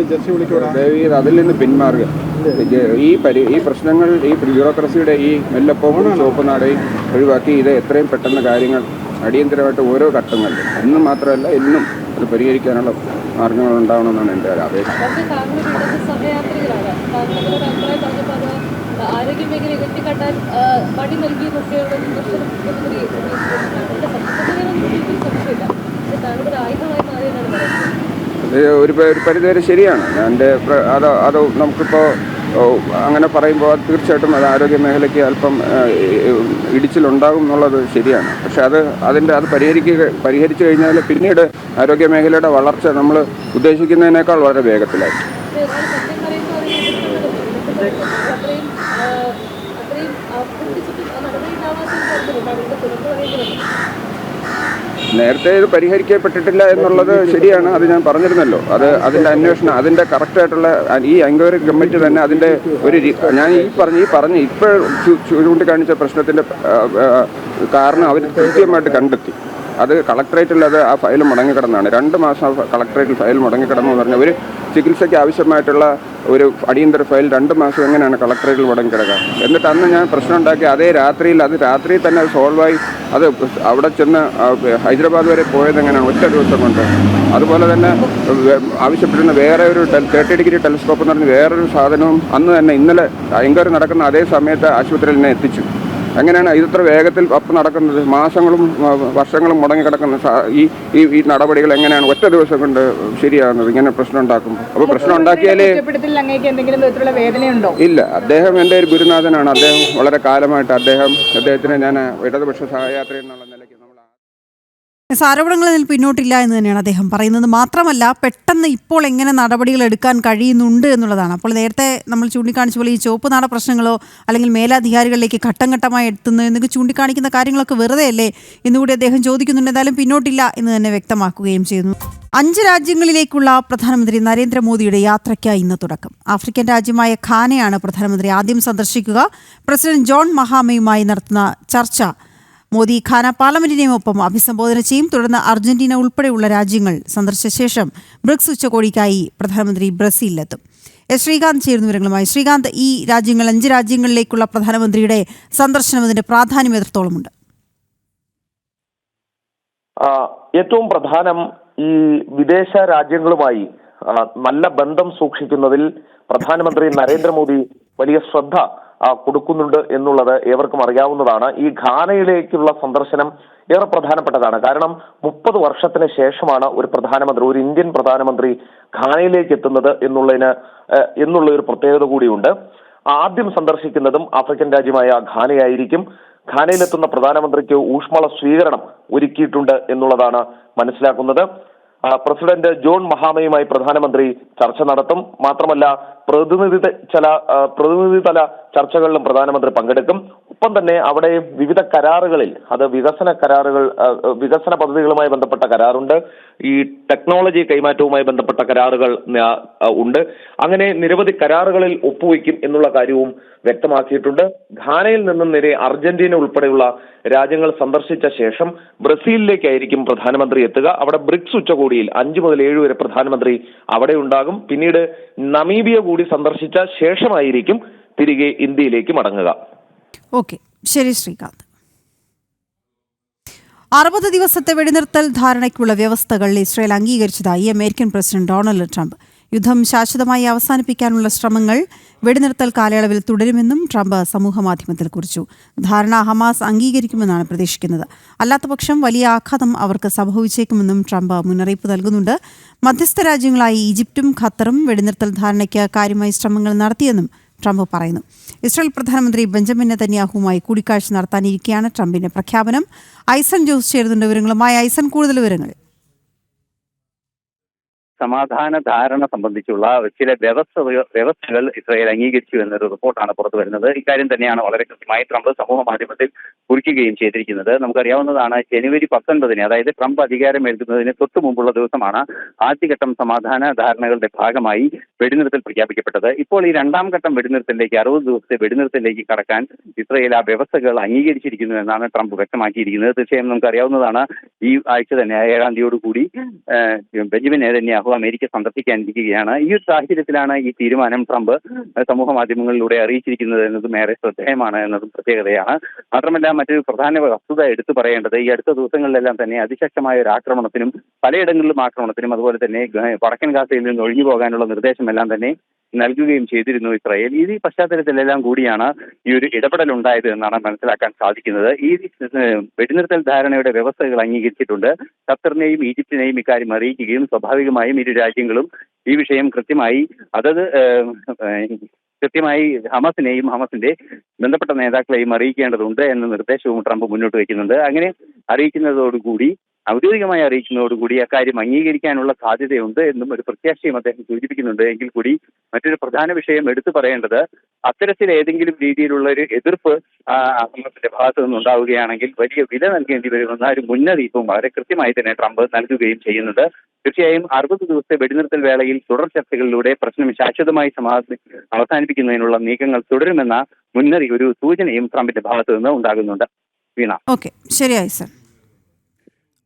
ദയവീത് അതിൽ നിന്ന് പിന്മാറുക. ഈ പ്രശ്നങ്ങൾ ഈ ബ്യൂറോക്രസിയുടെ ഈ മെല്ലപ്പോക്കും ചുവപ്പുനാടയും ഒഴിവാക്കി ഇത് എത്രയും പെട്ടെന്ന് കാര്യങ്ങൾ അടിയന്തരമായിട്ട് ഓരോ ഘട്ടങ്ങളിലും ഇന്നും മാത്രമല്ല ഇന്നും അത് പരിഹരിക്കാനുള്ള മാർഗങ്ങൾ ഉണ്ടാവണമെന്നാണ് എൻ്റെ ഒരു അപേക്ഷ. ആരോഗ്യ മേഖലയെ വെട്ടിക്കാട്ടാൻ പണി നൽകിയതൊക്കെയുള്ള സംശയമില്ല. താങ്കളുടെ ആയുധമായി മാറിയെന്നാണ് പറയുന്നത്. ഒരു പരിധിവരെ ശരിയാണ്. എൻ്റെ അത് നമുക്കിപ്പോൾ അങ്ങനെ പറയുമ്പോൾ അത് തീർച്ചയായിട്ടും അത് ആരോഗ്യ മേഖലയ്ക്ക് അല്പം ഇടിച്ചിലുണ്ടാകും എന്നുള്ളത് ശരിയാണ്. പക്ഷെ അത് പരിഹരിച്ചു കഴിഞ്ഞാൽ പിന്നീട് ആരോഗ്യ മേഖലയുടെ വളർച്ച നമ്മൾ ഉദ്ദേശിക്കുന്നതിനേക്കാൾ വളരെ വേഗത്തിലായി. നേരത്തെ ഇത് പരിഹരിക്കപ്പെട്ടിട്ടില്ല എന്നുള്ളത് ശരിയാണ്. അത് ഞാൻ പറഞ്ഞിരുന്നല്ലോ. അതിൻ്റെ അന്വേഷണം, അതിൻ്റെ കറക്റ്റായിട്ടുള്ള ഈ എൻക്വയറി കമ്മിറ്റി തന്നെ അതിൻ്റെ ഞാൻ ഇപ്പോൾ ചൂണ്ടിക്കാണിച്ച പ്രശ്നത്തിൻ്റെ കാരണം അവർ കൃത്യമായിട്ട് കണ്ടെത്തി. അത് കളക്ടറേറ്റിൽ ആ ഫയൽ മുടങ്ങിക്കിടന്നാണ്. 2 മാസം കളക്ടറേറ്റിൽ ഫയൽ മുടങ്ങിക്കിടന്നു എന്ന് പറഞ്ഞാൽ ഒരു ചികിത്സയ്ക്ക് ആവശ്യമായിട്ടുള്ള ഒരു അടിയന്തര ഫയൽ 2 മാസം എങ്ങനെയാണ് കളക്ടറേറ്റിൽ മുടങ്ങിക്കിടക്കുക? എന്നിട്ട് അന്ന് ഞാൻ പ്രശ്നം ഉണ്ടാക്കി അത് രാത്രിയിൽ തന്നെ അത് സോൾവായി. അത് അവിടെ ചെന്ന് ഹൈദരാബാദ് വരെ പോയത് എങ്ങനെയാണ്? ഒറ്റ ദിവസം കൊണ്ട്. അതുപോലെ തന്നെ ആവശ്യപ്പെടുന്ന വേറെ ഒരു 30 ഡിഗ്രി ടെലിസ്കോപ്പ് എന്ന് പറഞ്ഞ് വേറൊരു സാധനവും അന്ന് തന്നെ ഇന്നലെ എൻക്വയറി നടക്കുന്ന അതേ സമയത്ത് ആശുപത്രിയിൽ എന്നെ എത്തിച്ചു. എങ്ങനെയാണ് ഇത്ര വേഗത്തിൽ നടക്കുന്നത്? മാസങ്ങളും വർഷങ്ങളും മുടങ്ങിക്കിടക്കുന്ന ഈ നടപടികൾ എങ്ങനെയാണ് ഒറ്റ ദിവസം കൊണ്ട് ശരിയാകുന്നത്? ഇങ്ങനെ പ്രശ്നം ഉണ്ടാക്കുമ്പോൾ അപ്പോൾ പ്രശ്നം ഉണ്ടാക്കിയാലേ ഇല്ല. അദ്ദേഹം എൻ്റെ ഒരു ഗുരുനാഥനാണ്. അദ്ദേഹം വളരെ കാലമായിട്ട് അദ്ദേഹത്തിന് ഞാൻ ഇടതുപക്ഷ സഹയാത്രി എന്നുള്ള നിലയ്ക്ക് ആരോപണങ്ങളിൽ പിന്നോട്ടില്ല എന്ന് തന്നെയാണ് അദ്ദേഹം പറയുന്നത്. മാത്രമല്ല, പെട്ടെന്ന് ഇപ്പോൾ എങ്ങനെ നടപടികൾ എടുക്കാൻ കഴിയുന്നുണ്ട് എന്നുള്ളതാണ്. അപ്പോൾ നേരത്തെ നമ്മൾ ചൂണ്ടിക്കാണിച്ച പോലെ ഈ ചുവപ്പ് നാട പ്രശ്നങ്ങളോ അല്ലെങ്കിൽ മേലധികാരികളിലേക്ക് ഘട്ടം ഘട്ടമായി എത്തുന്നു എന്നൊക്കെ ചൂണ്ടിക്കാണിക്കുന്ന കാര്യങ്ങളൊക്കെ വെറുതെ അല്ലേ എന്നുകൂടി അദ്ദേഹം ചോദിക്കുന്നുണ്ട്. എന്തായാലും പിന്നോട്ടില്ല എന്ന് തന്നെ വ്യക്തമാക്കുകയും ചെയ്യുന്നു. 5 രാജ്യങ്ങളിലേക്കുള്ള പ്രധാനമന്ത്രി നരേന്ദ്രമോദിയുടെ യാത്രയ്ക്കായി ഇന്ന് തുടക്കം. ആഫ്രിക്കൻ രാജ്യമായ ഘാനയാണ് പ്രധാനമന്ത്രി ആദ്യം സന്ദർശിക്കുക. പ്രസിഡന്റ് ജോൺ മഹാമയുമായി നടത്തുന്ന ചർച്ച മോദി ഘാന പാർലമെന്റിനെയൊപ്പം അഭിസംബോധന ചെയ്യും. തുടർന്ന് അർജന്റീന ഉൾപ്പെടെയുള്ള രാജ്യങ്ങൾ സന്ദർശിച്ച ശേഷം ബ്രിക്സ് ഉച്ചകോടിക്കായി പ്രധാനമന്ത്രി ബ്രസീലിലെത്തും. ശ്രീകാന്ത് ചേരുന്ന വിവരങ്ങളുമായി. ശ്രീകാന്ത്, ഈ 5 രാജ്യങ്ങളിലേക്കുള്ള പ്രധാനമന്ത്രിയുടെ സന്ദർശനം അതിന്റെ പ്രാധാന്യം എത്രത്തോളമുണ്ട്? ഏറ്റവും പ്രധാനം ഈ വിദേശ രാജ്യങ്ങളുമായി നല്ല ബന്ധം സൂക്ഷിക്കുന്നതിൽ പ്രധാനമന്ത്രി നരേന്ദ്രമോദി വലിയ ശ്രദ്ധ കൊടുക്കുന്നുണ്ട് എന്നുള്ളത് ഏവർക്കും അറിയാവുന്നതാണ്. ഈ ഘാനയിലേക്കുള്ള സന്ദർശനം ഏറെ പ്രധാനപ്പെട്ടതാണ്. കാരണം 30 വർഷത്തിന് ശേഷമാണ് ഒരു ഇന്ത്യൻ പ്രധാനമന്ത്രി ഘാനയിലേക്ക് എത്തുന്നത് എന്നുള്ള ഒരു പ്രത്യേകത കൂടിയുണ്ട്. ആദ്യം സന്ദർശിക്കുന്നതും ആഫ്രിക്കൻ രാജ്യമായ ഘാനയായിരിക്കും. ഘാനയിലെത്തുന്ന പ്രധാനമന്ത്രിക്ക് ഊഷ്മള സ്വീകരണം ഒരുക്കിയിട്ടുണ്ട് എന്നുള്ളതാണ് മനസ്സിലാക്കുന്നത്. പ്രസിഡന്റ് ജോൺ മഹാമയുമായി പ്രധാനമന്ത്രി ചർച്ച നടത്തും. മാത്രമല്ല പ്രതിനിധിതല ചർച്ചകളിലും പ്രധാനമന്ത്രി പങ്കെടുക്കും. ഒപ്പം തന്നെ അവിടെ വിവിധ കരാറുകളിൽ, അത് വികസന പദ്ധതികളുമായി ബന്ധപ്പെട്ട കരാറുണ്ട്, ഈ ടെക്നോളജി കൈമാറ്റവുമായി ബന്ധപ്പെട്ട കരാറുകൾ ഉണ്ട്. അങ്ങനെ നിരവധി കരാറുകളിൽ ഒപ്പുവെക്കും എന്നുള്ള കാര്യവും വ്യക്തമാക്കിയിട്ടുണ്ട്. ഘാനയിൽ നിന്നും നേരെ അർജന്റീന ഉൾപ്പെടെയുള്ള രാജ്യങ്ങൾ സന്ദർശിച്ച ശേഷം ബ്രസീലിലേക്കായിരിക്കും പ്രധാനമന്ത്രി എത്തുക. അവിടെ ബ്രിക്സ് ഉച്ചകോടിയിൽ 5 മുതൽ 7 വരെ പ്രധാനമന്ത്രി അവിടെ ഉണ്ടാകും. പിന്നീട് നമീബിയ കൂടി സന്ദർശിച്ച ശേഷമായിരിക്കും തിരികെ ഇന്ത്യയിലേക്ക് മടങ്ങുക. ഓക്കെ, ശരി ശ്രീകാന്ത്. 60 ദിവസത്തെ വെടിനിർത്തൽ ധാരണയ്ക്കുള്ള വ്യവസ്ഥകൾ ഇസ്രായേൽ അംഗീകരിച്ചതായി അമേരിക്കൻ പ്രസിഡന്റ് ഡൊണാൾഡ് ട്രംപ്. യുദ്ധം ശാശ്വതമായി അവസാനിപ്പിക്കാനുള്ള ശ്രമങ്ങൾ വെടിനിർത്തൽ കാലയളവിൽ തുടരുമെന്നും ട്രംപ് സമൂഹമാധ്യമത്തിൽ കുറിച്ചു. ധാരണ ഹമാസ് അംഗീകരിക്കുമെന്നാണ് പ്രതീക്ഷിക്കുന്നത്. അല്ലാത്തപക്ഷം വലിയ ആഘാതം അവർക്ക് സംഭവിച്ചേക്കുമെന്നും ട്രംപ് മുന്നറിയിപ്പ് നൽകുന്നുണ്ട്. മധ്യസ്ഥ രാജ്യങ്ങളായി ഈജിപ്തും ഖത്തറും വെടിനിർത്തൽ ധാരണയ്ക്ക് കാര്യമായി ശ്രമങ്ങൾ നടത്തിയെന്നും ട്രംപ് പറയുന്നു. ഇസ്രായേൽ പ്രധാനമന്ത്രി ബെഞ്ചമിൻ നെതന്യാഹുവുമായി കൂടിക്കാഴ്ച നടത്താനിരിക്കെയാണ് ട്രംപിന്റെ പ്രഖ്യാപനം. ഐസൻ ജോസ് ചേരുന്നുണ്ട് വിവരങ്ങളുമായി. ഐസൻ, കൂടുതൽ വിവരങ്ങൾ. സമാധാന ധാരണ സംബന്ധിച്ചുള്ള ചില വ്യവസ്ഥകൾ ഇസ്രായേൽ അംഗീകരിച്ചു എന്നൊരു റിപ്പോർട്ടാണ് പുറത്തു വരുന്നത്. ഇക്കാര്യം തന്നെയാണ് വളരെ കൃത്യമായി ട്രംപ് സമൂഹ മാധ്യമത്തിൽ കുറിക്കുകയും ചെയ്തിരിക്കുന്നത്. നമുക്കറിയാവുന്നതാണ്, ജനുവരി 19, അതായത് ട്രംപ് അധികാരമേൽക്കുന്നതിന് തൊട്ടു മുമ്പുള്ള ദിവസമാണ് ആദ്യഘട്ടം സമാധാന ധാരണകളുടെ ഭാഗമായി വെടിനിർത്തൽ പ്രഖ്യാപിക്കപ്പെട്ടത്. ഇപ്പോൾ ഈ 2ാം ഘട്ടം വെടിനിർത്തലിലേക്ക്, 60 ദിവസത്തെ വെടിനിർത്തലിലേക്ക് കടക്കാൻ ഇസ്രായേൽ ആ വ്യവസ്ഥകൾ അംഗീകരിച്ചിരിക്കുന്നു എന്നാണ് ട്രംപ് വ്യക്തമാക്കിയിരിക്കുന്നത്. തീർച്ചയായും നമുക്കറിയാവുന്നതാണ്, ഈ ആഴ്ച തന്നെ 7-ാം തീയതിയോടുകൂടി ബെഞ്ചമിൻ നെതന്യാഹു ഇപ്പോൾ അമേരിക്ക സന്ദർശിക്കാനിരിക്കുകയാണ്. ഈ ഒരു സാഹചര്യത്തിലാണ് ഈ തീരുമാനം ട്രംപ് സമൂഹ മാധ്യമങ്ങളിലൂടെ അറിയിച്ചിരിക്കുന്നത് എന്നതും ഏറെ ശ്രദ്ധേയമാണ് എന്നതും പ്രത്യേകതയാണ്. മാത്രമല്ല മറ്റൊരു പ്രധാന വസ്തുത എടുത്തു പറയേണ്ടത് ഈ അടുത്ത ദിവസങ്ങളിലെല്ലാം തന്നെ അതിശക്തമായ ഒരു ആക്രമണത്തിനും പലയിടങ്ങളിലും ആക്രമണത്തിനും അതുപോലെ തന്നെ വടക്കൻ ഗാസയിൽ നിന്ന് ഒഴിഞ്ഞു പോകാനുള്ള നിർദ്ദേശമെല്ലാം തന്നെ നൽകുകയും ചെയ്തിരുന്നു ഇസ്രായേൽ. ഈ പശ്ചാത്തലത്തിലെല്ലാം കൂടിയാണ് ഈ ഒരു ഇടപെടൽ ഉണ്ടായത് എന്നാണ് മനസ്സിലാക്കാൻ സാധിക്കുന്നത്. ഈ വെടിനിർത്തൽ ധാരണയുടെ വ്യവസ്ഥകൾ അംഗീകരിച്ചിട്ടുണ്ട്. ഖത്തറിനെയും ഈജിപ്തിനെയും ഇക്കാര്യം അറിയിക്കുകയും സ്വാഭാവികമായും ഇരു രാജ്യങ്ങളും ഈ വിഷയം കൃത്യമായി ഹമാസിനെയും ഹമാസിന്റെ ബന്ധപ്പെട്ട നേതാക്കളെയും അറിയിക്കേണ്ടതുണ്ട് എന്ന നിർദ്ദേശവും ട്രംപ് മുന്നോട്ട് വയ്ക്കുന്നുണ്ട്. അങ്ങനെ അറിയിക്കുന്നതോടുകൂടി ഔദ്യോഗികമായി അറിയിക്കുന്നതോടുകൂടി അക്കാര്യം അംഗീകരിക്കാനുള്ള സാധ്യതയുണ്ട് എന്നും ഒരു പ്രത്യാശയും അദ്ദേഹം സൂചിപ്പിക്കുന്നുണ്ട്. എങ്കിൽ കൂടി മറ്റൊരു പ്രധാന വിഷയം എടുത്തു പറയേണ്ടത് അത്തരത്തിൽ ഏതെങ്കിലും രീതിയിലുള്ള ഒരു എതിർപ്പ് ഹമാസിന്റെ ഭാഗത്തു നിന്നുണ്ടാവുകയാണെങ്കിൽ വലിയ വില നൽകേണ്ടി വരുമെന്ന ഒരു മുന്നറിയിപ്പും വളരെ കൃത്യമായി തന്നെ ട്രംപ് നൽകുകയും ചെയ്യുന്നുണ്ട്. തീർച്ചയായും 60 ദിവസത്തെ വെടിനിർത്തൽ വേളയിൽ തുടർ ചർച്ചകളിലൂടെ പ്രശ്നം ശാശ്വതമായി അവസാനിപ്പിക്കുന്നതിനുള്ള നീക്കങ്ങൾ തുടരുമെന്ന ഒരു സൂചനയും ട്രംപിന്റെ ഭാഗത്തു നിന്ന് ഉണ്ടാകുന്നുണ്ട്. വീണ. ഓക്കെ, ശരിയായി സർ.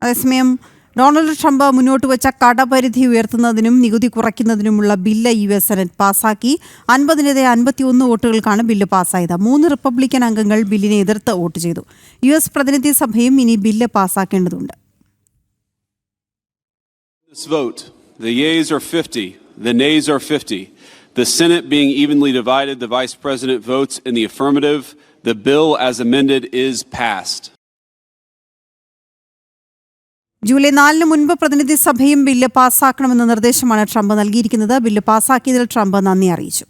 അതേസമയം ഡൊണാൾഡ് ട്രംപ് മുന്നോട്ട് വെച്ച കടപരിധി ഉയർത്തുന്നതിനും നികുതി കുറയ്ക്കുന്നതിനുമുള്ള ബില്ല് US സെനറ്റ് പാസാക്കി. 50-നെതിരെ 51 വോട്ടുകൾക്കാണ് ബില്ല് പാസ്സായത്. 3 റിപ്പബ്ലിക്കൻ അംഗങ്ങൾ ബില്ലിനെ എതിർത്ത് വോട്ട് ചെയ്തു. US പ്രതിനിധി സഭയും ഇനി bill പാസ്സാക്കേണ്ടതുണ്ട്. The yeas are 50, the nays are 50. The Senate being evenly divided, the Vice President votes in the affirmative. The bill as amended is passed. July 4 മുൻപ് പ്രതിനിധി സഭയും ബില്ല് പാസ്സാക്കണമെന്ന നിർദ്ദേശമാണ് ട്രംപ് നൽകിയിരിക്കുന്നത്. ബില്ല് പാസ്സാക്കിയതിൽ ട്രംപ് നന്ദി അറിയിച്ചു.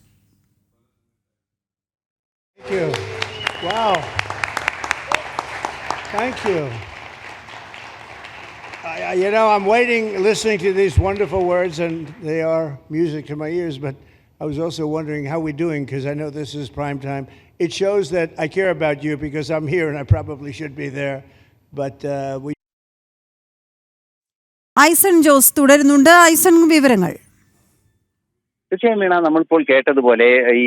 I'm waiting, listening to these wonderful words, and they are music to my ears, but I was also wondering how we're doing, because I know this is prime time. It shows that I care about you, because I'm here and I probably should be there, but we Aison Jose തുടരുന്നുണ്ട്. ഐസൺ, വിവരങ്ങൾ. തീർച്ചയായും വീണ, നമ്മളിപ്പോൾ കേട്ടതുപോലെ ഈ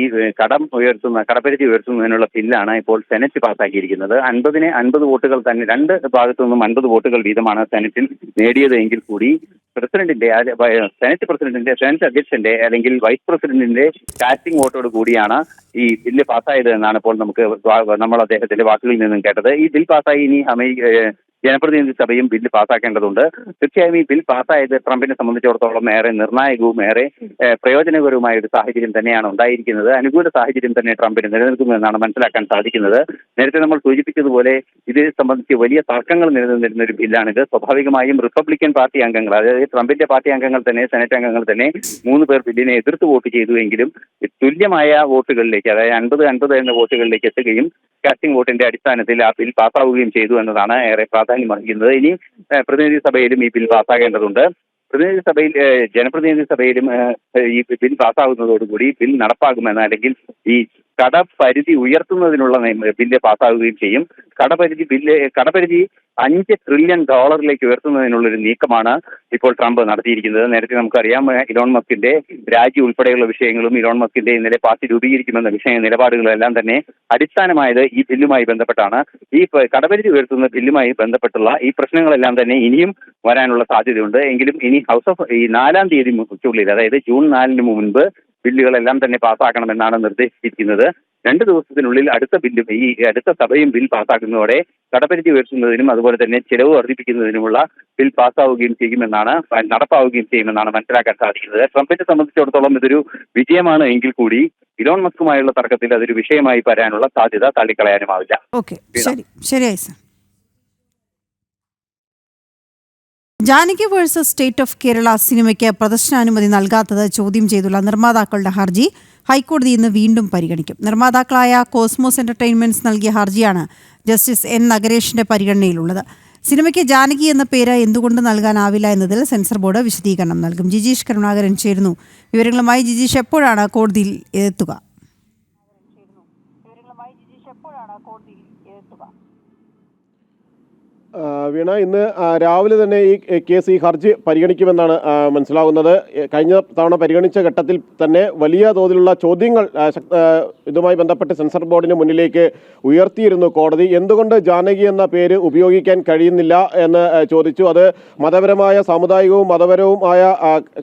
കടപരിധി ഉയർത്തുന്നതിനുള്ള ബില്ലാണ് ഇപ്പോൾ senate പാസ്സാക്കിയിരിക്കുന്നത്. 50-ന് 50 വോട്ടുകൾ തന്നെ രണ്ട് ഭാഗത്തു നിന്നും 50 വോട്ടുകൾ വീതമാണ് സെനറ്റിൽ നേടിയത്. എങ്കിൽ കൂടി സെനറ്റ് അധ്യക്ഷന്റെ അല്ലെങ്കിൽ വൈസ് പ്രസിഡന്റിന്റെ കാസ്റ്റിംഗ് വോട്ടോട് കൂടിയാണ് ഈ ബില്ല് പാസ്സായത് എന്നാണ് ഇപ്പോൾ നമ്മൾ അദ്ദേഹത്തിന്റെ വാക്കുകളിൽ നിന്നും കേട്ടത്. ഈ ബിൽ പാസ്സായി ഇനി ജനപ്രതിനിധി സഭയും ബില്ല് പാസ്സാക്കേണ്ടതുണ്ട്. തീർച്ചയായും ഈ ബിൽ പാസ്സായത് ട്രംപിനെ സംബന്ധിച്ചിടത്തോളം ഏറെ നിർണായകവും ഏറെ പ്രയോജനകരവുമായ ഒരു സാഹചര്യം തന്നെയാണ് ഉണ്ടായിരിക്കുന്നത്. അനുകൂല സാഹചര്യം തന്നെ ട്രംപിന് നിലനിൽക്കുമെന്നാണ് മനസ്സിലാക്കാൻ സാധിക്കുന്നത്. നേരത്തെ നമ്മൾ സൂചിപ്പിച്ചതുപോലെ ഇത് സംബന്ധിച്ച് വലിയ തർക്കങ്ങൾ നിലനിന്നിരുന്ന ഒരു ബില്ലാണിത്. സ്വാഭാവികമായും റിപ്പബ്ലിക്കൻ പാർട്ടി അംഗങ്ങൾ, അതായത് ട്രംപിന്റെ പാർട്ടി അംഗങ്ങൾ തന്നെ, സെനറ്റ് അംഗങ്ങൾ തന്നെ 3 പേർ ബില്ലിനെ എതിർത്ത് വോട്ട് ചെയ്തുവെങ്കിലും തുല്യമായ വോട്ടുകളിലേക്ക്, അതായത് 50-50 എന്ന വോട്ടുകളിലേക്ക് എത്തുകയും കാസ്റ്റിംഗ് വോട്ടിന്റെ അടിസ്ഥാനത്തിൽ ആ ബിൽ പാസ്സാവുകയും ചെയ്തു എന്നതാണ് ഏറെ പ്രാധാന്യം അർഹിക്കുന്നത്. ഇനി പ്രതിനിധി സഭയിലും ഈ ബിൽ പാസ്സാകേണ്ടതുണ്ട്. ജനപ്രതിനിധി സഭയിലും ഈ ബിൽ പാസ്സാകുന്നതോടുകൂടി ബിൽ നടപ്പാകുമെന്ന്, അല്ലെങ്കിൽ ഈ കടപരിധി ഉയർത്തുന്നതിനുള്ള ബില്ല് പാസ്സാവുകയും ചെയ്യും. കടപരിധി $5 ട്രില്യൺ ഉയർത്തുന്നതിനുള്ളൊരു നീക്കമാണ് ഇപ്പോൾ ട്രംപ് നടത്തിയിരിക്കുന്നത്. നേരത്തെ നമുക്കറിയാം ഇലോൺ മസ്കിന്റെ രാജി ഉൾപ്പെടെയുള്ള വിഷയങ്ങളും ഇലോൺ മസ്കിന്റെ ഇന്നലെ പാർട്ടി രൂപീകരിക്കുമെന്ന നിലപാടുകളും എല്ലാം തന്നെ അടിസ്ഥാനമായത് ഈ ബില്ലുമായി ബന്ധപ്പെട്ടാണ്. ഈ കടപരിധി ഉയർത്തുന്ന ബില്ലുമായി ബന്ധപ്പെട്ടുള്ള ഈ പ്രശ്നങ്ങളെല്ലാം തന്നെ ഇനിയും വരാനുള്ള സാധ്യതയുണ്ട്. എങ്കിലും ഇനി ഹൗസ് ഓഫ് 4-ാം തീയതിക്കുള്ളിൽ, അതായത് ജൂൺ 4-ന് മുൻപ് ബില്ലുകളെല്ലാം തന്നെ പാസ്സാക്കണമെന്നാണ് നിർദ്ദേശിച്ചിരിക്കുന്നത്. 2 ദിവസത്തിനുള്ളിൽ അടുത്ത സഭയും ബിൽ പാസ്സാക്കുന്നതോടെ കടപരിധി ഉയർത്തുന്നതിനും അതുപോലെ തന്നെ ചെലവ് വർദ്ധിപ്പിക്കുന്നതിനുമുള്ള ബിൽ നടപ്പാവുകയും ചെയ്യുമെന്നാണ് മനസ്സിലാക്കാൻ സാധിക്കുന്നത്. ട്രംപിനെ സംബന്ധിച്ചിടത്തോളം ഇതൊരു വിജയമാണ്. എങ്കിൽ കൂടി ഇലോൺ മസ്കുമായുള്ള തർക്കത്തിൽ അതൊരു വിഷയമായി വരാനുള്ള സാധ്യത തള്ളിക്കളയാനുമാവില്ല. ശരിയായി sir. Janaki versus state of Kerala സിനിമയ്ക്ക് പ്രദർശനാനുമതി നൽകാത്തത് ചോദ്യം ചെയ്തുള്ള നിർമ്മാതാക്കളുടെ ഹർജി ഹൈക്കോടതി ഇന്ന് വീണ്ടും പരിഗണിക്കും. നിർമ്മാതാക്കളായ കോസ്മോസ് എന്റർടൈൻമെന്റ്സ് നൽകിയ ഹർജിയാണ് ജസ്റ്റിസ് N നഗരേഷിന്റെ പരിഗണനയിലുള്ളത്. സിനിമയ്ക്ക് ജാനകി എന്ന പേര് എന്തുകൊണ്ട് നൽകാനാവില്ല എന്നതിൽ സെൻസർ ബോർഡ് വിശദീകരണം നൽകും. ജിജീഷ് കരുണാകരൻ ചേരുന്നു വിവരങ്ങളുമായി. ജിജീഷ്, എപ്പോഴാണ് കോടതിയിൽ എത്തുക? വീണ, ഇന്ന് രാവിലെ തന്നെ ഈ കേസ്, ഈ ഹർജി പരിഗണിക്കുമെന്നാണ് മനസ്സിലാകുന്നത്. കഴിഞ്ഞ തവണ പരിഗണിച്ച ഘട്ടത്തിൽ തന്നെ വലിയ തോതിലുള്ള ചോദ്യങ്ങൾ ഇതുമായി ബന്ധപ്പെട്ട് സെൻസർ ബോർഡിന് മുന്നിലേക്ക് ഉയർത്തിയിരുന്നു കോടതി. എന്തുകൊണ്ട് ജാനകി എന്ന പേര് ഉപയോഗിക്കാൻ കഴിയുന്നില്ല എന്ന് ചോദിച്ചു. അത് മതപരമായ, സാമുദായികവും മതപരവുമായ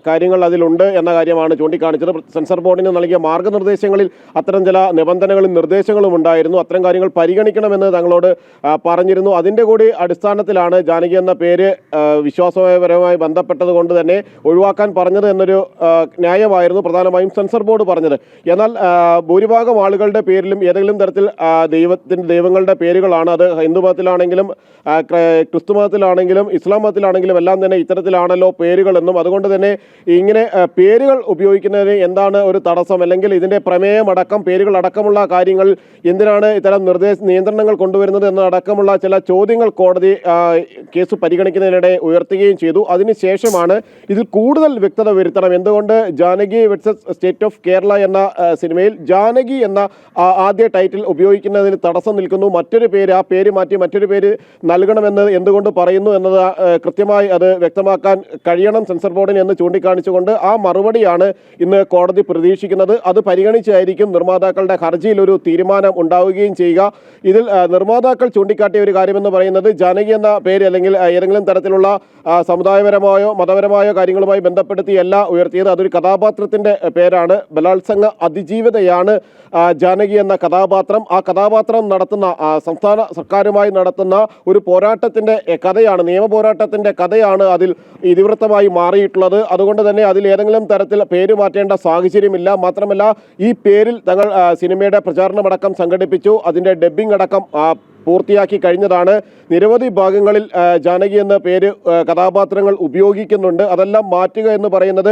കാര്യങ്ങൾ അതിലുണ്ട് എന്ന കാര്യമാണ് ചൂണ്ടിക്കാണിച്ചത്. സെൻസർ ബോർഡിന് നൽകിയ മാർഗനിർദ്ദേശങ്ങളിൽ അത്തരം ചില നിബന്ധനകളും നിർദ്ദേശങ്ങളും ഉണ്ടായിരുന്നു. അത്തരം കാര്യങ്ങൾ പരിഗണിക്കണമെന്ന് തങ്ങളോട് പറഞ്ഞിരുന്നു. അതിൻ്റെ കൂടി അടിസ്ഥാനത്തിലാണ് ജാനകി എന്ന പേര് വിശ്വാസപരമായി ബന്ധപ്പെട്ടത് കൊണ്ട് തന്നെ ഒഴിവാക്കാൻ പറഞ്ഞത് എന്നൊരു ന്യായമായിരുന്നു പ്രധാനമായും സെൻസർ ബോർഡ് പറഞ്ഞത്. എന്നാൽ ഭൂരിഭാഗം ആളുകളുടെ പേരിലും ഏതെങ്കിലും തരത്തിൽ ദൈവങ്ങളുടെ പേരുകളാണ്. അത് ഹിന്ദു മതത്തിലാണെങ്കിലും ക്രിസ്തു മതത്തിലാണെങ്കിലും ഇസ്ലാം മതത്തിലാണെങ്കിലും എല്ലാം തന്നെ ഇത്തരത്തിലാണല്ലോ പേരുകളെന്നും, അതുകൊണ്ട് തന്നെ ഇങ്ങനെ പേരുകൾ ഉപയോഗിക്കുന്നതിന് എന്താണ് ഒരു തടസ്സം, അല്ലെങ്കിൽ ഇതിൻ്റെ പ്രമേയമടക്കം പേരുകൾ അടക്കമുള്ള കാര്യങ്ങൾ എന്തിനാണ് ഇത്തരം നിയന്ത്രണങ്ങൾ കൊണ്ടുവരുന്നത് എന്നതടക്കമുള്ള ചില ചോദ്യങ്ങൾ കോടതി കേസ് പരിഗണിക്കുന്നതിനിടെ ഉയർത്തുകയും ചെയ്തു. അതിനുശേഷമാണ് ഇതിൽ കൂടുതൽ വ്യക്തത വരുത്തണം. എന്തുകൊണ്ട് Janaki versus state of Kerala എന്ന സിനിമയിൽ ജാനകി എന്ന ആദ്യ ടൈറ്റിൽ ഉപയോഗിക്കുന്നതിന് തടസ്സം നിൽക്കുന്നു, മറ്റൊരു പേര്, ആ പേര് മാറ്റി മറ്റൊരു പേര് നൽകണമെന്ന് എന്തുകൊണ്ട് പറയുന്നു എന്നത് കൃത്യമായി അത് വ്യക്തമാക്കാൻ കഴിയണം സെൻസർ ബോർഡിന് എന്ന് ചൂണ്ടിക്കാണിച്ചുകൊണ്ട് ആ മറുപടിയാണ് ഇന്ന് കോടതി പ്രതീക്ഷിക്കുന്നത്. അത് പരിഗണിച്ചായിരിക്കും നിർമ്മാതാക്കളുടെ ഹർജിയിൽ ഒരു തീരുമാനം ഉണ്ടാവുകയും ചെയ്യുക. ഇതിൽ നിർമ്മാതാക്കൾ ചൂണ്ടിക്കാട്ടിയ ഒരു കാര്യമെന്ന് പറയുന്നത് ജാനകി എന്ന പേര് അല്ലെങ്കിൽ ഏതെങ്കിലും തരത്തിലുള്ള സമുദായപരമായോ മതപരമായോ കാര്യങ്ങളുമായി ബന്ധപ്പെടുത്തിയല്ല ഉയർത്തിയത്. അതൊരു കഥാപാത്രത്തിൻ്റെ പേരാണ്. ബലാത്സംഗ അതിജീവിതയാണ് ജാനകി എന്ന കഥാപാത്രം. ആ കഥാപാത്രം നടത്തുന്ന സംസ്ഥാന സർക്കാരുമായി നടത്തുന്ന ഒരു പോരാട്ടത്തിൻ്റെ കഥയാണ്, നിയമ പോരാട്ടത്തിൻ്റെ കഥയാണ് അതിൽ ഇതിവൃത്തമായി മാറിയിട്ടുള്ളത്. അതുകൊണ്ട് തന്നെ അതിൽ ഏതെങ്കിലും തരത്തിൽ പേര് മാറ്റേണ്ട സാഹചര്യമില്ല. മാത്രമല്ല ഈ പേരിൽ തങ്ങൾ സിനിമയുടെ പ്രചാരണമടക്കം സംഘടിപ്പിച്ചു, അതിൻ്റെ ഡബ്ബിംഗ് അടക്കം പൂർത്തിയാക്കി കഴിഞ്ഞതാണ്. നിരവധി ഭാഗങ്ങളിൽ ജാനകി എന്ന പേര് കഥാപാത്രങ്ങൾ ഉപയോഗിക്കുന്നുണ്ട്. അതെല്ലാം മാറ്റുക എന്ന് പറയുന്നത്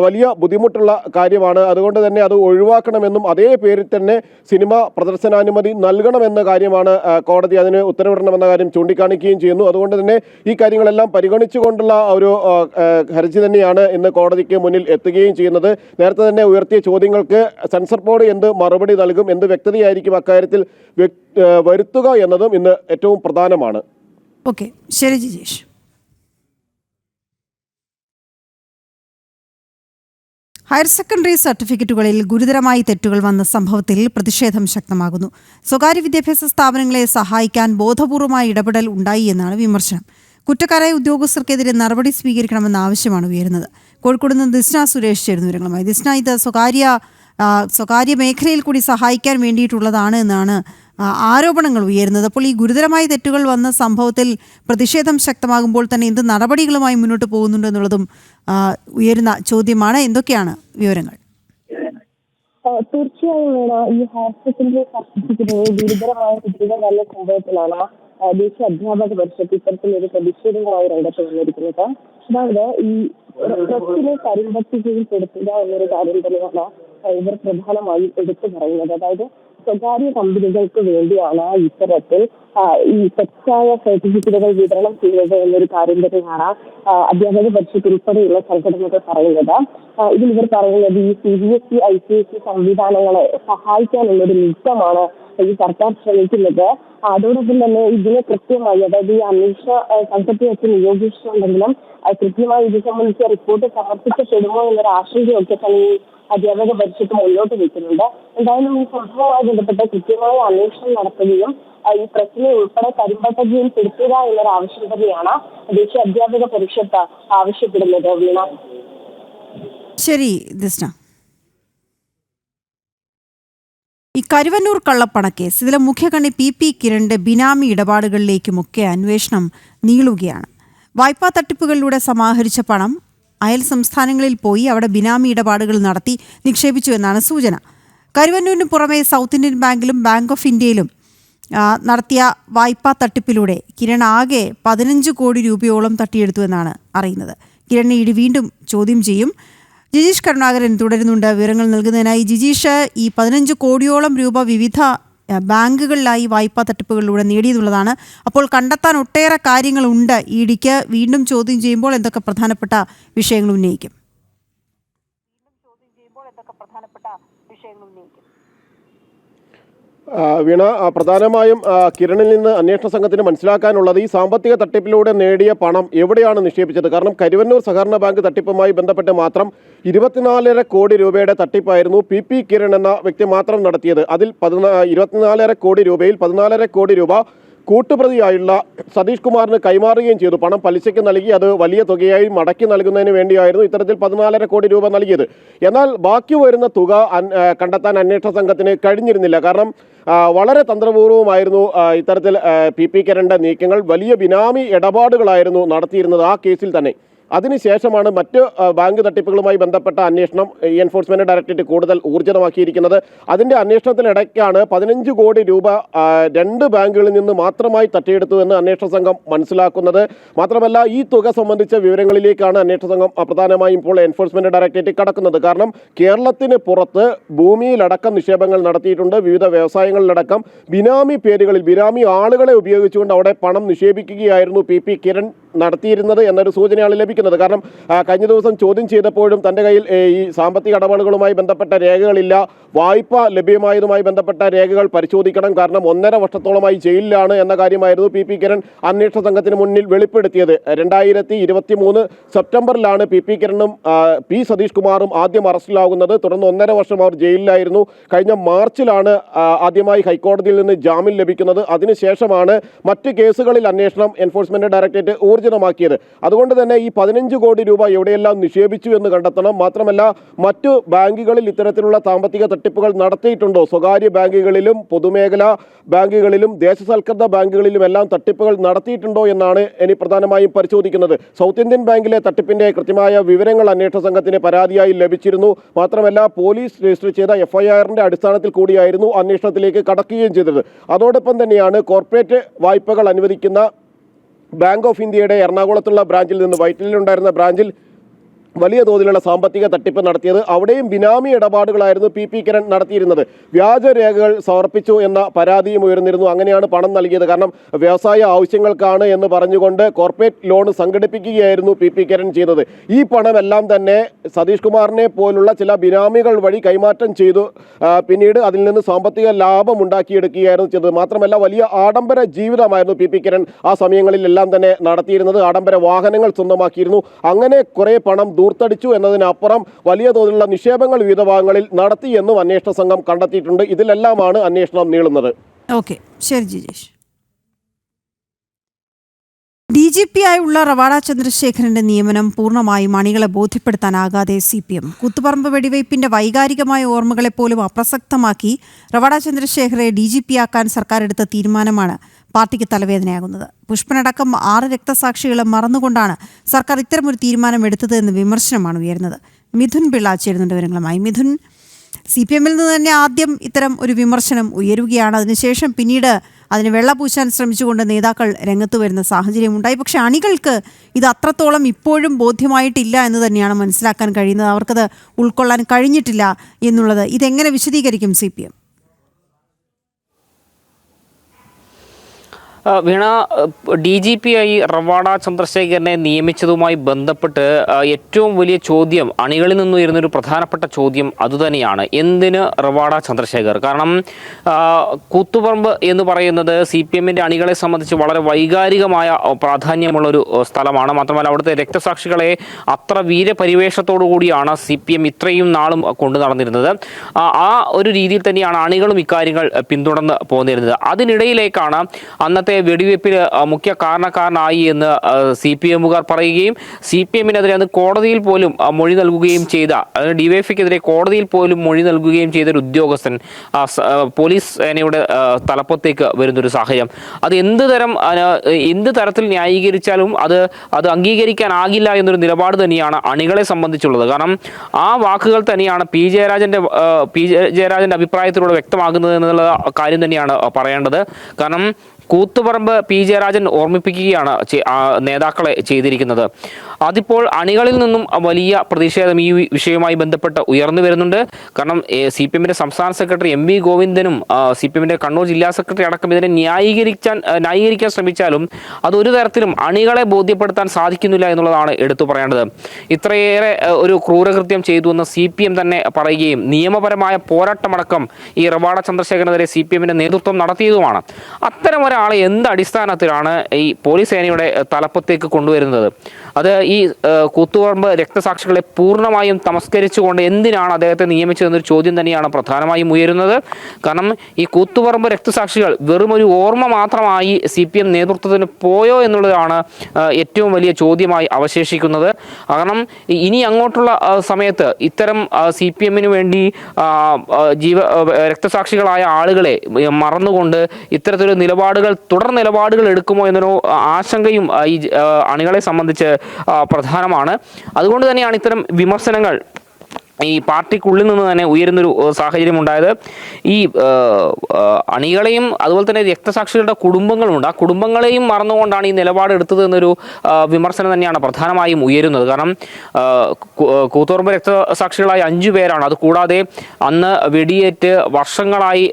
വലിയ ബുദ്ധിമുട്ടുള്ള കാര്യമാണ്. അതുകൊണ്ട് തന്നെ അത് ഒഴിവാക്കണമെന്നും അതേ പേരിൽ തന്നെ സിനിമ പ്രദർശനാനുമതി നൽകണമെന്ന കാര്യമാണ് കോടതി അതിന് ഉത്തരവിടണമെന്ന കാര്യം ചൂണ്ടിക്കാണിക്കുകയും ചെയ്യുന്നു. അതുകൊണ്ട് തന്നെ ഈ കാര്യങ്ങളെല്ലാം പരിഗണിച്ചുകൊണ്ടുള്ള ഒരു ഹർജി തന്നെയാണ് ഇന്ന് കോടതിക്ക് മുന്നിൽ എത്തുകയും ചെയ്യുന്നത്. നേരത്തെ തന്നെ ഉയർത്തിയ ചോദ്യങ്ങൾക്ക് സെൻസർ ബോർഡ് എന്ത് മറുപടി നൽകും, എന്ത് വ്യക്തതയായിരിക്കും അക്കാര്യത്തിൽ വരുത്തുക എന്നതും ഇന്ന് ഏറ്റവും പ്രധാനമാണ്. ഓക്കെ, ശരി ജിജീഷ്. ഹയർ സെക്കൻഡറി സർട്ടിഫിക്കറ്റുകളിൽ ഗുരുതരമായി തെറ്റുകൾ വന്ന സംഭവത്തിൽ പ്രതിഷേധം ശക്തമാകുന്നു. സ്വകാര്യ വിദ്യാഭ്യാസ സ്ഥാപനങ്ങളെ സഹായിക്കാൻ ബോധപൂർവമായ ഇടപെടൽ ഉണ്ടായി എന്നാണ് വിമർശനം. കുറ്റക്കാരായ ഉദ്യോഗസ്ഥർക്കെതിരെ നടപടി സ്വീകരിക്കണമെന്ന ആവശ്യമാണ് ഉയരുന്നത്. കോഴിക്കോട് നിന്ന് ദിസ്ന സുരേഷ് ചേരുന്നു വിവരങ്ങളുമായി. ദിസ്ന, ഇത് സ്വകാര്യ മേഖലയിൽ കൂടി സഹായിക്കാൻ വേണ്ടിയിട്ടുള്ളതാണ് എന്നാണ് ആരോപണങ്ങൾ ഉയരുന്നത്. അപ്പോൾ ഈ ഗുരുതരമായ തെറ്റുകൾ വന്ന സംഭവത്തിൽ പ്രതിഷേധം ശക്തമാകുമ്പോൾ തന്നെ എന്ത് നടപടികളുമായി മുന്നോട്ട് പോകുന്നുണ്ട് എന്നുള്ളതും ഉയരുന്ന ചോദ്യമാണ്. എന്തൊക്കെയാണ് വിവരങ്ങൾ? തീർച്ചയായും ഈ ഹയർ സെക്കൻഡറി സർട്ടിഫിക്കറ്റിന് ഗുരുതരമായ തെറ്റുകൾ വന്ന സംഭവത്തിലാണ് ദേശീയ അധ്യാപക പരിഷത്ത് ഇത്തരത്തിലൊരു പ്രതിഷേധവുമായി രംഗത്ത് വന്നിരിക്കുന്നത്. അതായത് ഈ പ്രസ്സിനെ കരിമ്പട്ടികയിൽപ്പെടുത്തുക എന്നൊരു കാര്യം തന്നെയാണ് ഇവർ പ്രധാനമായും എടുത്തു പറയുന്നത്. അതായത് സ്വകാര്യ കമ്പനികൾക്ക് വേണ്ടിയാണ് ഇത്തരത്തിൽ ഈ തെറ്റായ സർട്ടിഫിക്കറ്റുകൾ വിതരണം ചെയ്യുന്നത് എന്നൊരു കാര്യം തന്നെയാണ് അധ്യാപക പരിഷത്ത് ഉൾപ്പെടെയുള്ള സംഘടനകൾ പറയുന്നത്. ഇതിൽ ഇവർ പറയുന്നത് ഈ CBSE ICSE സംവിധാനങ്ങളെ സഹായിക്കാനുള്ളൊരു നീക്കമാണ് ഈ സർക്കാർ ശ്രമിക്കുന്നത്. അതോടൊപ്പം തന്നെ ഇതിനെ കൃത്യമായി, അതായത് ഈ അന്വേഷണ സംഘത്തെയൊക്കെ നിയോഗിച്ചിട്ടുണ്ടെങ്കിലും കൃത്യമായി ഇത് സംബന്ധിച്ച റിപ്പോർട്ട് സമർപ്പിക്കപ്പെടുമോ എന്നൊരു ആശങ്കയൊക്കെ തന്നെ ഈ അധ്യാപക പരിഷത്ത് മുന്നോട്ട് വെക്കുന്നുണ്ട്. എന്തായാലും ഈ സംഭവവുമായി ബന്ധപ്പെട്ട് കൃത്യമായ അന്വേഷണം നടത്തുകയും ഈ പ്രശ്നം ഉൾപ്പെടെ കരിമ്പട്ടികയിൽ പെടുത്തുക എന്നൊരു ആവശ്യം തന്നെയാണ് ദേശീയ അധ്യാപക പരിഷത്ത് ആവശ്യപ്പെടുന്നത്. വീണ, ശരി ദിസ്ന. ഈ കരുവന്നൂർ കള്ളപ്പണക്കേസ്, ഇതിലെ മുഖ്യകണ്ണി PP കിരണിന്റെ ബിനാമി ഇടപാടുകളിലേക്കുമൊക്കെ അന്വേഷണം നീളുകയാണ്. വായ്പാ തട്ടിപ്പുകളിലൂടെ സമാഹരിച്ച പണം അയൽ സംസ്ഥാനങ്ങളിൽ പോയി അവിടെ ബിനാമി ഇടപാടുകൾ നടത്തി നിക്ഷേപിച്ചു എന്നാണ് സൂചന. കരുവന്നൂരിന് പുറമെ സൗത്ത് ഇന്ത്യൻ ബാങ്കിലും ബാങ്ക് ഓഫ് ഇന്ത്യയിലും നടത്തിയ വായ്പാ തട്ടിപ്പിലൂടെ കിരൺ ആകെ 15 കോടി രൂപയോളം തട്ടിയെടുത്തു എന്നാണ് അറിയുന്നത്. കിരണിനെ ഇടി വീണ്ടും ചോദ്യം ചെയ്യും. ജിജീഷ് കരുണാകരൻ തുടരുന്നുണ്ട് വിവരങ്ങൾ നൽകുന്നതിനായി. ജിജീഷ്, ഈ 15 കോടിയോളം രൂപ വിവിധ ബാങ്കുകളിലായി വായ്പാ തട്ടിപ്പുകളിലൂടെ നേടിയെന്നുള്ളതാണ്. അപ്പോൾ കണ്ടെത്താൻ ഒട്ടേറെ കാര്യങ്ങളുണ്ട്. ഇഡിക്ക് വീണ്ടും ചോദ്യം ചെയ്യുമ്പോൾ എന്തൊക്കെ പ്രധാനപ്പെട്ട വിഷയങ്ങൾ ഉന്നയിക്കും? വീണ, പ്രധാനമായും കിരണിൽ നിന്ന് അന്വേഷണ സംഘത്തിന് മനസ്സിലാക്കാനുള്ളത് ഈ സാമ്പത്തിക തട്ടിപ്പിലൂടെ നേടിയ പണം എവിടെയാണ് നിക്ഷേപിച്ചത്. കാരണം കരുവന്നൂർ സഹകരണ ബാങ്ക് തട്ടിപ്പുമായി ബന്ധപ്പെട്ട് മാത്രം 24.5 കോടി രൂപയുടെ തട്ടിപ്പായിരുന്നു പി കിരൺ എന്ന വ്യക്തി മാത്രം നടത്തിയത്. അതിൽ 24.5 കോടി രൂപയിൽ 14.5 കോടി രൂപ കൂട്ടുപ്രതിയായുള്ള സതീഷ് കുമാറിന് കൈമാറുകയും ചെയ്തു. പണം പലിശയ്ക്ക് നൽകി അത് വലിയ തുകയായി മടക്കി നൽകുന്നതിന് വേണ്ടിയായിരുന്നു ഇത്തരത്തിൽ 14.5 കോടി രൂപ നൽകിയത്. എന്നാൽ ബാക്കി വരുന്ന തുക കണ്ടെത്താൻ അന്വേഷണ സംഘത്തിന് കഴിഞ്ഞിരുന്നില്ല. കാരണം വളരെ തന്ത്രപൂർവ്വമായിരുന്നു ഇത്തരത്തിൽ പി കിരണിന്റെ നീക്കങ്ങൾ. വലിയ ബിനാമി ഇടപാടുകളായിരുന്നു നടത്തിയിരുന്നത് ആ കേസിൽ തന്നെ. അതിനുശേഷമാണ് മറ്റ് ബാങ്ക് തട്ടിപ്പുകളുമായി ബന്ധപ്പെട്ട അന്വേഷണം എൻഫോഴ്സ്മെന്റ് ഡയറക്ടറേറ്റ് കൂടുതൽ ഊർജിതമാക്കിയിരിക്കുന്നത്. അതിന്റെ അന്വേഷണത്തിനിടയ്ക്കാണ് 15 കോടി രൂപ 2 ബാങ്കുകളിൽ നിന്ന് മാത്രമായി തട്ടിയെടുത്തു എന്ന് അന്വേഷണ സംഘം മനസ്സിലാക്കുന്നത്. മാത്രമല്ല ഈ തുക സംബന്ധിച്ച വിവരങ്ങളിലേക്കാണ് അന്വേഷണ സംഘം പ്രധാനമായും ഇപ്പോൾ എൻഫോഴ്സ്മെന്റ് ഡയറക്ടറേറ്റ് കടക്കുന്നത്. കാരണം കേരളത്തിന് പുറത്ത് ഭൂമിയിലടക്കം നിക്ഷേപങ്ങൾ നടത്തിയിട്ടുണ്ട്. വിവിധ വ്യവസായങ്ങളിലടക്കം ബിനാമി പേരുകളിൽ ബിനാമി ആളുകളെ ഉപയോഗിച്ചുകൊണ്ട് അവിടെ പണം നിക്ഷേപിക്കുകയായിരുന്നു പി കിരൺ നടത്തിയിരുന്നത് എന്നൊരു സൂചനയാണ് ലഭിക്കുന്നത്. കാരണം കഴിഞ്ഞ ദിവസം ചോദ്യം ചെയ്തപ്പോഴും തൻ്റെ കയ്യിൽ ഈ സാമ്പത്തിക ഇടപാടുകളുമായി ബന്ധപ്പെട്ട രേഖകളില്ല, വായ്പ ലഭ്യമായതുമായി ബന്ധപ്പെട്ട രേഖകൾ പരിശോധിക്കണം, കാരണം 1.5 വർഷത്തോളമായി ജയിലിലാണ് എന്ന കാര്യമായിരുന്നു പി കിരൺ അന്വേഷണ സംഘത്തിന് മുന്നിൽ വെളിപ്പെടുത്തിയത്. 2023 സെപ്റ്റംബറിലാണ് പി കിരണും പി സതീഷ് കുമാറും ആദ്യം അറസ്റ്റിലാകുന്നത്. തുടർന്ന് 1.5 വർഷം അവർ ജയിലിലായിരുന്നു. കഴിഞ്ഞ മാർച്ചിലാണ് ആദ്യമായി ഹൈക്കോടതിയിൽ നിന്ന് ജാമ്യം ലഭിക്കുന്നത്. അതിനുശേഷമാണ് മറ്റ് കേസുകളിൽ അന്വേഷണം എൻഫോഴ്സ്മെന്റ് ഡയറക്ടറേറ്റ് ഊർജിതമാക്കിയത്. അതുകൊണ്ട് തന്നെ ഈ 15 കോടി രൂപ എവിടെയെല്ലാം നിക്ഷേപിച്ചു എന്ന് കണ്ടെത്തണം. മാത്രമല്ല മറ്റു ബാങ്കുകളിൽ ഇത്തരത്തിലുള്ള സാമ്പത്തിക തട്ടിപ്പുകൾ നടത്തിയിട്ടുണ്ടോ, സ്വകാര്യ ബാങ്കുകളിലും പൊതുമേഖലാ ബാങ്കുകളിലും ദേശസൽകൃത ബാങ്കുകളിലും എല്ലാം തട്ടിപ്പുകൾ നടത്തിയിട്ടുണ്ടോ എന്നാണ് ഇനി പ്രധാനമായും പരിശോധിക്കുന്നത്. സൗത്ത് ഇന്ത്യൻ ബാങ്കിലെ തട്ടിപ്പിന്റെ കൃത്യമായ വിവരങ്ങൾ അന്വേഷണ സംഘത്തിന് പരാതിയായി ലഭിച്ചിരുന്നു. മാത്രമല്ല പോലീസ് രജിസ്റ്റർ ചെയ്ത FIRന്റെ അടിസ്ഥാനത്തിൽ കൂടിയായിരുന്നു അന്വേഷണത്തിലേക്ക് കടക്കുകയും ചെയ്തത്. അതോടൊപ്പം തന്നെയാണ് കോർപ്പറേറ്റ് വായ്പകൾ അനുവദിക്കുന്ന ബാങ്ക് ഓഫ് ഇന്ത്യയുടെ എറണാകുളത്തുള്ള ബ്രാഞ്ചിൽ നിന്ന് വൈറ്റിലുണ്ടായിരുന്ന ബ്രാഞ്ചിൽ വലിയ തോതിലുള്ള സാമ്പത്തിക തട്ടിപ്പ് നടത്തിയത്. അവിടെയും ബിനാമി ഇടപാടുകളായിരുന്നു പി കിരൺ നടത്തിയിരുന്നത്. വ്യാജരേഖകൾ സമർപ്പിച്ചു എന്ന പരാതിയും ഉയർന്നിരുന്നു. അങ്ങനെയാണ് പണം നൽകിയത്. കാരണം വ്യവസായ ആവശ്യങ്ങൾക്കാണ് എന്ന് പറഞ്ഞുകൊണ്ട് കോർപ്പറേറ്റ് ലോൺ സംഘടിപ്പിക്കുകയായിരുന്നു പി കിരൺ ചെയ്തത്. ഈ പണമെല്ലാം തന്നെ സതീഷ് കുമാറിനെ പോലുള്ള ചില ബിനാമികൾ വഴി കൈമാറ്റം ചെയ്തു. പിന്നീട് അതിൽ നിന്ന് സാമ്പത്തിക ലാഭം ഉണ്ടാക്കിയെടുക്കുകയായിരുന്നു ചെയ്തത്. മാത്രമല്ല വലിയ ആഡംബര ജീവിതമായിരുന്നു പി കിരൺ ആ സമയങ്ങളിലെല്ലാം തന്നെ നടത്തിയിരുന്നത്. ആഡംബര വാഹനങ്ങൾ സ്വന്തമാക്കിയിരുന്നു. അങ്ങനെ കുറേ പണം ദൂർത്തടിച്ചു എന്നതിനപ്പുറം വലിയ തോതിലുള്ള നിക്ഷേപങ്ങൾ വിവിധ ഭാഗങ്ങളിൽ നടത്തിയെന്നും അന്വേഷണ സംഘം കണ്ടെത്തിയിട്ടുണ്ട്. ഇതിലെല്ലാമാണ് അന്വേഷണം നീളുന്നത്. ഓക്കെ, ശരി ജിജേഷ്. DGP ആയുള്ള റവാഡ ചന്ദ്രശേഖരന്റെ നിയമനം പൂർണ്ണമായും അണികളെ ബോധ്യപ്പെടുത്താനാകാതെ CPM. കുത്തുപറമ്പ് വെടിവയ്പ്പിന്റെ വൈകാരികമായ ഓർമ്മകളെപ്പോലും അപ്രസക്തമാക്കി റവാഡ ചന്ദ്രശേഖരെ DGP ആക്കാൻ സർക്കാർ എടുത്ത തീരുമാനമാണ് പാർട്ടിക്ക് തലവേദനയാകുന്നത്. പുഷ്പനടക്കം 6 രക്തസാക്ഷികളെ മറന്നുകൊണ്ടാണ് സർക്കാർ ഇത്തരമൊരു തീരുമാനം എടുത്തത് എന്ന വിമർശനമാണ് ഉയർന്നത്. മിഥുൻ പിള്ള ചേരുന്നുണ്ട് വിവരങ്ങളുമായി. മിഥുൻ, CPMൽ നിന്ന് തന്നെ ആദ്യം ഇത്തരം ഒരു വിമർശനം ഉയരുകയാണ്. അതിനുശേഷം പിന്നീട് അതിന് വെള്ളപൂശാൻ ശ്രമിച്ചുകൊണ്ട് നേതാക്കൾ രംഗത്ത് വരുന്ന സാഹചര്യമുണ്ടായി. പക്ഷേ അണികൾക്ക് ഇത് അത്രത്തോളം ഇപ്പോഴും ബോധ്യമായിട്ടില്ല എന്ന് തന്നെയാണ് മനസ്സിലാക്കാൻ കഴിയുന്നത്. അവർക്കത് ഉൾക്കൊള്ളാൻ കഴിഞ്ഞിട്ടില്ല എന്നുള്ളത്. ഇതെങ്ങനെ വിശദീകരിക്കും CPM? വീണ, DGP ആയി റവാഡ ചന്ദ്രശേഖരനെ നിയമിച്ചതുമായി ബന്ധപ്പെട്ട് ഏറ്റവും വലിയ ചോദ്യം അണികളിൽ നിന്ന് വരുന്നൊരു പ്രധാനപ്പെട്ട ചോദ്യം അതുതന്നെയാണ്. എന്തിന് റവാഡ ചന്ദ്രശേഖർ? കാരണം കൂത്തുപറമ്പ് എന്ന് പറയുന്നത് CPMന്റെ അണികളെ സംബന്ധിച്ച് വളരെ വൈകാരികമായ പ്രാധാന്യമുള്ളൊരു സ്ഥലമാണ്. മാത്രമല്ല അവിടുത്തെ രക്തസാക്ഷികളെ അത്ര വീരപരിവേഷത്തോടു കൂടിയാണ് CPM ഇത്രയും നാളും കൊണ്ടു നടന്നിരുന്നത്. ആ ഒരു രീതിയിൽ തന്നെയാണ് അണികളും ഇക്കാര്യങ്ങൾ പിന്തുടർന്ന് പോന്നിരുന്നത്. അതിനിടയിലേക്കാണ് അന്നത്തെ വെടിവെപ്പിന് മുഖ്യ കാരണക്കാരനായി എന്ന് CPMകാർ പറയുകയും CPMനെതിരെ അന്ന് കോടതിയിൽ പോലും മൊഴി നൽകുകയും ചെയ്ത, DYFക്കെതിരെ കോടതിയിൽ പോലും മൊഴി നൽകുകയും ചെയ്ത ഒരു ഉദ്യോഗസ്ഥൻ പോലീസ് സേനയുടെ തലപ്പത്തേക്ക് വരുന്നൊരു സാഹചര്യം. അത് എന്ത് തരത്തിൽ ന്യായീകരിച്ചാലും അത് അംഗീകരിക്കാനാകില്ല എന്നൊരു നിലപാട് തന്നെയാണ് അണികളെ സംബന്ധിച്ചുള്ളത്. കാരണം ആ വാക്കുകൾ തന്നെയാണ് പി ജയരാജന്റെ അഭിപ്രായത്തിലൂടെ വ്യക്തമാകുന്നത് എന്നുള്ള കാര്യം തന്നെയാണ് പറയേണ്ടത്. കാരണം കൂത്തുപറമ്പ് പി ജയരാജൻ ഓർമ്മിപ്പിക്കുകയാണ് നേതാക്കളെ ചെയ്തിരിക്കുന്നത്. അതിപ്പോൾ അണികളിൽ നിന്നും വലിയ പ്രതിഷേധം ഈ വിഷയവുമായി ബന്ധപ്പെട്ട് ഉയർന്നു വരുന്നുണ്ട്. കാരണം CPM-ന്റെ സംസ്ഥാന സെക്രട്ടറി MV ഗോവിന്ദനും CPM-ന്റെ കണ്ണൂർ ജില്ലാ സെക്രട്ടറി അടക്കം ഇതിനെ ന്യായീകരിക്കാൻ ശ്രമിച്ചാലും അതൊരു തരത്തിലും അണികളെ ബോധ്യപ്പെടുത്താൻ സാധിക്കുന്നില്ല എന്നുള്ളതാണ് എടുത്തു പറയേണ്ടത്. ഇത്രയേറെ ഒരു ക്രൂരകൃത്യം ചെയ്തു എന്ന് CPM തന്നെ പറയുകയും നിയമപരമായ പോരാട്ടമടക്കം ഈ റവാഡ ചന്ദ്രശേഖരനെതിരെ CPM-ന്റെ നേതൃത്വം നടത്തിയതുമാണ്. അത്തരം ഒരാളെ എന്ത് അടിസ്ഥാനത്തിലാണ് ഈ പോലീസ് സേനയുടെ തലപ്പത്തേക്ക് കൊണ്ടുവരുന്നത്? അത് ഈ കൂത്തുപറമ്പ് രക്തസാക്ഷികളെ പൂർണ്ണമായും തമസ്കരിച്ചുകൊണ്ട് എന്തിനാണ് അദ്ദേഹത്തെ നിയമിച്ചതെന്നൊരു ചോദ്യം തന്നെയാണ് പ്രധാനമായും ഉയരുന്നത്. കാരണം ഈ കൂത്തുപറമ്പ് രക്തസാക്ഷികൾ വെറും ഒരു ഓർമ്മ മാത്രമായി CPM നേതൃത്വത്തിന് പോയോ എന്നുള്ളതാണ് ഏറ്റവും വലിയ ചോദ്യമായി അവശേഷിക്കുന്നത്. കാരണം ഇനി അങ്ങോട്ടുള്ള സമയത്ത് ഇത്തരം CPM-ന് വേണ്ടി രക്തസാക്ഷികളായ ആളുകളെ മറന്നുകൊണ്ട് ഇത്തരത്തിലൊരു തുടർ നിലപാടുകൾ എടുക്കുമോ എന്നൊരു ആശങ്കയും ഈ അണികളെ സംബന്ധിച്ച് പ്രധാനമാണ്. അതുകൊണ്ട് തന്നെയാണ് ഇത്തരം വിമർശനങ്ങൾ ഈ പാർട്ടിക്കുള്ളിൽ നിന്ന് തന്നെ ഉയരുന്നൊരു സാഹചര്യം ഉണ്ടായത്. ഈ അണികളെയും അതുപോലെ തന്നെ രക്തസാക്ഷികളുടെ കുടുംബങ്ങളുണ്ട്, ആ കുടുംബങ്ങളെയും മറന്നുകൊണ്ടാണ് ഈ നിലപാടെടുത്തത് എന്നൊരു വിമർശനം തന്നെയാണ് പ്രധാനമായും ഉയരുന്നത്. കാരണം കൂത്തുപറമ്പ് രക്തസാക്ഷികളായ 5 പേരാണ്. അതുകൂടാതെ അന്ന് വെടിയേറ്റ് വർഷങ്ങളായി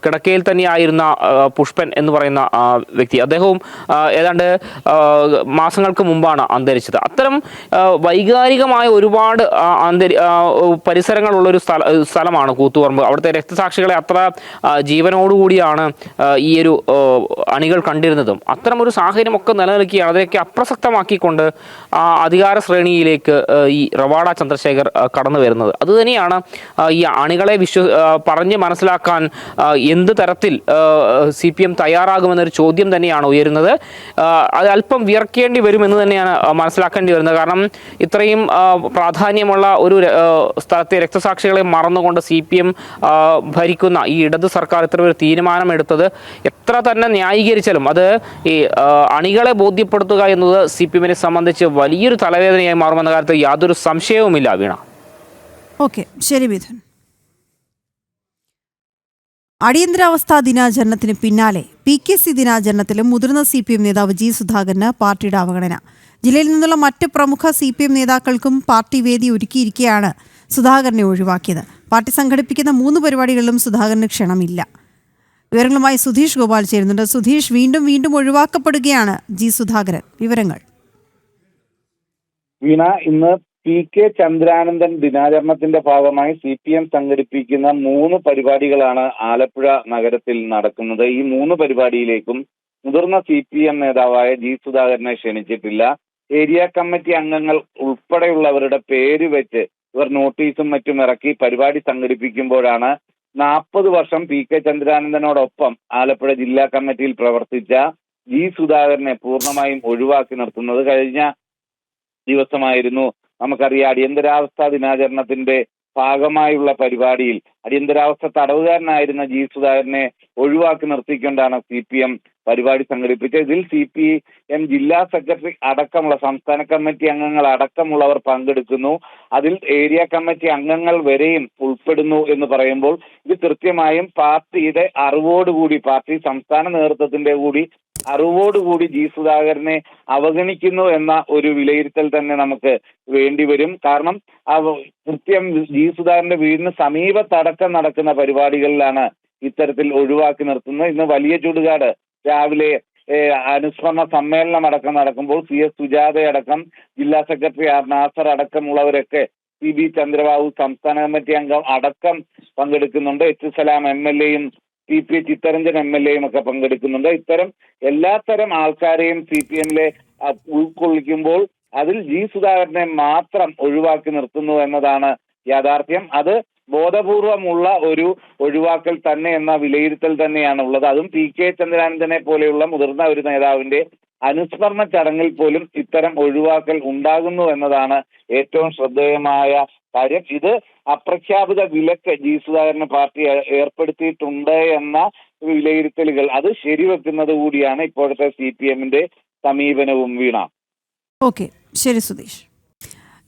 കിടക്കയിൽ തന്നെയായിരുന്ന പുഷ്പൻ എന്ന് പറയുന്ന വ്യക്തി, അദ്ദേഹവും ഏതാണ്ട് മാസങ്ങൾക്ക് മുമ്പാണ് അന്തരിച്ചത്. അത്തരം വൈകാരികമായ ഒരുപാട് പരിസരങ്ങളുള്ളൊരു സ്ഥലമാണ് കൂത്തുപറമ്പ്. അവിടുത്തെ രക്തസാക്ഷികളെ അത്ര ജീവനോടുകൂടിയാണ് ഈ ഒരു അണികൾ കണ്ടിരുന്നതും. അത്തരമൊരു സാഹചര്യമൊക്കെ നിലനിൽക്കുകയാണ്. അതൊക്കെ അപ്രസക്തമാക്കിക്കൊണ്ട് അധികാര ശ്രേണിയിലേക്ക് ഈ റവാഡ ചന്ദ്രശേഖർ കടന്നു വരുന്നത്. അതുതന്നെയാണ് ഈ അണികളെ പറഞ്ഞ് മനസ്സിലാക്കാൻ എന്ത് തരത്തിൽ CPM തയ്യാറാകുമെന്നൊരു ചോദ്യം തന്നെയാണ് ഉയരുന്നത്. അത് അല്പം വിയർക്കേണ്ടി വരുമെന്ന് തന്നെയാണ് മനസ്സിലാക്കേണ്ടി വരുന്നത്. കാരണം ഇത്രയും പ്രാധാന്യമുള്ള ഒരു സ്ഥലത്തെ രക്തസാക്ഷികളെ മറന്നുകൊണ്ട് CPM ഭരിക്കുന്ന ഈ ഇടത് സർക്കാർ ഇത്ര ഒരു തീരുമാനമെടുത്തത് എത്ര തന്നെ ന്യായീകരിച്ചാലും അത് ഈ അണികളെ ബോധ്യപ്പെടുത്തുക എന്നത് CPM-നെ സംബന്ധിച്ച് വലിയൊരു തലവേദനയായി മാറുമെന്ന കാര്യത്തിൽ യാതൊരു സംശയവുമില്ല. വീണ. ഓക്കെ, ശരി മിഥുൻ. അടിയന്തരാവസ്ഥാ ദിനാചരണത്തിന് പിന്നാലെ PKC ദിനാചരണത്തിലും മുതിർന്ന CPM നേതാവ് G സുധാകരന് പാർട്ടിയുടെ അവഗണന. ജില്ലയിൽ നിന്നുള്ള മറ്റ് പ്രമുഖ CPM നേതാക്കൾക്കും പാർട്ടി വേദി ഒരുക്കിയിരിക്കെയാണ് സുധാകരനെ ഒഴിവാക്കിയത്. പാർട്ടി സംഘടിപ്പിക്കുന്ന 3 പരിപാടികളിലും സുധാകരന് ക്ഷണമില്ല. വിവരങ്ങളുമായി സുധീഷ് ഗോപാൽ ചേരുന്നുണ്ട്. സുധീഷ്, വീണ്ടും ഒഴിവാക്കപ്പെടുകയാണ് G സുധാകരൻ. വിവരങ്ങൾ. വീണ, ഇന്ന് PK ചന്ദ്രാനന്ദൻ ദിനാചരണത്തിന്റെ ഭാഗമായി CPM സംഘടിപ്പിക്കുന്ന 3 പരിപാടികളാണ് ആലപ്പുഴ നഗരത്തിൽ നടക്കുന്നത്. ഈ 3 പരിപാടിയിലേക്കും മുതിർന്ന CPM നേതാവായ G സുധാകരനെ ക്ഷണിച്ചിട്ടില്ല. ഏരിയ കമ്മിറ്റി അംഗങ്ങൾ ഉൾപ്പെടെയുള്ളവരുടെ പേര് വെച്ച് ഇവർ നോട്ടീസും മറ്റും ഇറക്കി പരിപാടി സംഘടിപ്പിക്കുമ്പോഴാണ് 40 വർഷം PK ചന്ദ്രാനന്ദനോടൊപ്പം ആലപ്പുഴ ജില്ലാ കമ്മിറ്റിയിൽ പ്രവർത്തിച്ച G സുധാകരനെ പൂർണ്ണമായും ഒഴിവാക്കി നിർത്തുന്നത്. കഴിഞ്ഞ ദിവസമായിരുന്നു നമുക്കറിയാം അടിയന്തരാവസ്ഥ ദിനാചരണത്തിന്റെ ഭാഗമായുള്ള പരിപാടിയിൽ അടിയന്തരാവസ്ഥ തടവുകാരനായിരുന്ന G സുധാകരനെ ഒഴിവാക്കി നിർത്തിക്കൊണ്ടാണ് CPM പരിപാടി സംഘടിപ്പിച്ചത്. ഇതിൽ CPM ജില്ലാ സെക്രട്ടറി അടക്കമുള്ള സംസ്ഥാന കമ്മിറ്റി അംഗങ്ങൾ അടക്കമുള്ളവർ പങ്കെടുക്കുന്നു. അതിൽ ഏരിയ കമ്മിറ്റി അംഗങ്ങൾ വരെയും ഉൾപ്പെടുന്നു എന്ന് പറയുമ്പോൾ ഇത് കൃത്യമായും പാർട്ടിയുടെ അറിവോടുകൂടി, പാർട്ടി സംസ്ഥാന നേതൃത്വത്തിന്റെ കൂടി അറിവോടുകൂടി G സുധാകരനെ അവഗണിക്കുന്നു എന്ന ഒരു വിലയിരുത്തൽ തന്നെ നമുക്ക് വേണ്ടിവരും. കാരണം കൃത്യം G സുധാകരന്റെ വീടിന് സമീപത്തടക്കം നടക്കുന്ന പരിപാടികളിലാണ് ഇത്തരത്തിൽ ഒഴിവാക്കി നിർത്തുന്നത്. ഇന്ന് വലിയ ചുടുകാട് രാവിലെ അനുസ്മരണ സമ്മേളനം അടക്കം നടക്കുമ്പോൾ CS സുജാതയടക്കം ജില്ലാ സെക്രട്ടറി R നാസർ അടക്കമുള്ളവരൊക്കെ CB ചന്ദ്രബാബു സംസ്ഥാന കമ്മിറ്റി അംഗം അടക്കം പങ്കെടുക്കുന്നുണ്ട്. H സലാം MLA-യും CP ചിത്തരഞ്ജൻ MLA-യും ഒക്കെ പങ്കെടുക്കുന്നുണ്ട്. ഇത്തരം എല്ലാത്തരം ആൾക്കാരെയും CPM-ലെ ഉൾക്കൊള്ളിക്കുമ്പോൾ അതിൽ G സുധാകരനെ മാത്രം ഒഴിവാക്കി നിർത്തുന്നു എന്നതാണ് യാഥാർത്ഥ്യം. അത് ബോധപൂർവമുള്ള ഒരു ഒഴിവാക്കൽ തന്നെ എന്ന വിലയിരുത്തൽ തന്നെയാണ് ഉള്ളത്. അതും PK ചന്ദ്രാനന്ദനെ പോലെയുള്ള മുതിർന്ന ഒരു നേതാവിന്റെ അനുസ്മരണ ചടങ്ങിൽ പോലും ഇത്തരം ഒഴിവാക്കൽ ഉണ്ടാകുന്നു എന്നതാണ് ഏറ്റവും ശ്രദ്ധേയമായ കാര്യം. ഇത് അപ്രഖ്യാപിത വിലക്ക് G സുധാകരന് പാർട്ടി ഏർപ്പെടുത്തിയിട്ടുണ്ട് എന്ന വിലയിരുത്തലുകൾ അത് ശരിവെക്കുന്നത് കൂടിയാണ് ഇപ്പോഴത്തെ CPM-ന്റെ സമീപനവും. വീണ. ഓക്കെ, ശരി സുധീഷ്.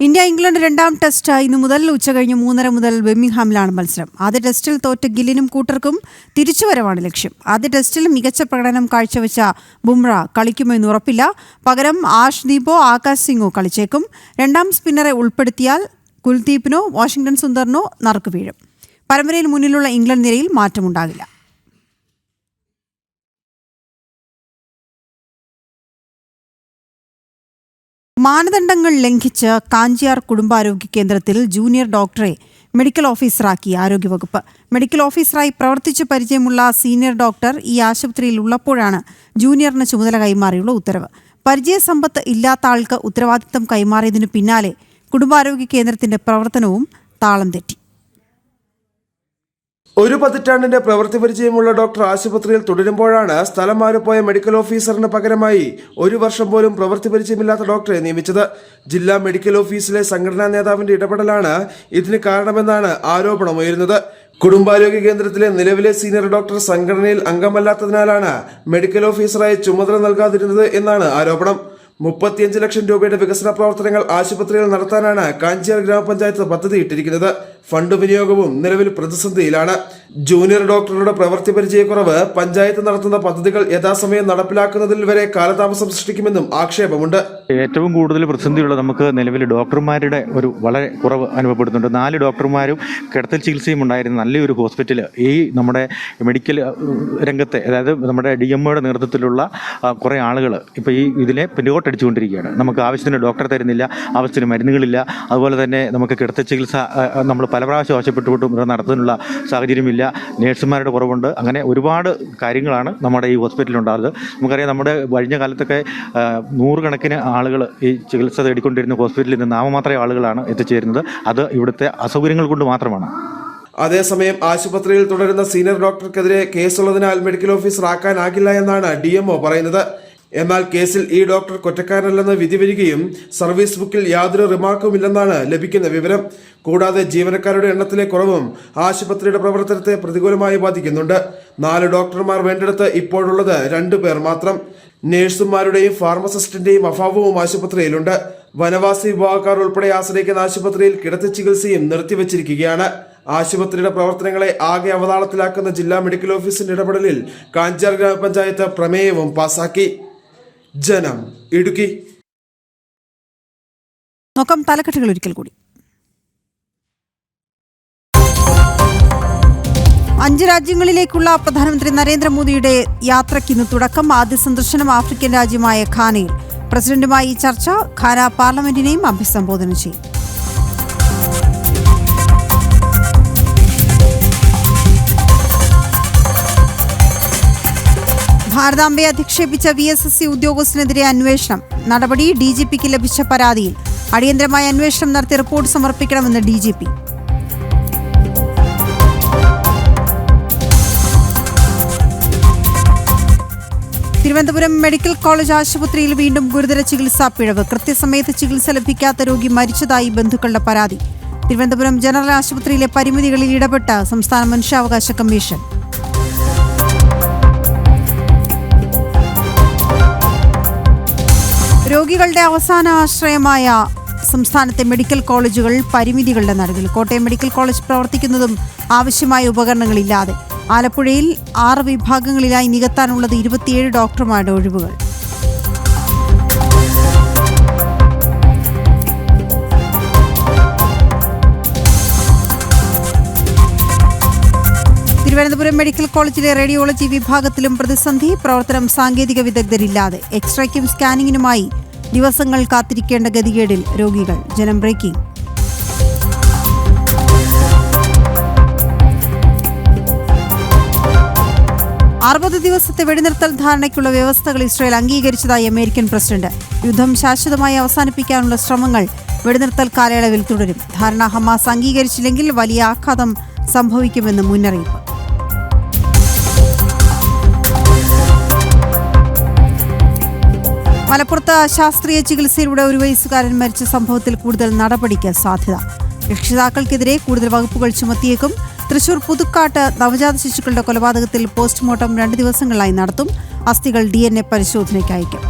ഇന്ത്യ ഇംഗ്ലണ്ട് രണ്ടാം ടെസ്റ്റ് ഇന്നു മുതൽ ഉച്ചകഴിഞ്ഞ് 3:30 മുതൽ ബെർമിംഗ്ഹാമിലാണ് മത്സരം. ആദ്യ ടെസ്റ്റിൽ തോറ്റ ഗില്ലിനും കൂട്ടർക്കും തിരിച്ചുവരവാണ് ലക്ഷ്യം. ആദ്യ ടെസ്റ്റിൽ മികച്ച പ്രകടനം കാഴ്ചവെച്ച ബുംറ കളിക്കുമെന്ന് ഉറപ്പില്ല. പകരം ആഷ്ദീപോ ആകാശ് സിംഗോ കളിച്ചേക്കും. രണ്ടാം സ്പിന്നറെ ഉൾപ്പെടുത്തിയാൽ കുൽദീപിനോ വാഷിംഗ്ടൺ സുന്ദറിനോ നറുക്ക് വീഴും. പരമ്പരയിൽ മുന്നിലുള്ള ഇംഗ്ലണ്ട് നിരയിൽ മാറ്റമുണ്ടാകില്ല. മാനദണ്ഡങ്ങൾ ലംഘിച്ച് കാഞ്ചിയാർ കുടുംബാരോഗ്യ കേന്ദ്രത്തിൽ ജൂനിയർ ഡോക്ടറെ മെഡിക്കൽ ഓഫീസറാക്കി ആരോഗ്യവകുപ്പ്. മെഡിക്കൽ ഓഫീസറായി പ്രവർത്തിച്ചു പരിചയമുള്ള സീനിയർ ഡോക്ടർ ഈ ആശുപത്രിയിൽ ഉള്ളപ്പോഴാണ് ജൂനിയറിന് ചുമതല കൈമാറിയുള്ള ഉത്തരവ്. പരിചയസമ്പത്ത് ഇല്ലാത്ത ആൾക്ക് ഉത്തരവാദിത്തം കൈമാറിയതിനു പിന്നാലെ കുടുംബാരോഗ്യ കേന്ദ്രത്തിന്റെ പ്രവർത്തനവും താളം തെറ്റി. ഒരു പതിറ്റാണ്ടിന്റെ പ്രവൃത്തി പരിചയമുള്ള ഡോക്ടർ ആശുപത്രിയിൽ തുടരുമ്പോഴാണ് സ്ഥലം മാറിപ്പോയ മെഡിക്കൽ ഓഫീസറിന് പകരമായി 1 വർഷം പോലും പ്രവൃത്തി പരിചയമില്ലാത്ത ഡോക്ടറെ നിയമിച്ചത്. ജില്ലാ മെഡിക്കൽ ഓഫീസിലെ സംഘടനാ നേതാവിന്റെ ഇടപെടലാണ് ഇതിന് കാരണമെന്നാണ് ആരോപണമുയരുന്നത്. കുടുംബാരോഗ്യ കേന്ദ്രത്തിലെ നിലവിലെ സീനിയർ ഡോക്ടർ സംഘടനയിൽ അംഗമല്ലാത്തതിനാലാണ് മെഡിക്കൽ ഓഫീസറായി ചുമതല നൽകാതിരുന്നത് എന്നാണ് ആരോപണം. 35 ലക്ഷം രൂപയുടെ വികസന പ്രവർത്തനങ്ങൾ ആശുപത്രിയിൽ നടത്താനാണ് കാഞ്ചിയാർ ഗ്രാമപഞ്ചായത്ത് പദ്ധതി ഇട്ടിരിക്കുന്നത്. ഫണ്ട് വിനിയോഗവും നിലവിൽ പ്രതിസന്ധിയിലാണ്. ജൂനിയർ ഡോക്ടറുടെ പ്രവൃത്തി പരിചയക്കുറവ് പഞ്ചായത്ത് നടത്തുന്ന പദ്ധതികൾ യഥാസമയം നടപ്പിലാക്കുന്നതിൽ വരെ കാലതാമസം സൃഷ്ടിക്കുമെന്നും ആക്ഷേപമുണ്ട്. ഏറ്റവും കൂടുതൽ പ്രതിസന്ധിയുള്ളത് നമുക്ക് നിലവിൽ ഡോക്ടർമാരുടെ ഒരു വളരെ കുറവ് അനുഭവപ്പെടുന്നുണ്ട്. 4 ഡോക്ടർമാരും കിടത്തൽ ചികിത്സയും ഉണ്ടായിരുന്ന നല്ലൊരു ഹോസ്പിറ്റൽ ഈ നമ്മുടെ മെഡിക്കൽ രംഗത്തെ, അതായത് നമ്മുടെ DMOയുടെ നേതൃത്വത്തിലുള്ള കുറേ ആളുകൾ ഇപ്പോൾ ഈ ഇതിനെ പിന്നോട്ടടിച്ചുകൊണ്ടിരിക്കുകയാണ്. നമുക്ക് ആവശ്യത്തിന് ഡോക്ടറെ തരുന്നില്ല, ആവശ്യത്തിന് മരുന്നുകളില്ല, അതുപോലെ തന്നെ നമുക്ക് കിടത്തൽ ചികിത്സ നമ്മൾ പല പ്രാവശ്യം ആവശ്യപ്പെട്ടുകൊണ്ടും നടത്തുന്നതിനുള്ള സാഹചര്യമില്ല, നേഴ്സുമാരുടെ കുറവുണ്ട്. അങ്ങനെ ഒരുപാട് കാര്യങ്ങളാണ് നമ്മുടെ ഈ ഹോസ്പിറ്റലിൽ ഉണ്ടാകുന്നത്. നമുക്കറിയാം, നമ്മുടെ കഴിഞ്ഞ കാലത്തൊക്കെ 100 കണക്കിന് ആളുകൾ ഈ ചികിത്സ തേടിക്കൊണ്ടിരുന്ന ഹോസ്പിറ്റലിൽ നിന്ന് നാമമാത്ര ആളുകളാണ് എത്തിച്ചേരുന്നത്. അത് ഇവിടുത്തെ അസൗകര്യങ്ങൾ കൊണ്ട് മാത്രമാണ്. അതേസമയം ആശുപത്രിയിൽ തുടരുന്ന സീനിയർ ഡോക്ടർക്കെതിരെ കേസുള്ളതിനാൽ മെഡിക്കൽ ഓഫീസർ ആക്കാനാകില്ല എന്നാണ് DMO പറയുന്നത്. എന്നാൽ കേസിൽ ഈ ഡോക്ടർ കുറ്റക്കാരനല്ലെന്ന് വിധി വരികയും സർവീസ് ബുക്കിൽ യാതൊരു റിമാർക്കുമില്ലെന്നാണ് ലഭിക്കുന്ന വിവരം. കൂടാതെ ജീവനക്കാരുടെ എണ്ണത്തിലെ കുറവും ആശുപത്രിയുടെ പ്രവർത്തനത്തെ പ്രതികൂലമായി ബാധിക്കുന്നുണ്ട്. 4 ഡോക്ടർമാർ വേണ്ടിടത്ത് ഇപ്പോഴുള്ളത് 2 പേർ മാത്രം. നഴ്സുമാരുടെയും ഫാർമസിസ്റ്റിന്റെയും അഭാവവും ആശുപത്രിയിലുണ്ട്. വനവാസി വിഭാഗക്കാർ ഉൾപ്പെടെ ആശ്രയിക്കുന്ന ആശുപത്രിയിൽ കിടത്തി ചികിത്സയും നിർത്തിവച്ചിരിക്കുകയാണ്. ആശുപത്രിയുടെ പ്രവർത്തനങ്ങളെ ആകെ അവതാളത്തിലാക്കുന്ന ജില്ലാ മെഡിക്കൽ ഓഫീസിന്റെ ഇടപെടലിൽ കാഞ്ചിയാർ ഗ്രാമപഞ്ചായത്ത് പ്രമേയവും പാസാക്കി. ജനം, ഇടുക്കി. നോക്കാം തലക്കെട്ടുകൾ ഒരിക്കൽ കൂടി. 5 രാജ്യങ്ങളിലേക്കുള്ള പ്രധാനമന്ത്രി നരേന്ദ്രമോദിയുടെ യാത്രയ്ക്ക് ഇന്ന് തുടക്കം. ആദ്യ സന്ദർശനം ആഫ്രിക്കൻ രാജ്യമായ ഘാനയിൽ. പ്രസിഡന്റുമായി ചർച്ച. ഘാന പാർലമെന്റിനെയും അഭിസംബോധന ചെയ്യും. ഭാരതാംബയെ അധിക്ഷേപിച്ച VSSC ഉദ്യോഗസ്ഥനെതിരെ അന്വേഷണം. നടപടി. DGPക്ക് ലഭിച്ച പരാതിയിൽ അടിയന്തരമായ അന്വേഷണം നടത്തി റിപ്പോർട്ട് സമർപ്പിക്കണമെന്ന് DGP. തിരുവനന്തപുരം മെഡിക്കൽ കോളേജ് ആശുപത്രിയിൽ വീണ്ടും ഗുരുതര ചികിത്സാ പിഴവ്. കൃത്യസമയത്ത് ചികിത്സ ലഭിക്കാത്ത രോഗി മരിച്ചതായി ബന്ധുക്കളുടെ പരാതി. തിരുവനന്തപുരം ജനറൽ ആശുപത്രിയിലെ പരിമിതികളിൽ ഇടപെട്ട സംസ്ഥാന മനുഷ്യാവകാശ കമ്മീഷൻ. രോഗികളുടെ അവസാന ആശ്രയമായ സംസ്ഥാനത്തെ മെഡിക്കൽ കോളേജുകൾ പരിമിതികളുടെ നടുവിൽ. കോട്ടയം മെഡിക്കൽ കോളേജ് പ്രവർത്തിക്കുന്നതും ആവശ്യമായ ഉപകരണങ്ങളില്ലാതെ. ആലപ്പുഴയിൽ 6 വിഭാഗങ്ങളിലായി നികത്താനുള്ളത് 27 ഡോക്ടർമാരുടെ ഒഴിവുകൾ. തിരുവനന്തപുരം മെഡിക്കൽ കോളേജിലെ റേഡിയോളജി വിഭാഗത്തിലും പ്രതിസന്ധി. പ്രവർത്തനം സാങ്കേതിക വിദഗ്ധരില്ലാതെ. എക്സ്റേക്കും സ്കാനിങ്ങിനുമായി ദിവസങ്ങൾ കാത്തിരിക്കേണ്ട ഗതികേടിൽ രോഗികൾ. ജനം ബ്രേക്കിംഗ്. അറുപത് ദിവസത്തെ വെടിനിർത്തൽ ധാരണയ്ക്കുള്ള വ്യവസ്ഥകൾ ഇസ്രായേൽ അംഗീകരിച്ചതായി അമേരിക്കൻ പ്രസിഡന്റ്. യുദ്ധം ശാശ്വതമായി അവസാനിപ്പിക്കാനുള്ള ശ്രമങ്ങൾ വെടിനിർത്തൽ കാലയളവിൽ തുടരും. ധാരണ ഹമാസ് അംഗീകരിച്ചില്ലെങ്കിൽ വലിയ ആഘാതം സംഭവിക്കുമെന്ന് മുന്നറിയിപ്പ്. മലപ്പുറത്ത് ശാസ്ത്രീയ ചികിത്സയിലൂടെ 1 വയസ്സുകാരൻ മരിച്ച സംഭവത്തിൽ കൂടുതൽ നടപടിക്ക് സാധ്യത. രക്ഷിതാക്കൾക്കെതിരെ കൂടുതൽ വകുപ്പുകൾ ചുമത്തിയേക്കും. തൃശൂർ പുതുക്കാട്ട് നവജാത ശിശുക്കളുടെ കൊലപാതകത്തിൽ പോസ്റ്റ്മോർട്ടം 2 ദിവസങ്ങളായി നടത്തും. അസ്ഥികൾ DNA പരിശോധനയ്ക്ക് അയക്കും.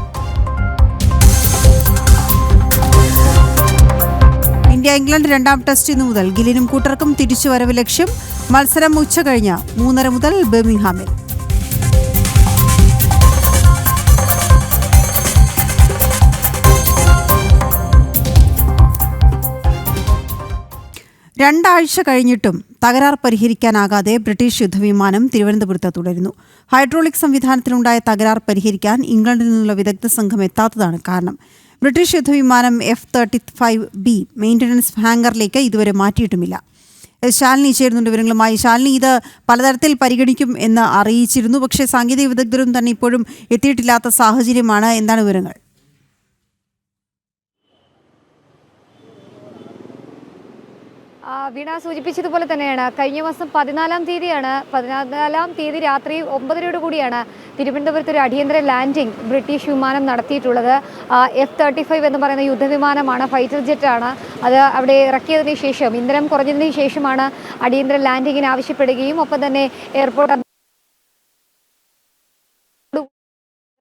ഇന്ത്യ ഇംഗ്ലണ്ട് രണ്ടാം ടെസ്റ്റ് ഇന്നു മുതൽ. ഗില്ലിനും കൂട്ടർക്കും തിരിച്ചുവരവ് ലക്ഷ്യം. മത്സരം ഉച്ചകഴിഞ്ഞ് 3:30 മുതൽ ബർമിംഗ്ഹാമിൽ. രണ്ടാഴ്ച കഴിഞ്ഞിട്ടും തകരാർ പരിഹരിക്കാനാകാതെ ബ്രിട്ടീഷ് യുദ്ധവിമാനം തിരുവനന്തപുരത്ത് തുടരുന്നു. ഹൈഡ്രോളിക് സംവിധാനത്തിലുണ്ടായ തകരാർ പരിഹരിക്കാൻ ഇംഗ്ലണ്ടിൽ നിന്നുള്ള വിദഗ്ധ സംഘം എത്താത്തതാണ് കാരണം. ബ്രിട്ടീഷ് യുദ്ധവിമാനം F-35B മെയിൻ്റനൻസ് ഹാങ്കറിലേക്ക് ഇതുവരെ മാറ്റിയിട്ടുമില്ല. ശാലിനി ചേരുന്നുണ്ട് വിവരങ്ങളുമായി. ശാലിനി, ഇത് പലതരത്തിൽ പരിഗണിക്കും എന്ന് അറിയിച്ചിരുന്നു, പക്ഷേ സാങ്കേതിക വിദഗ്ധരും തന്നെ ഇപ്പോഴും എത്തിയിട്ടില്ലാത്ത സാഹചര്യമാണ്. എന്താണ് വിവരങ്ങൾ? വീണ സൂചിപ്പിച്ചതുപോലെ തന്നെയാണ് കഴിഞ്ഞ മാസം 14-ാം തീയതി രാത്രി 9:00 തിരുവനന്തപുരത്ത് ഒരു അടിയന്തര ലാൻഡിംഗ് ബ്രിട്ടീഷ് വിമാനം നടത്തിയിട്ടുള്ളത്. F-35 എന്ന് പറയുന്ന യുദ്ധവിമാനമാണ്, ഫൈറ്റർ ജെറ്റാണ്. അത് അവിടെ ഇറക്കിയതിന് ശേഷം, ഇന്ധനം കുറഞ്ഞതിന് ശേഷമാണ് അടിയന്തര ലാൻഡിങ്ങിന് ആവശ്യപ്പെടുകയും ഒപ്പം തന്നെ എയർപോർട്ട്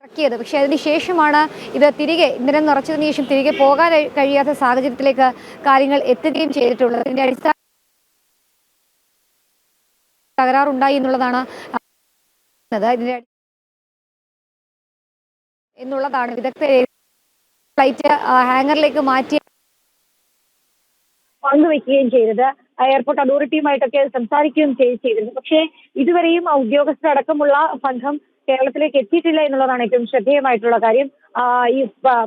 ഇറക്കിയത്. പക്ഷേ അതിനുശേഷമാണ് ഇത് തിരികെ ഇന്ധനം നിറച്ചതിന് ശേഷം തിരികെ പോകാൻ കഴിയാത്ത സാഹചര്യത്തിലേക്ക് കാര്യങ്ങൾ എത്തുകയും ചെയ്തിട്ടുള്ളത്. ഇതിന്റെ അടിസ്ഥാന തകരാറുണ്ടായി എന്നുള്ളതാണ് വിദഗ്ധർ ഫ്ലൈറ്റ് ഹാങ്ങറിലേക്ക് മാറ്റി പങ്കുവെക്കുകയും ചെയ്തത്. എയർപോർട്ട് അതോറിറ്റിയുമായിട്ടൊക്കെ സംസാരിക്കുകയും ചെയ്തിരുന്നു. പക്ഷേ ഇതുവരെയും ഉദ്യോഗസ്ഥരടക്കമുള്ള സംഘം കേരളത്തിലേക്ക് എത്തിയിട്ടില്ല എന്നുള്ളതാണ് ഏറ്റവും ശ്രദ്ധേയമായിട്ടുള്ള കാര്യം. ഈ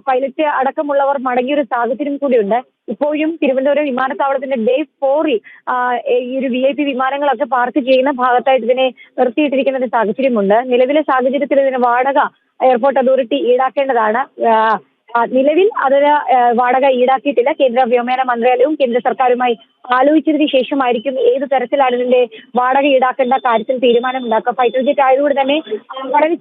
പൈലറ്റ് അടക്കമുള്ളവർ മടങ്ങിയൊരു സാഹചര്യം കൂടിയുണ്ട്. ഇപ്പോഴും തിരുവനന്തപുരം വിമാനത്താവളത്തിന്റെ ഡേ 4-ൽ ഈ ഒരു VIP വിമാനങ്ങളൊക്കെ പാർക്ക് ചെയ്യുന്ന ഭാഗത്തായിട്ട് ഇതിനെ നിർത്തിയിട്ടിരിക്കുന്ന ഒരു സാഹചര്യമുണ്ട്. നിലവിലെ സാഹചര്യത്തിൽ ഇതിന് വാടക എയർപോർട്ട് അതോറിറ്റി ഈടാക്കേണ്ടതാണ്. നിലവിൽ അതിന് വാടക ഈടാക്കിയിട്ടില്ല. കേന്ദ്ര വ്യോമയാന മന്ത്രാലയവും കേന്ദ്ര സർക്കാരുമായി ആലോചിച്ചതിന് ശേഷമായിരിക്കും ഏത് തരത്തിലാണ് ഇതിന്റെ വാടക ഈടാക്കേണ്ട കാര്യത്തിൽ തീരുമാനമുണ്ടാക്കുക. ഫൈറ്റർ ജെറ്റ് ആയതുകൊണ്ട് തന്നെ വളരെ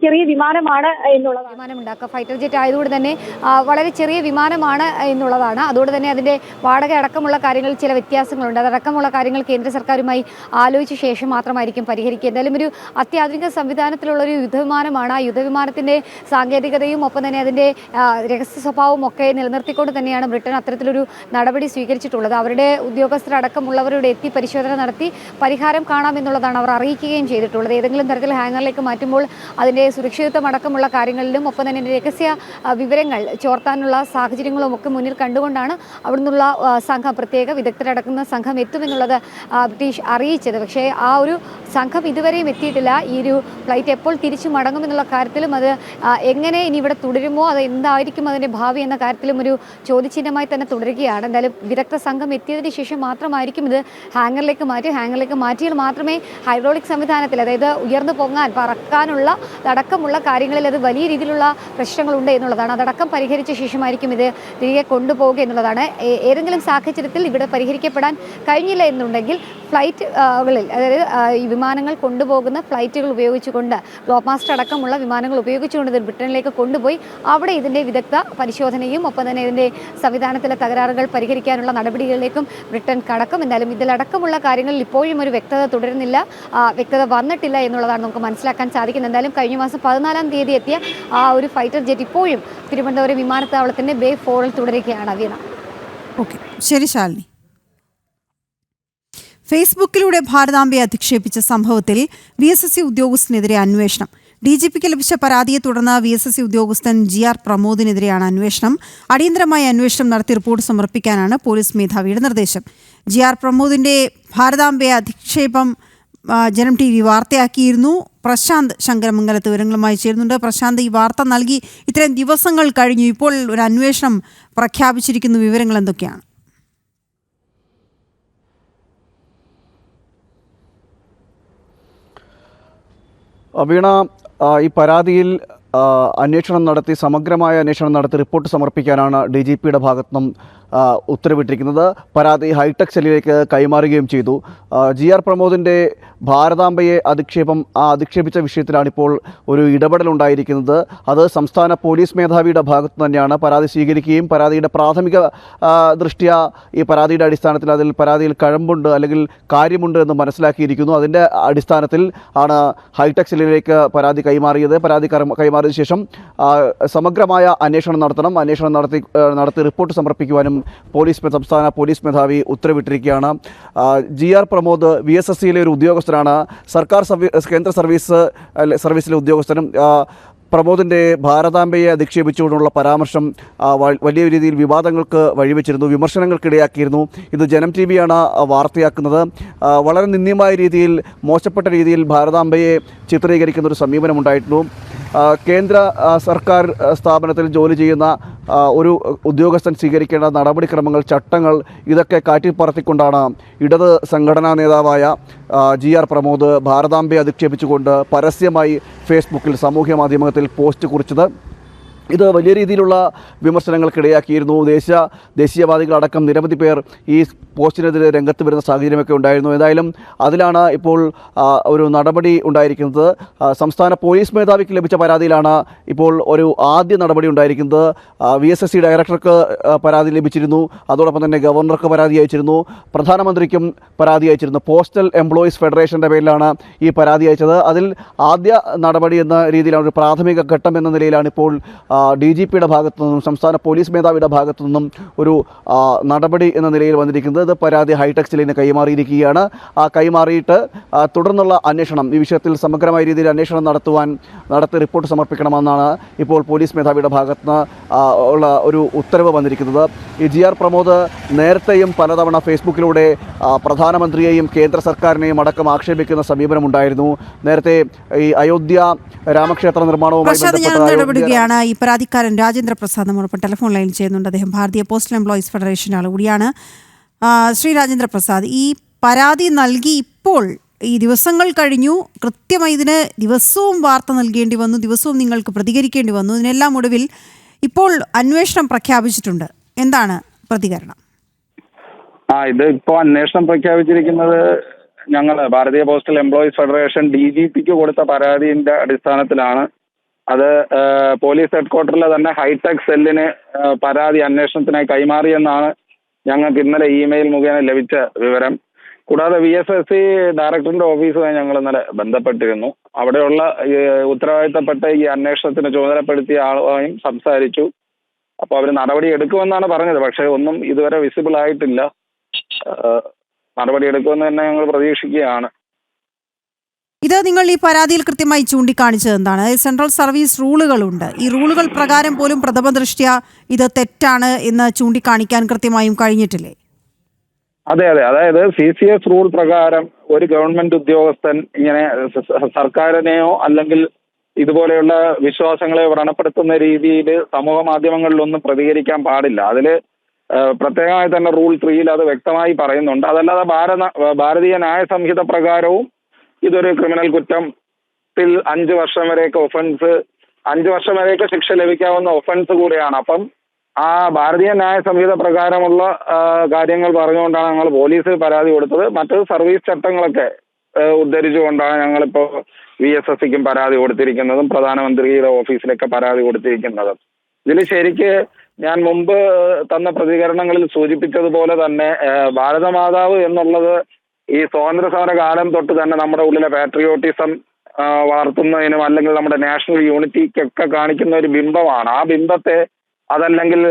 ചെറിയ വിമാനമാണ് എന്നുള്ളതാണ്. അതുകൊണ്ട് തന്നെ അതിന്റെ വാടക അടക്കമുള്ള കാര്യങ്ങളിൽ ചില വ്യത്യാസങ്ങളുണ്ട്. അതടക്കമുള്ള കാര്യങ്ങൾ കേന്ദ്ര സർക്കാരുമായി ആലോചിച്ച ശേഷം മാത്രമായിരിക്കും പരിഹരിക്കുക. എന്തായാലും ഒരു അത്യാധുനിക സംവിധാനത്തിലുള്ള ഒരു യുദ്ധവിമാനമാണ്. ആ യുദ്ധവിമാനത്തിന്റെ സാങ്കേതികതയും ഒപ്പം തന്നെ അതിന്റെ രഹസ്യ സ്വഭാവവും ഒക്കെ നിലനിർത്തിക്കൊണ്ട് തന്നെയാണ് ബ്രിട്ടൻ അത്തരത്തിലൊരു നടപടി സ്വീകരിച്ചിട്ടുള്ളത്. അവരുടെ ഉദ്യോഗസ്ഥരടക്കമുള്ളവരുടെ എത്തി പരിശോധന നടത്തി പരിഹാരം കാണാമെന്നുള്ളതാണ് അവർ അറിയിക്കുകയും ചെയ്തിട്ടുള്ളത്. ഏതെങ്കിലും തരത്തിൽ ഹാങ്ങറിലേക്ക് മാറ്റുമ്പോൾ അതിൻ്റെ സുരക്ഷിതത്വം അടക്കമുള്ള കാര്യങ്ങളിലും ഒപ്പം തന്നെ രഹസ്യ വിവരങ്ങൾ ചോർത്താനുള്ള സാഹചര്യങ്ങളും ഒക്കെ മുന്നിൽ കണ്ടുകൊണ്ടാണ് അവിടെ നിന്നുള്ള സംഘം, പ്രത്യേക വിദഗ്ധരടക്കുന്ന സംഘം എത്തുമെന്നുള്ളത് ബ്രിട്ടീഷ് അറിയിച്ചത്. പക്ഷേ ആ ഒരു സംഘം ഇതുവരെയും എത്തിയിട്ടില്ല. ഈ ഒരു ഫ്ലൈറ്റ് എപ്പോൾ തിരിച്ചു മടങ്ങുമെന്നുള്ള കാര്യത്തിലും അത് എങ്ങനെ ഇനി ഇവിടെ തുടരുമോ, അത് എന്തായിരിക്കും അതിൻ്റെ ഭാവി എന്ന കാര്യത്തിലും ഒരു ചോദ്യചിഹ്നമായി തന്നെ തുടരുകയാണ്. എന്തായാലും വിദഗ്ധ സംഘം എത്തിയതിന് ശേഷം മാത്രമായിരിക്കും ഇത് ഹാങ്ങറിലേക്ക് മാറ്റിയാൽ മാത്രമേ ഹൈഡ്രോളിക് സംവിധാനത്തിൽ, അതായത് ഉയർന്നു പൊങ്ങാൻ പറക്കാനുള്ള അടക്കമുള്ള കാര്യങ്ങളിൽ അത് വലിയ രീതിയിലുള്ള പ്രശ്നങ്ങളുണ്ട് എന്നുള്ളതാണ്. അതടക്കം പരിഹരിച്ച ശേഷമായിരിക്കും ഇത് തിരികെ കൊണ്ടുപോകുക എന്നുള്ളതാണ്. ഏതെങ്കിലും സാഹചര്യത്തിൽ ഇവിടെ പരിഹരിക്കപ്പെടാൻ കഴിഞ്ഞില്ല എന്നുണ്ടെങ്കിൽ ഫ്ലൈറ്റുകളിൽ, അതായത് ഈ വിമാനങ്ങൾ കൊണ്ടുപോകുന്ന ഫ്ലൈറ്റുകൾ ഉപയോഗിച്ചുകൊണ്ട്, ഗ്ലോബ് മാസ്റ്റർ അടക്കമുള്ള വിമാനങ്ങൾ ഉപയോഗിച്ചുകൊണ്ട് ഇത് ബ്രിട്ടനിലേക്ക് കൊണ്ടുപോയി അവിടെ ഇതിൻ്റെ വിദഗ്ധ പരിശോധനയും ഒപ്പം തന്നെ ഇതിൻ്റെ സംവിധാനത്തിലെ തകരാറുകൾ പരിഹരിക്കാനുള്ള നടപടികളിലേക്കും ബ്രിട്ടൻ കടക്കും. എന്തായാലും ഇതിലടക്കമുള്ള കാര്യങ്ങളിൽ ഇപ്പോഴും ഒരു വ്യക്തത തുടരുന്നില്ല, വ്യക്തത വന്നിട്ടില്ല എന്നുള്ളതാണ് നമുക്ക് മനസ്സിലാക്കാൻ സാധിക്കുന്നത്. എന്തായാലും കഴിഞ്ഞ മാസം 14-ാം തീയതി എത്തിയ ആ ഒരു ഫൈറ്റർ ജെറ്റ് ഇപ്പോഴും തിരുവനന്തപുരം വിമാനത്താവളത്തിൻ്റെ ബേ 4-ൽ തുടരുകയാണ്. വീണ. ഓക്കെ, ശരി ശാലിനി. ഫേസ്ബുക്കിലൂടെ ഭാരതാംബയെ അധിക്ഷേപിച്ച സംഭവത്തിൽ VSSC ഉദ്യോഗസ്ഥനെതിരെ അന്വേഷണം. DGPക്ക് ലഭിച്ച പരാതിയെ തുടർന്ന് VSSC ഉദ്യോഗസ്ഥൻ GR പ്രമോദിനെതിരെയാണ് അന്വേഷണം. അടിയന്തരമായി അന്വേഷണം നടത്തി റിപ്പോർട്ട് സമർപ്പിക്കാനാണ് പോലീസ് മേധാവിയുടെ നിർദ്ദേശം. GR പ്രമോദിന്റെ ഭാരതാംബയെ അധിക്ഷേപം ജനം TV വാർത്തയാക്കിയിരുന്നു. പ്രശാന്ത് ശങ്കരമംഗലത്ത് വിവരങ്ങളുമായി ചേരുന്നുണ്ട്. പ്രശാന്ത്, ഈ വാർത്ത നൽകി ഇത്രയും ദിവസങ്ങൾ കഴിഞ്ഞു, ഇപ്പോൾ ഒരു അന്വേഷണം പ്രഖ്യാപിച്ചിരിക്കുന്നു, വിവരങ്ങൾ എന്തൊക്കെയാണ്? വീണ, ഈ പരാതിയിൽ അന്വേഷണം നടത്തി, സമഗ്രമായ അന്വേഷണം നടത്തി റിപ്പോർട്ട് സമർപ്പിക്കാനാണ് DGPയുടെ ഭാഗത്തുനിന്നും ഉത്തരവിട്ടിരിക്കുന്നത്. പരാതി ഹൈടെക് സെല്ലിലേക്ക് കൈമാറുകയും ചെയ്തു. GR പ്രമോദിൻ്റെ ഭാരതാംബയെ അധിക്ഷേപിച്ച വിഷയത്തിലാണിപ്പോൾ ഒരു ഇടപെടലുണ്ടായിരിക്കുന്നത്. അത് സംസ്ഥാന പോലീസ് മേധാവിയുടെ ഭാഗത്തു തന്നെയാണ്. പരാതി സ്വീകരിക്കുകയും പരാതിയുടെ പ്രാഥമിക ദൃഷ്ട്യാ ഈ പരാതിയുടെ അടിസ്ഥാനത്തിൽ പരാതിയിൽ കഴമ്പുണ്ട് അല്ലെങ്കിൽ കാര്യമുണ്ട് എന്ന് മനസ്സിലാക്കിയിരിക്കുന്നു. അതിൻ്റെ അടിസ്ഥാനത്തിൽ ആണ് ഹൈടെക് സെല്ലിലേക്ക് പരാതി കൈമാറിയത്. പരാതി കൈമാറിയ ശേഷം സമഗ്രമായ അന്വേഷണം നടത്തണം. അന്വേഷണം നടത്തി റിപ്പോർട്ട് സമർപ്പിക്കുവാനും സംസ്ഥാന പോലീസ് മേധാവി ഉത്തരവിട്ടിരിക്കുകയാണ്. GR പ്രമോദ് VSSCയിലെ ഒരു ഉദ്യോഗസ്ഥനാണ്, സർക്കാർ കേന്ദ്ര സർവീസിലെ ഉദ്യോഗസ്ഥനും. പ്രമോദിൻ്റെ ഭാരതാംബയെ അധിക്ഷേപിച്ചുകൊണ്ടുള്ള പരാമർശം വലിയ രീതിയിൽ വിവാദങ്ങൾക്ക് വഴിവെച്ചിരുന്നു, വിമർശനങ്ങൾക്കിടയാക്കിയിരുന്നു. ഇത് ജനം TV യാണ് വാർത്തയാക്കുന്നത്. വളരെ നിന്ദ്യമായ രീതിയിൽ, മോശപ്പെട്ട രീതിയിൽ ഭാരതാംബയെ ചിത്രീകരിക്കുന്ന ഒരു സമീപനമുണ്ടായിരുന്നു. കേന്ദ്ര സർക്കാർ സ്ഥാപനത്തിൽ ജോലി ചെയ്യുന്ന ഒരു ഉദ്യോഗസ്ഥൻ സ്വീകരിക്കേണ്ട നടപടിക്രമങ്ങൾ, ചട്ടങ്ങൾ ഇതൊക്കെ കാറ്റിപ്പറത്തിക്കൊണ്ടാണ് ഇടത് സംഘടനാ നേതാവായ GR പ്രമോദ് ഭാരതാംബയെ അധിക്ഷേപിച്ചുകൊണ്ട് പരസ്യമായി ഫേസ്ബുക്കിൽ സാമൂഹ്യ മാധ്യമത്തിൽ പോസ്റ്റ് കുറിച്ചത്. ഇത് വലിയ രീതിയിലുള്ള വിമർശനങ്ങൾക്കിടയാക്കിയിരുന്നു. ദേശീയവാദികളടക്കം നിരവധി പേർ ഈ പോസ്റ്റിനെതിരെ രംഗത്ത് വരുന്ന സാഹചര്യമൊക്കെ ഉണ്ടായിരുന്നു. ഏതായാലും അതിലാണ് ഇപ്പോൾ ഒരു നടപടി ഉണ്ടായിരിക്കുന്നത്. സംസ്ഥാന പോലീസ് മേധാവിക്ക് ലഭിച്ച പരാതിയിലാണ് ഇപ്പോൾ ഒരു ആദ്യ നടപടി ഉണ്ടായിരിക്കുന്നത്. VSSC ഡയറക്ടർക്ക് പരാതി ലഭിച്ചിരുന്നു, അതോടൊപ്പം തന്നെ ഗവർണർക്ക് പരാതി അയച്ചിരുന്നു, പ്രധാനമന്ത്രിക്കും പരാതി അയച്ചിരുന്നു. പോസ്റ്റൽ എംപ്ലോയീസ് ഫെഡറേഷൻ്റെ പേരിലാണ് ഈ പരാതി അയച്ചത്. അതിൽ ആദ്യ നടപടി എന്ന രീതിയിലാണ്, ഒരു പ്രാഥമിക ഘട്ടം എന്ന നിലയിലാണ് ഇപ്പോൾ DGPയുടെ ഭാഗത്തു നിന്നും സംസ്ഥാന പോലീസ് മേധാവിയുടെ ഭാഗത്തു നിന്നും ഒരു നടപടി എന്ന നിലയിൽ വന്നിരിക്കുന്നത്. പരാതി ഹൈടെക് സെല്ലിന് കൈമാറിയിരിക്കുകയാണ്. കൈമാറിയിട്ട് തുടർന്നുള്ള അന്വേഷണം, ഈ വിഷയത്തിൽ സമഗ്രമായ രീതിയിൽ അന്വേഷണം നടത്തി റിപ്പോർട്ട് സമർപ്പിക്കണമെന്നാണ് ഇപ്പോൾ പോലീസ് മേധാവിയുടെ ഭാഗത്ത് നിന്ന് ഉള്ള ഒരു ഉത്തരവ് വന്നിരിക്കുന്നത്. ഈ GR പ്രമോദ് നേരത്തെയും പലതവണ ഫേസ്ബുക്കിലൂടെ പ്രധാനമന്ത്രിയെയും കേന്ദ്ര സർക്കാരിനെയും അടക്കം ആക്ഷേപിക്കുന്ന സമീപനമുണ്ടായിരുന്നു. നേരത്തെ ഈ അയോധ്യ രാമക്ഷേത്ര നിർമ്മാണവുമായി ബന്ധപ്പെട്ട് ഈ പരാതിക്കാരൻ രാജേന്ദ്ര പ്രസാദ് നമ്മോടൊപ്പം ടെലിഫോൺ ലൈനിൽ ചെയ്യുന്നുണ്ട്. അദ്ദേഹം ഭാരതീയ പോസ്റ്റൽ എംപ്ലോയീസ് ഫെഡറേഷൻ ആൾ കൂടിയാണ്. ശ്രീ രാജേന്ദ്ര പ്രസാദ്, ഈ പരാതി നൽകി ഇപ്പോൾ ഈ ദിവസങ്ങൾ കഴിഞ്ഞു, കൃത്യമായി ഇതിന് ദിവസവും വാർത്ത നൽകേണ്ടി വന്നു, ദിവസവും നിങ്ങൾക്ക് പ്രതികരിക്കേണ്ടി വന്നു. ഇതിനെല്ലാം ഒടുവിൽ ഇപ്പോൾ അന്വേഷണം പ്രഖ്യാപിച്ചിട്ടുണ്ട്. എന്താണ് പ്രതികരണം? ഇത് ഇപ്പോൾ അന്വേഷണം പ്രഖ്യാപിച്ചിരിക്കുന്നത് ഞങ്ങൾ ഭാരതീയ പോസ്റ്റൽ എംപ്ലോയീസ് ഫെഡറേഷൻ DGPക്ക് കൊടുത്ത പരാതിയുടെ അടിസ്ഥാനത്തിലാണ്. അത് പോലീസ് ഹെഡ്ക്വാർട്ടറിലെ തന്നെ ഹൈടെക് സെല്ലിന് പരാതി അന്വേഷണത്തിനായി കൈമാറിയെന്നാണ് ഞങ്ങൾക്ക് ഇന്നലെ ഇമെയിൽ മുഖേന ലഭിച്ച വിവരം. കൂടാതെ VSSC ഡയറക്ടറിന്റെ ഓഫീസുമായി ഞങ്ങൾ ഇന്നലെ ബന്ധപ്പെട്ടിരുന്നു. അവിടെയുള്ള ഉത്തരവാദിത്തപ്പെട്ട ഈ അന്വേഷണത്തിന് ചുമതലപ്പെടുത്തിയ ആളുമായും സംസാരിച്ചു. അപ്പോൾ അവർ നടപടി എടുക്കുമെന്നാണ് പറഞ്ഞത്. പക്ഷേ ഒന്നും ഇതുവരെ വിസിബിൾ ആയിട്ടില്ല. നടപടി എടുക്കുമെന്ന് തന്നെ ഞങ്ങൾ പ്രതീക്ഷിക്കുകയാണ്. ഇത് നിങ്ങൾ ഈ പരാതിയിൽ കൃത്യമായി ചൂണ്ടിക്കാണിച്ചത് എന്താണ്? സെൻട്രൽ സർവീസ് റൂളുകളുണ്ട്. ഈ റൂളുകൾ പ്രകാരം പോലും പ്രഥമ ദൃഷ്ട്യാ ഇത് തെറ്റാണ് എന്ന് ചൂണ്ടിക്കാണിക്കാൻ കൃത്യമായും കഴിഞ്ഞിട്ടില്ലേ? അതെ. അതായത് CCS റൂൾ പ്രകാരം ഒരു ഗവൺമെന്റ് ഉദ്യോഗസ്ഥൻ ഇങ്ങനെ സർക്കാരിനെയോ അല്ലെങ്കിൽ ഇതുപോലെയുള്ള വിശ്വാസങ്ങളെ വ്രണപ്പെടുത്തുന്ന രീതിയിൽ സമൂഹ മാധ്യമങ്ങളിലൊന്നും പ്രതികരിക്കാൻ പാടില്ല. അതിൽ പ്രത്യേകമായി തന്നെ റൂൾ 3 അത് വ്യക്തമായി പറയുന്നുണ്ട്. അതല്ലാതെ ഭാരതീയ ന്യായ സംഹിത പ്രകാരവും ഇതൊരു ക്രിമിനൽ കുറ്റത്തിൽ 5 വർഷം വരെയൊക്കെ ശിക്ഷ ലഭിക്കാവുന്ന ഒഫൻസ് കൂടെയാണ്. അപ്പം ആ ഭാരതീയ ന്യായ സംഹിത പ്രകാരമുള്ള കാര്യങ്ങൾ പറഞ്ഞുകൊണ്ടാണ് ഞങ്ങൾ പോലീസിൽ പരാതി കൊടുത്തത്. മറ്റ് സർവീസ് ചട്ടങ്ങളൊക്കെ ഉദ്ധരിച്ചുകൊണ്ടാണ് ഞങ്ങളിപ്പോൾ VSSCക്കും പരാതി കൊടുത്തിരിക്കുന്നതും പ്രധാനമന്ത്രിയുടെ ഓഫീസിലൊക്കെ പരാതി കൊടുത്തിരിക്കുന്നതും. ഇതിൽ ശരിക്ക് ഞാൻ മുമ്പ് തന്ന പ്രതികരണങ്ങളിൽ സൂചിപ്പിച്ചതുപോലെ തന്നെ ഭാരതമാതാവ് എന്നുള്ളത് ഈ സ്വാതന്ത്ര്യ സമര കാലം തൊട്ട് തന്നെ നമ്മുടെ ഉള്ളിലെ പാട്രിയോട്ടിസം വളർത്തുന്നതിനും അല്ലെങ്കിൽ നമ്മുടെ നാഷണൽ യൂണിറ്റിക്കൊക്കെ കാണിക്കുന്ന ഒരു ബിംബമാണ്. ആ ബിംബത്തെ അതല്ലെങ്കിൽ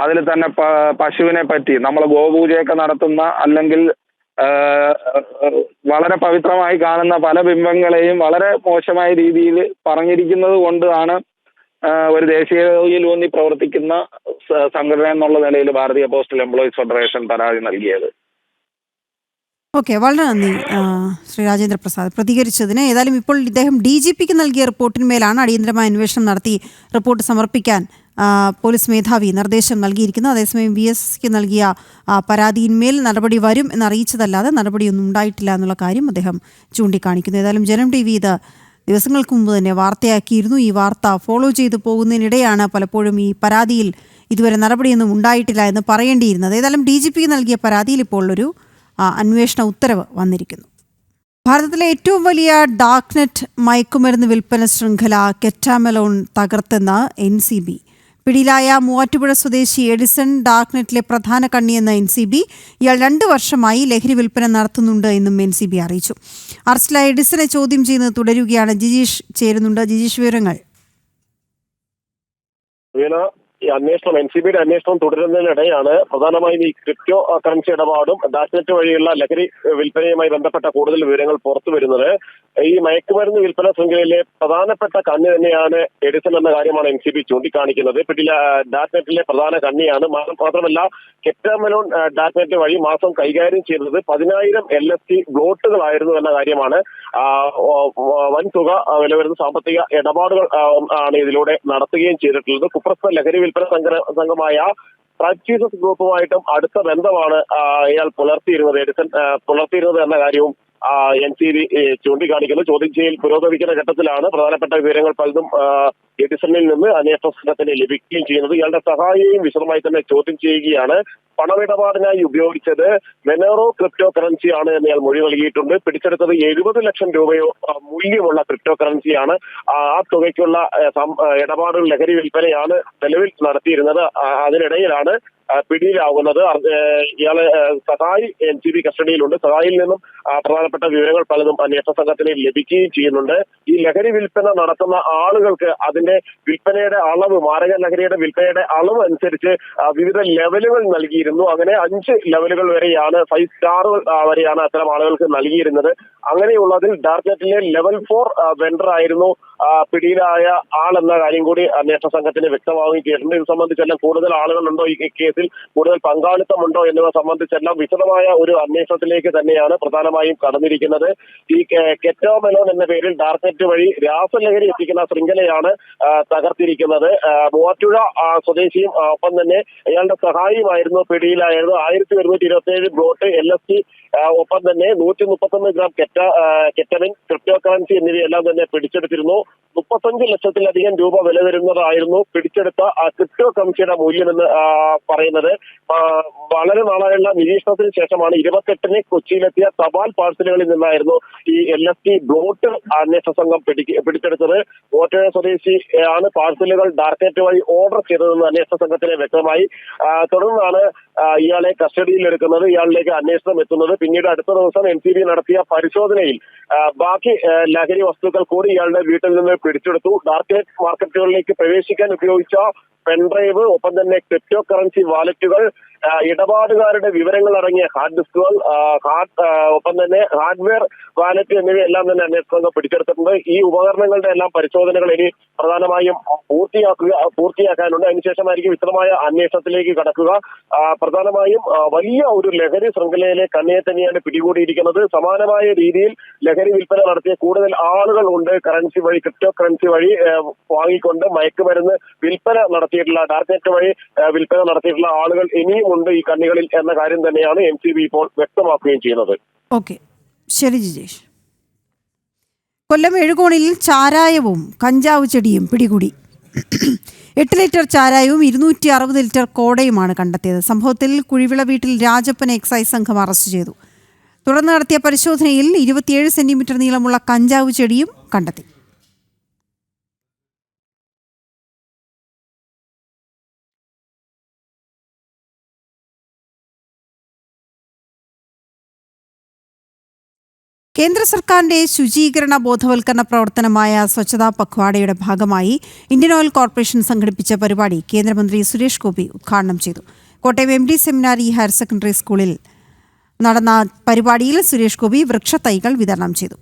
അതിൽ തന്നെ പശുവിനെ പറ്റി നമ്മൾ ഗോപൂജയൊക്കെ നടത്തുന്ന അല്ലെങ്കിൽ വളരെ പവിത്രമായി കാണുന്ന പല ബിംബങ്ങളെയും വളരെ മോശമായ രീതിയിൽ പറഞ്ഞിരിക്കുന്നത് കൊണ്ടാണ് ഒരു ദേശീയതയിലൂന്നി പ്രവർത്തിക്കുന്ന സംഘടന എന്നുള്ള നിലയിൽ ഭാരതീയ പോസ്റ്റൽ എംപ്ലോയീസ് ഫെഡറേഷൻ പരാതി നൽകിയത്. ഓക്കെ, വളരെ നന്ദി ശ്രീ രാജേന്ദ്ര പ്രസാദ് പ്രതികരിച്ചതിന്. ഏതായാലും ഇപ്പോൾ ഇദ്ദേഹം DGPക്ക് നൽകിയ റിപ്പോർട്ടിന്മേലാണ് അടിയന്തരമായ അന്വേഷണം നടത്തി റിപ്പോർട്ട് സമർപ്പിക്കാൻ പോലീസ് മേധാവി നിർദ്ദേശം നൽകിയിരിക്കുന്നത്. അതേസമയം VSSCക്ക് നൽകിയ പരാതിയിന്മേൽ നടപടി വരും എന്നറിയിച്ചതല്ലാതെ നടപടിയൊന്നും ഉണ്ടായിട്ടില്ല എന്നുള്ള കാര്യം അദ്ദേഹം ചൂണ്ടിക്കാണിക്കുന്നു. ഏതായാലും ജനം TV ഇത് ദിവസങ്ങൾക്ക് മുമ്പ് തന്നെ വാർത്തയാക്കിയിരുന്നു. ഈ വാർത്ത ഫോളോ ചെയ്തു പോകുന്നതിനിടെയാണ് പലപ്പോഴും ഈ പരാതിയിൽ ഇതുവരെ നടപടിയൊന്നും ഉണ്ടായിട്ടില്ല എന്ന് പറയേണ്ടിയിരുന്നത്. ഏതായാലും DGPക്ക് നൽകിയ പരാതിയിൽ ഇപ്പോൾ ഒരു അന്വേഷണ ഉത്തരവ് വന്നിരിക്കുന്നു. ഭാരതത്തിലെ ഏറ്റവും വലിയ ഡാർക്ക്നെറ്റ് മയക്കുമരുന്ന് വിൽപ്പന ശൃംഖല കെറ്റാമലോൺ തകർത്തെന്ന് NCB. പിടിയിലായ മൂവാറ്റുപുഴ സ്വദേശി എഡിസൺ ഡാർക്ക്നെറ്റിലെ പ്രധാന കണ്ണിയെന്ന NCB. ഇയാൾ 2 വർഷമായി ലഹരി വിൽപ്പന നടത്തുന്നുണ്ട് എന്നും NCB അറിയിച്ചു. അറസ്റ്റിലായ എഡിസനെ ചോദ്യം ചെയ്യുന്നത് തുടരുകയാണ്. ജിജീഷ് ചേരുന്നുണ്ട്. ജിജീഷ്, വിവരങ്ങൾ. ഈ അന്വേഷണം NCBയുടെ അന്വേഷണം തുടരുന്നതിനിടെയാണ് പ്രധാനമായും ഈ ക്രിപ്റ്റോ കറൻസി ഇടപാടും ഡാർക്ക്നെറ്റ് വഴിയുള്ള ലഹരി വിൽപ്പനയുമായി ബന്ധപ്പെട്ട കൂടുതൽ വിവരങ്ങൾ പുറത്തു വരുന്നത്. ഈ മയക്കുമരുന്ന് വിൽപ്പന ശൃംഖലയിലെ പ്രധാനപ്പെട്ട കണ്ണി തന്നെയാണ് എഡിസൺ എന്ന കാര്യമാണ് NCB ചൂണ്ടിക്കാണിക്കുന്നത്. ഡാർക്ക്നെറ്റിലെ പ്രധാന കണ്ണിയാണ്. മാത്രമല്ല കെറ്റാമലോൺ ഡാർക്ക്നെറ്റ് വഴി മാസം കൈകാര്യം ചെയ്തത് 10,000 LSD ബ്ലോട്ടുകളായിരുന്നു എന്ന കാര്യമാണ്. വൻ തുക വില വരുന്ന സാമ്പത്തിക ഇടപാടുകൾ ആണ് ഇതിലൂടെ നടത്തുകയും ചെയ്തിട്ടുള്ളത്. കുപ്രസിദ്ധ ലഹരി വിൽപ്പന സംഘമായ പ്രാക്ടീസസ് ഗ്രൂപ്പുമായിട്ടും അടുത്ത ബന്ധമാണ് ഇയാൾ എഡിസൺ പുലർത്തിയിരുന്നത് എന്ന കാര്യവും NCB ചൂണ്ടിക്കാണിക്കുന്നു. ചോദ്യം ചെയ്യൽ പുരോഗമിക്കുന്ന ഘട്ടത്തിലാണ് പ്രധാനപ്പെട്ട വിവരങ്ങൾ പലതും എഡിസണിൽ നിന്ന് അന്വേഷണ സംഘത്തിന് ലഭിക്കുകയും ചെയ്യുന്നത്. ഇയാളുടെ സഹായിയെയും വിശദമായി തന്നെ ചോദ്യം ചെയ്യുകയാണ്. പണമിടപാടിനായി ഉപയോഗിച്ചത് വെനേറോ ക്രിപ്റ്റോ കറൻസി ആണ് എന്ന് ഇയാൾ മൊഴി നൽകിയിട്ടുണ്ട്. പിടിച്ചെടുത്തത് 70 ലക്ഷം രൂപയോ മൂല്യമുള്ള ക്രിപ്റ്റോ കറൻസിയാണ്. ആ തുകയ്ക്കുള്ള ഇടപാടുകൾ ലഹരി വിൽപ്പനയാണ് നിലവിൽ നടത്തിയിരുന്നത്. അതിനിടയിലാണ് പിടിയിലാവുന്നത്. ഇയാളെ സഹായി NCB കസ്റ്റഡിയിലുണ്ട്. സഹായിൽ നിന്നും പ്രധാനപ്പെട്ട വിവരങ്ങൾ പലതും അന്വേഷണ സംഘത്തിന് ലഭിക്കുകയും ചെയ്യുന്നുണ്ട്. ഈ ലഹരി വിൽപ്പന നടത്തുന്ന ആളുകൾക്ക് അതിന്റെ വിൽപ്പനയുടെ അളവ്, മാരക ലഹരിയുടെ വിൽപ്പനയുടെ അളവ് അനുസരിച്ച് വിവിധ ലെവലുകൾ നൽകിയിരുന്നു. അങ്ങനെ 5 ലെവലുകൾ വരെയാണ്, 5 സ്റ്റാറുകൾ വരെയാണ് അത്തരം ആളുകൾക്ക് നൽകിയിരുന്നത്. അങ്ങനെയുള്ളതിൽ ഡാർക്ക്നെറ്റിലെ ലെവൽ 4 വെണ്ടർ ആയിരുന്നു പിടിയിലായ ആളെന്ന കാര്യം കൂടി അന്വേഷണ സംഘത്തിന് വ്യക്തമാവുകയും ചെയ്തിട്ടുണ്ട്. ഇത് സംബന്ധിച്ചെല്ലാം കൂടുതൽ ആളുകളുണ്ടോ ഈ കേസിൽ, കൂടുതൽ പങ്കാളിത്തമുണ്ടോ എന്നിവ സംബന്ധിച്ചെല്ലാം വിശദമായ ഒരു അന്വേഷണത്തിലേക്ക് തന്നെയാണ് പ്രധാനമായും കടന്നിരിക്കുന്നത്. ഈ കെറ്റാമലോൺ എന്ന പേരിൽ ഡാർക്ക്നെറ്റ് വഴി രാസലഹരി എത്തിക്കുന്ന ശൃംഖലയാണ് തകർത്തിരിക്കുന്നത്. മൂവാറ്റുപുഴ സ്വദേശിയും ഒപ്പം തന്നെ ഇയാളുടെ സഹായിയുമായിരുന്നു പിടിയിലായത്. 1127 ബ്ലോട്ട് LSD ഒപ്പം തന്നെ 131 ഗ്രാം കെറ്റമിൻ, ക്രിപ്റ്റോ കറൻസി എന്നിവയെല്ലാം തന്നെ പിടിച്ചെടുത്തിരുന്നു. 35 ലക്ഷത്തിലധികം രൂപ വില വരുന്നതായിരുന്നു പിടിച്ചെടുത്ത ക്രിപ്റ്റോ കറൻസിയുടെ മൂല്യമെന്ന് പറയുന്നത്. വളരെ നാളായുള്ള നിരീക്ഷണത്തിന് ശേഷമാണ് 28-ന് കൊച്ചിയിലെത്തിയ തപാൽ പാഴ്സലുകളിൽ നിന്നായിരുന്നു ഈ LSD ബ്ലോട്ട് അന്വേഷണ സംഘം പിടിച്ചെടുത്തത്. കോട്ടയം സ്വദേശിയാണ് പാഴ്സലുകൾ ഡാർക്ക്നെറ്റ് വഴി ഓർഡർ ചെയ്തതെന്ന് അന്വേഷണ സംഘത്തിന് വ്യക്തമായി. തുടർന്നാണ് ഇയാളെ കസ്റ്റഡിയിലെടുക്കുന്നത്, ഇയാളിലേക്ക് അന്വേഷണം എത്തുന്നത്. പിന്നീട് അടുത്ത ദിവസം NCB നടത്തിയ പരിശോധനയിൽ ബാക്കി ലഹരി വസ്തുക്കൾ കൂടി ഇയാളുടെ വീട്ടിൽ നിന്ന് പിടിച്ചെടുത്തു. ഡാർക്ക്നെറ്റ് മാർക്കറ്റുകളിലേക്ക് പ്രവേശിക്കാൻ ഉപയോഗിച്ച പെൻഡ്രൈവ്, ഒപ്പം തന്നെ ക്രിപ്റ്റോ കറൻസി വാലറ്റുകൾ, ഇടപാടുകാരുടെ വിവരങ്ങൾ അടങ്ങിയ ഹാർഡ് ഡിസ്കുകൾ, ഒപ്പം തന്നെ ഹാർഡ്വെയർ വാലറ്റ് എന്നിവയെല്ലാം തന്നെ അന്വേഷണ സംഘം പിടിച്ചെടുത്തിട്ടുണ്ട്. ഈ ഉപകരണങ്ങളുടെ എല്ലാം പരിശോധനകൾ ഇനി പ്രധാനമായും പൂർത്തിയാക്കാനുണ്ട്. അതിനുശേഷമായിരിക്കും വിശദമായ അന്വേഷണത്തിലേക്ക് കടക്കുക. പ്രധാനമായും വലിയ ഒരു ലഹരി ശൃംഖലയിലെ കണ്ണിയെ തന്നെയാണ് പിടികൂടിയിരിക്കുന്നത്. സമാനമായ രീതിയിൽ ലഹരി വിൽപ്പന നടത്തിയ കൂടുതൽ ആളുകൾ ഉണ്ട്. കറൻസി വഴി, ക്രിപ്റ്റോ കറൻസി വഴി വാങ്ങിക്കൊണ്ട് മയക്കുമരുന്ന് വിൽപ്പന നടത്തിയിട്ടുള്ള, ഡാർക്ക്നെറ്റ് വഴി വിൽപ്പന നടത്തിയിട്ടുള്ള ആളുകൾ ഇനിയും ഉണ്ട് ഈ കണ്ണികളിൽ എന്ന കാര്യം തന്നെയാണ് NCB ഇപ്പോൾ വ്യക്തമാക്കുകയും ചെയ്യുന്നത്. ഓക്കെ, ശരി ജിജേഷ്. കൊല്ലം എഴുകോണിൽ ചാരായവും കഞ്ചാവ് ചെടിയും പിടികൂടി. 8 ലിറ്റർ ചാരായവും 260 ലിറ്റർ കോടയുമാണ് കണ്ടെത്തിയത്. സംഭവത്തിൽ കുഴിവിള വീട്ടിൽ രാജപ്പനെ എക്സൈസ് സംഘം അറസ്റ്റ് ചെയ്തു. തുടർന്ന് നടത്തിയ പരിശോധനയിൽ 27 സെന്റിമീറ്റർ നീളമുള്ള കഞ്ചാവ് ചെടിയും കണ്ടെത്തി. കേന്ദ്ര സർക്കാരിന്റെ ശുചീകരണ ബോധവൽക്കരണ പ്രവർത്തനമായ സ്വച്ഛതാ പഖ്വാഡയുടെ ഭാഗമായി ഇന്ത്യൻ ഓയിൽ കോർപ്പറേഷൻ സംഘടിപ്പിച്ച പരിപാടി കേന്ദ്രമന്ത്രി സുരേഷ് ഗോപി ഉദ്ഘാടനം ചെയ്തു. കോട്ടയം MD സെമിനാരി ഹയർ സെക്കൻഡറി സ്കൂളിൽ നടന്ന പരിപാടിയിൽ സുരേഷ് ഗോപി വൃക്ഷത്തൈകൾ വിതരണം ചെയ്തു.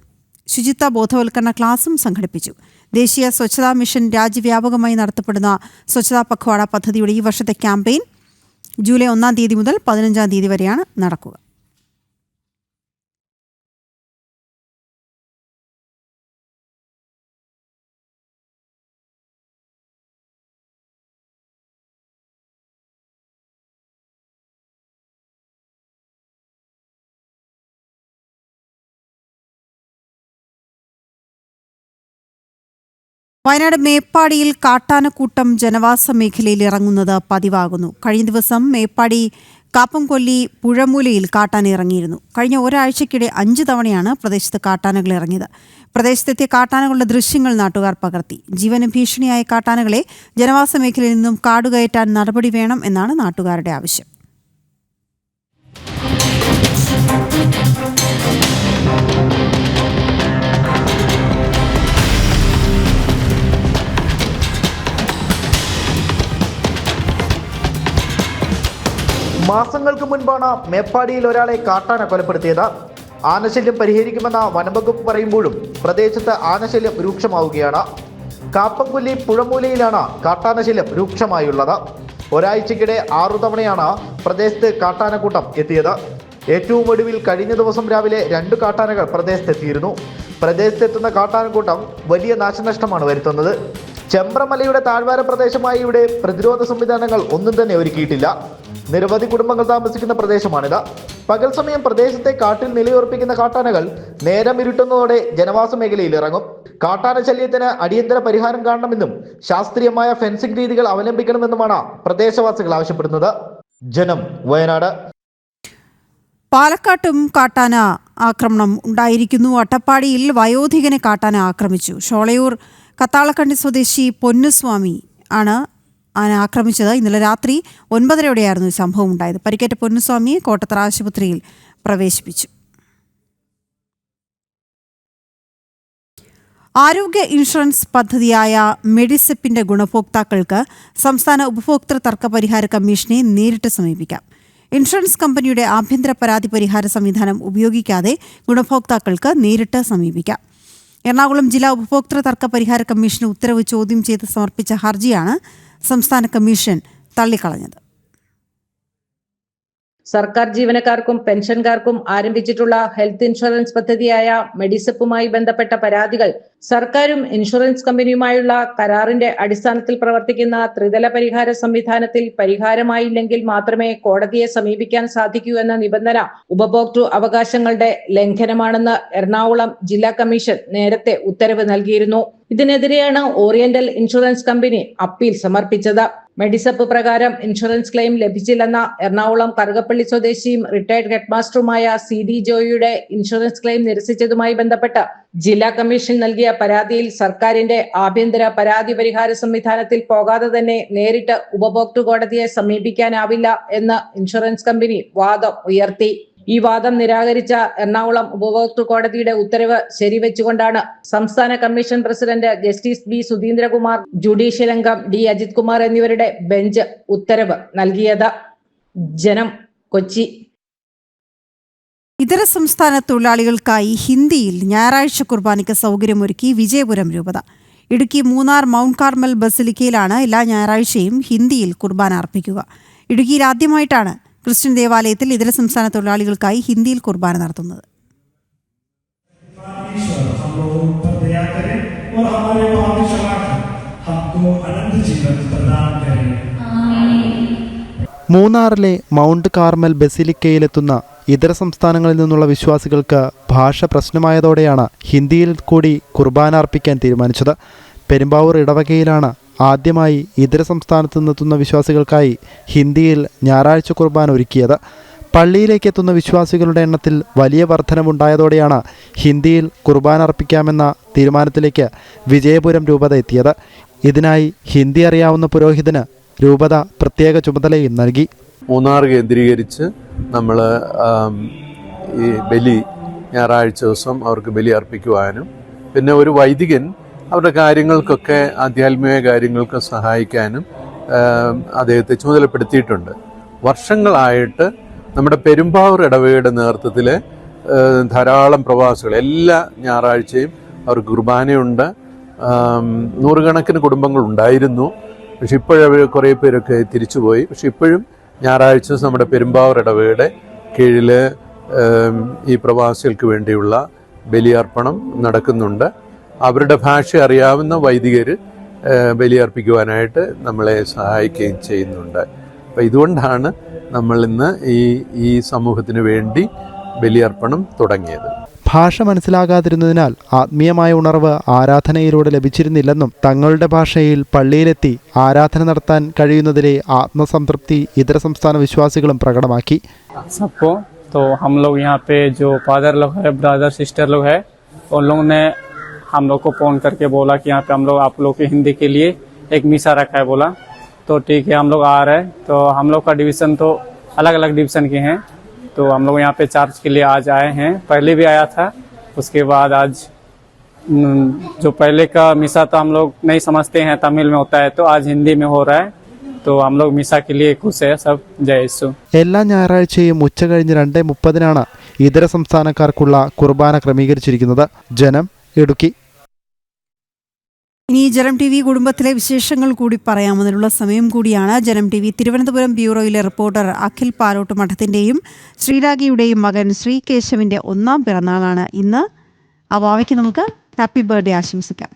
ശുചിത്വ ബോധവൽക്കരണ ക്ലാസും സംഘടിപ്പിച്ചു. ദേശീയ സ്വച്ഛതാ മിഷൻ രാജ്യവ്യാപകമായി നടത്തപ്പെടുന്ന സ്വച്ഛതാ പഖ്വാഡ പദ്ധതിയുടെ ഈ വർഷത്തെ ക്യാമ്പയിൻ ജൂലൈ 1-ാം തീയതി മുതൽ 15-ാം തീയതി വരെയാണ് നടക്കുക. വയനാട് മേപ്പാടിയിൽ കാട്ടാനക്കൂട്ടം ജനവാസ മേഖലയിൽ ഇറങ്ങുന്നത് പതിവാകുന്നു. കഴിഞ്ഞ ദിവസം മേപ്പാടി കാപ്പംകൊല്ലി പുഴമൂലയിൽ കാട്ടാന ഇറങ്ങിയിരുന്നു. കഴിഞ്ഞ ഒരാഴ്ചയ്ക്കിടെ 5 തവണയാണ് പ്രദേശത്ത് കാട്ടാനകൾ ഇറങ്ങിയത്. പ്രദേശത്തെത്തിയ കാട്ടാനകളുടെ ദൃശ്യങ്ങൾ നാട്ടുകാർ പകർത്തി. ജീവന് ഭീഷണിയായ കാട്ടാനകളെ ജനവാസ മേഖലയിൽ നിന്നും കാടുകയറ്റാൻ നടപടി വേണം എന്നാണ് നാട്ടുകാരുടെ ആവശ്യം. മാസങ്ങൾക്ക് മുൻപാണ് മേപ്പാടിയിൽ ഒരാളെ കാട്ടാന കൊലപ്പെടുത്തിയത്. ആനശല്യം പരിഹരിക്കുമെന്ന വനംവകുപ്പ് പറയുമ്പോഴും പ്രദേശത്ത് ആനശല്യം രൂക്ഷമാവുകയാണ്. കാപ്പംകൊല്ലി പുഴമൂലയിലാണ് കാട്ടാനശല്യം രൂക്ഷമായുള്ളത്. ഒരാഴ്ചക്കിടെ 6 തവണയാണ് പ്രദേശത്ത് കാട്ടാനക്കൂട്ടം എത്തിയത്. ഏറ്റവും ഒടുവിൽ കഴിഞ്ഞ ദിവസം രാവിലെ 2 കാട്ടാനകൾ പ്രദേശത്തെത്തിയിരുന്നു. പ്രദേശത്തെത്തുന്ന കാട്ടാനക്കൂട്ടം വലിയ നാശനഷ്ടമാണ് വരുത്തുന്നത്. ചെമ്പ്രമലയുടെ താഴ്വാര പ്രദേശമായ ഇവിടെ പ്രതിരോധ സംവിധാനങ്ങൾ ഒന്നും തന്നെ ഒരുക്കിയിട്ടില്ല. നിരവധി കുടുംബങ്ങൾ താമസിക്കുന്ന പ്രദേശമാണിത്. പകൽ സമയം പ്രദേശത്തെ കാട്ടിൽ നിലയുറപ്പിക്കുന്ന കാട്ടാനകൾ നേരം ഇരുട്ടുന്നതോടെ ജനവാസ മേഖലയിൽ ഇറങ്ങും. കാട്ടാന ശല്യത്തിന് അടിയന്തര പരിഹാരം കാണണമെന്നും ശാസ്ത്രീയമായ ഫെൻസിംഗ് രീതികൾ അവലംബിക്കണമെന്നുമാണ് പ്രദേശവാസികൾ ആവശ്യപ്പെടുന്നത്. ജനം, വയനാട്. പാലക്കാട്ടും കാട്ടാന ആക്രമണം ഉണ്ടായിരിക്കുന്നു. അട്ടപ്പാടിയിൽ വയോധികനെ കാട്ടാന ആക്രമിച്ചു. ഷോളയൂർ കത്താളക്കണ്ടി സ്വദേശി പൊന്നുസ്വാമി ആണ് ആന ആക്രമിച്ചത്. ഇന്നലെ രാത്രി 9:30യോടെയായിരുന്നു ഈ സംഭവം ഉണ്ടായത്. പരിക്കേറ്റ പൊന്നുസ്വാമിയെ കോട്ടത്തറ ആശുപത്രിയിൽ പ്രവേശിപ്പിച്ചു. ആരോഗ്യ ഇൻഷുറൻസ് പദ്ധതിയായ മെഡിസെപ്പിന്റെ ഗുണഭോക്താക്കൾക്ക് സംസ്ഥാന ഉപഭോക്തൃ തർക്ക പരിഹാര കമ്മീഷനെ നേരിട്ട് സമീപിക്കാം. ഇൻഷുറൻസ് കമ്പനിയുടെ ആഭ്യന്തര പരാതി പരിഹാര സംവിധാനം ഉപയോഗിക്കാതെ ഗുണഭോക്താക്കൾക്ക് നേരിട്ട് സമീപിക്കാം. എറണാകുളം ജില്ലാ ഉപഭോക്തൃ തർക്ക പരിഹാര കമ്മീഷന് ഉത്തരവ് ചോദ്യം ചെയ്ത് സമർപ്പിച്ച ഹർജിയാണ് സംസ്ഥാന കമ്മീഷൻ തള്ളിക്കളഞ്ഞത്. സർക്കാർ ജീവനക്കാർക്കും പെൻഷൻകാർക്കും ആരംഭിച്ചിട്ടുള്ള ഹെൽത്ത് ഇൻഷുറൻസ് പദ്ധതിയായ മെഡിസെപ്പുമായി ബന്ധപ്പെട്ട പരാതികൾ സർക്കാരും ഇൻഷുറൻസ് കമ്പനിയുമായുള്ള കരാറിന്റെ അടിസ്ഥാനത്തിൽ പ്രവർത്തിക്കുന്ന ത്രിതല പരിഹാര സംവിധാനത്തിൽ പരിഹാരമായില്ലെങ്കിൽ മാത്രമേ കോടതിയെ സമീപിക്കാൻ സാധിക്കൂ എന്ന നിബന്ധന ഉപഭോക്തൃ അവകാശങ്ങളുടെ ലംഘനമാണെന്ന് എറണാകുളം ജില്ലാ കമ്മീഷൻ നേരത്തെ ഉത്തരവ് നൽകിയിരുന്നു. ഇതിനെതിരെയാണ് ഓറിയന്റൽ ഇൻഷുറൻസ് കമ്പനി അപ്പീൽ സമർപ്പിച്ചത്. മെഡിസെപ്പ് പ്രകാരം ഇൻഷുറൻസ് ക്ലെയിം ലഭിച്ചില്ലെന്ന എറണാകുളം കറുകപ്പള്ളി സ്വദേശിയും റിട്ടയർഡ് ഹെഡ്മാസ്റ്ററുമായ CD ജോയിയുടെ ഇൻഷുറൻസ് ക്ലെയിം നിരസിച്ചതുമായി ബന്ധപ്പെട്ട് ജില്ലാ കമ്മീഷൻ നൽകിയ പരാതിയിൽ സർക്കാരിന്റെ ആഭ്യന്തര പരാതി പരിഹാര സംവിധാനത്തിൽ പോകാതെ തന്നെ നേരിട്ട് ഉപഭോക്തൃ കോടതിയെ സമീപിക്കാനാവില്ല എന്ന് ഇൻഷുറൻസ് കമ്പനി വാദം ഉയർത്തി. ഈ വാദം നിരാകരിച്ച എറണാകുളം ഉപഭോക്തൃ കോടതിയുടെ ഉത്തരവ് ശരിവെച്ചുകൊണ്ടാണ് സംസ്ഥാന commission president justice B Sudheendra Kumar, judicial അംഗം D അജിത് കുമാർ എന്നിവരുടെ ബെഞ്ച് ഉത്തരവ് നൽകിയത്. ജനം, കൊച്ചി. ഇതര സംസ്ഥാന തൊഴിലാളികൾക്കായി ഹിന്ദിയിൽ ഞായറാഴ്ച കുർബാനയ്ക്ക് സൗകര്യമൊരുക്കി വിജയപുരം രൂപത. ഇടുക്കി മൂന്നാർ മൗണ്ട് കാർമൽ ബസിലിക്കയിലാണ് എല്ലാ ഞായറാഴ്ചയും ഹിന്ദിയിൽ കുർബാന അർപ്പിക്കുക. ഇടുക്കിയിൽ ആദ്യമായിട്ടാണ് ക്രിസ്ത്യൻ ദേവാലയത്തിൽ ഇതര സംസ്ഥാന തൊഴിലാളികൾക്കായി ഹിന്ദിയിൽ കുർബാന നടത്തുന്നത്. മൂന്നാറിലെ മൗണ്ട് കാർമൽ ബസിലിക്കയിലെത്തുന്ന ഇതര സംസ്ഥാനങ്ങളിൽ നിന്നുള്ള വിശ്വാസികൾക്ക് ഭാഷ പ്രശ്നമായതോടെയാണ് ഹിന്ദിയിൽ കൂടി കുർബാന അർപ്പിക്കാൻ തീരുമാനിച്ചത്. പെരുമ്പാവൂർ ഇടവകയിലാണ് ആദ്യമായി ഇതര സംസ്ഥാനത്തു നിന്നെത്തുന്ന വിശ്വാസികൾക്കായി ഹിന്ദിയിൽ ഞായറാഴ്ച കുർബാന ഒരുക്കിയത്. പള്ളിയിലേക്ക് എത്തുന്ന വിശ്വാസികളുടെ എണ്ണത്തിൽ വലിയ വർധനവുണ്ടായതോടെയാണ് ഹിന്ദിയിൽ കുർബാന അർപ്പിക്കാമെന്ന തീരുമാനത്തിലേക്ക് വിജയപുരം രൂപത എത്തിയത്. ഇതിനായി ഹിന്ദി അറിയാവുന്ന പുരോഹിതന് രൂപത പ്രത്യേക ചുമതലയും നൽകി. മൂന്നാർ കേന്ദ്രീകരിച്ച് നമ്മൾ ഈ ബലി ഞായറാഴ്ച ദിവസം അവർക്ക് ബലി അർപ്പിക്കുവാനും പിന്നെ ഒരു വൈദികൻ അവരുടെ കാര്യങ്ങൾക്കൊക്കെ ആധ്യാത്മിക കാര്യങ്ങൾക്ക് സഹായിക്കാനും അദ്ദേഹത്തെ ചുമതലപ്പെടുത്തിയിട്ടുണ്ട്. വർഷങ്ങളായിട്ട് നമ്മുടെ പെരുമ്പാവൂർ ഇടവകയുടെ നേതൃത്വത്തിൽ ധാരാളം പ്രവാസികൾ എല്ലാ ഞായറാഴ്ചയും അവർക്ക് കുർബാനയുണ്ട്. 100 കണക്കിന് കുടുംബങ്ങൾ ഉണ്ടായിരുന്നു. പക്ഷെ ഇപ്പോഴവർ കുറേ പേരൊക്കെ തിരിച്ചുപോയി. പക്ഷെ ഇപ്പോഴും ഞായറാഴ്ച നമ്മുടെ പെരുമ്പാവൂർ ഇടവകയുടെ കീഴിൽ ഈ പ്രവാസികൾക്ക് വേണ്ടിയുള്ള ബലിയർപ്പണം നടക്കുന്നുണ്ട്. അവരുടെ ഭാഷ അറിയാവുന്ന വൈദികർ ബലിയർപ്പിക്കുവാനായിട്ട് നമ്മളെ സഹായിക്കുകയും ചെയ്യുന്നുണ്ട്. അപ്പോൾ ഇതുകൊണ്ടാണ് നമ്മൾ ഇന്ന് ഈ സമൂഹത്തിന് വേണ്ടി ബലിയർപ്പണം തുടങ്ങിയത്. ഭാഷ മനസ്സിലാകാതിരുന്നതിനാൽ ആത്മീയമായ ഉണർവ് ആരാധനയിലൂടെ ലഭിച്ചിരുന്നില്ലെന്നും തങ്ങളുടെ ഭാഷയിൽ പള്ളിയിലെത്തി ആരാധന നടത്താൻ കഴിയുന്നതിലെ ആത്മസംതൃപ്തി ഇതര സംസ്ഥാന വിശ്വാസികളും പ്രകടമാക്കി. सबको तो हम लोग यहाँ पे जो फादर लोग है, ब्रदर सिस्टर लोग है, उन लोगों ने हम लोग को फोन करके बोला कि यहाँ पे हम लोग आप लोग के हिंदी के लिए एक मिसा रखा है. बोला तो ठीक है हम लोग आ रहे हैं. तो हम लोग का डिवीज़न तो अलग अलग डिवीज़न के हैं. तो हम लोग यहाँ पे चार्ज के लिए आज आए हैं. पहले भी आया था. उसके बाद आज जो पहले का मिसा तो हम लोग नहीं समझते हैं, तमिल में होता है, तो आज हिंदी में हो रहा है. तो हम लोग मिसा के लिए खुश है सब। जय यीशु। എല്ലാ ഞായറാഴ്ചയും ഉച്ചകഴിഞ്ഞ് 2:30 ഇതര സംസ്ഥാനക്കാർക്കുള്ള കുർബാന ക്രമീകരിച്ചിരിക്കുന്നത്. ജനം, ഇടുക്കി. ഇനി ജനം ടി വി കുടുംബത്തിലെ വിശേഷങ്ങൾ കൂടി പറയാം. അതിനുള്ള സമയം കൂടിയാണ്. ജനം ടി വി തിരുവനന്തപുരം ബ്യൂറോയിലെ റിപ്പോർട്ടർ അഖിൽ പാലോട്ട് മഠത്തിൻ്റെയും ശ്രീരാഗിയുടെയും മകൻ ശ്രീകേശവിൻ്റെ 1ാം പിറന്നാളാണ് ഇന്ന്. ആ വാവയ്ക്ക് നമുക്ക് ഹാപ്പി ബർത്ത്ഡേ ആശംസിക്കാം.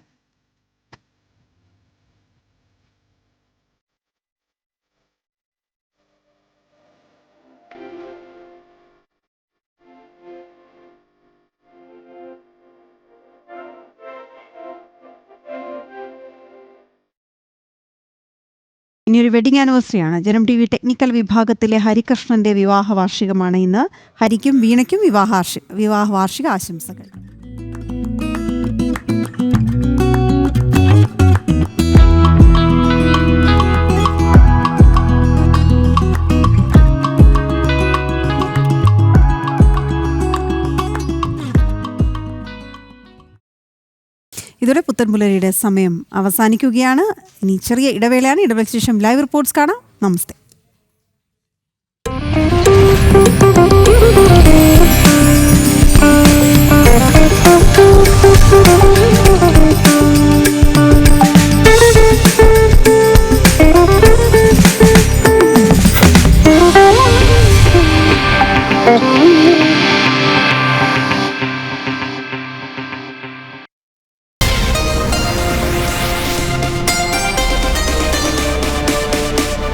ഇനിയൊരു വെഡിങ് ആനിവേഴ്സറിയാണ്. ജനം ടി വി ടെക്നിക്കൽ വിഭാഗത്തിലെ ഹരികൃഷ്ണന്റെ വിവാഹ വാർഷികമാണ് ഇന്ന്. ഹരിക്കും വീണയ്ക്കും വിവാഹ വാർഷിക ആശംസകൾ. ഇതോടെ പുത്തൻപുലരിയുടെ സമയം അവസാനിക്കുകയാണ്. ഇനി ചെറിയ ഇടവേളയാണ്. ഇടവേളയ്ക്ക് ശേഷം ലൈവ് റിപ്പോർട്ട്സ് കാണാം. നമസ്തേ.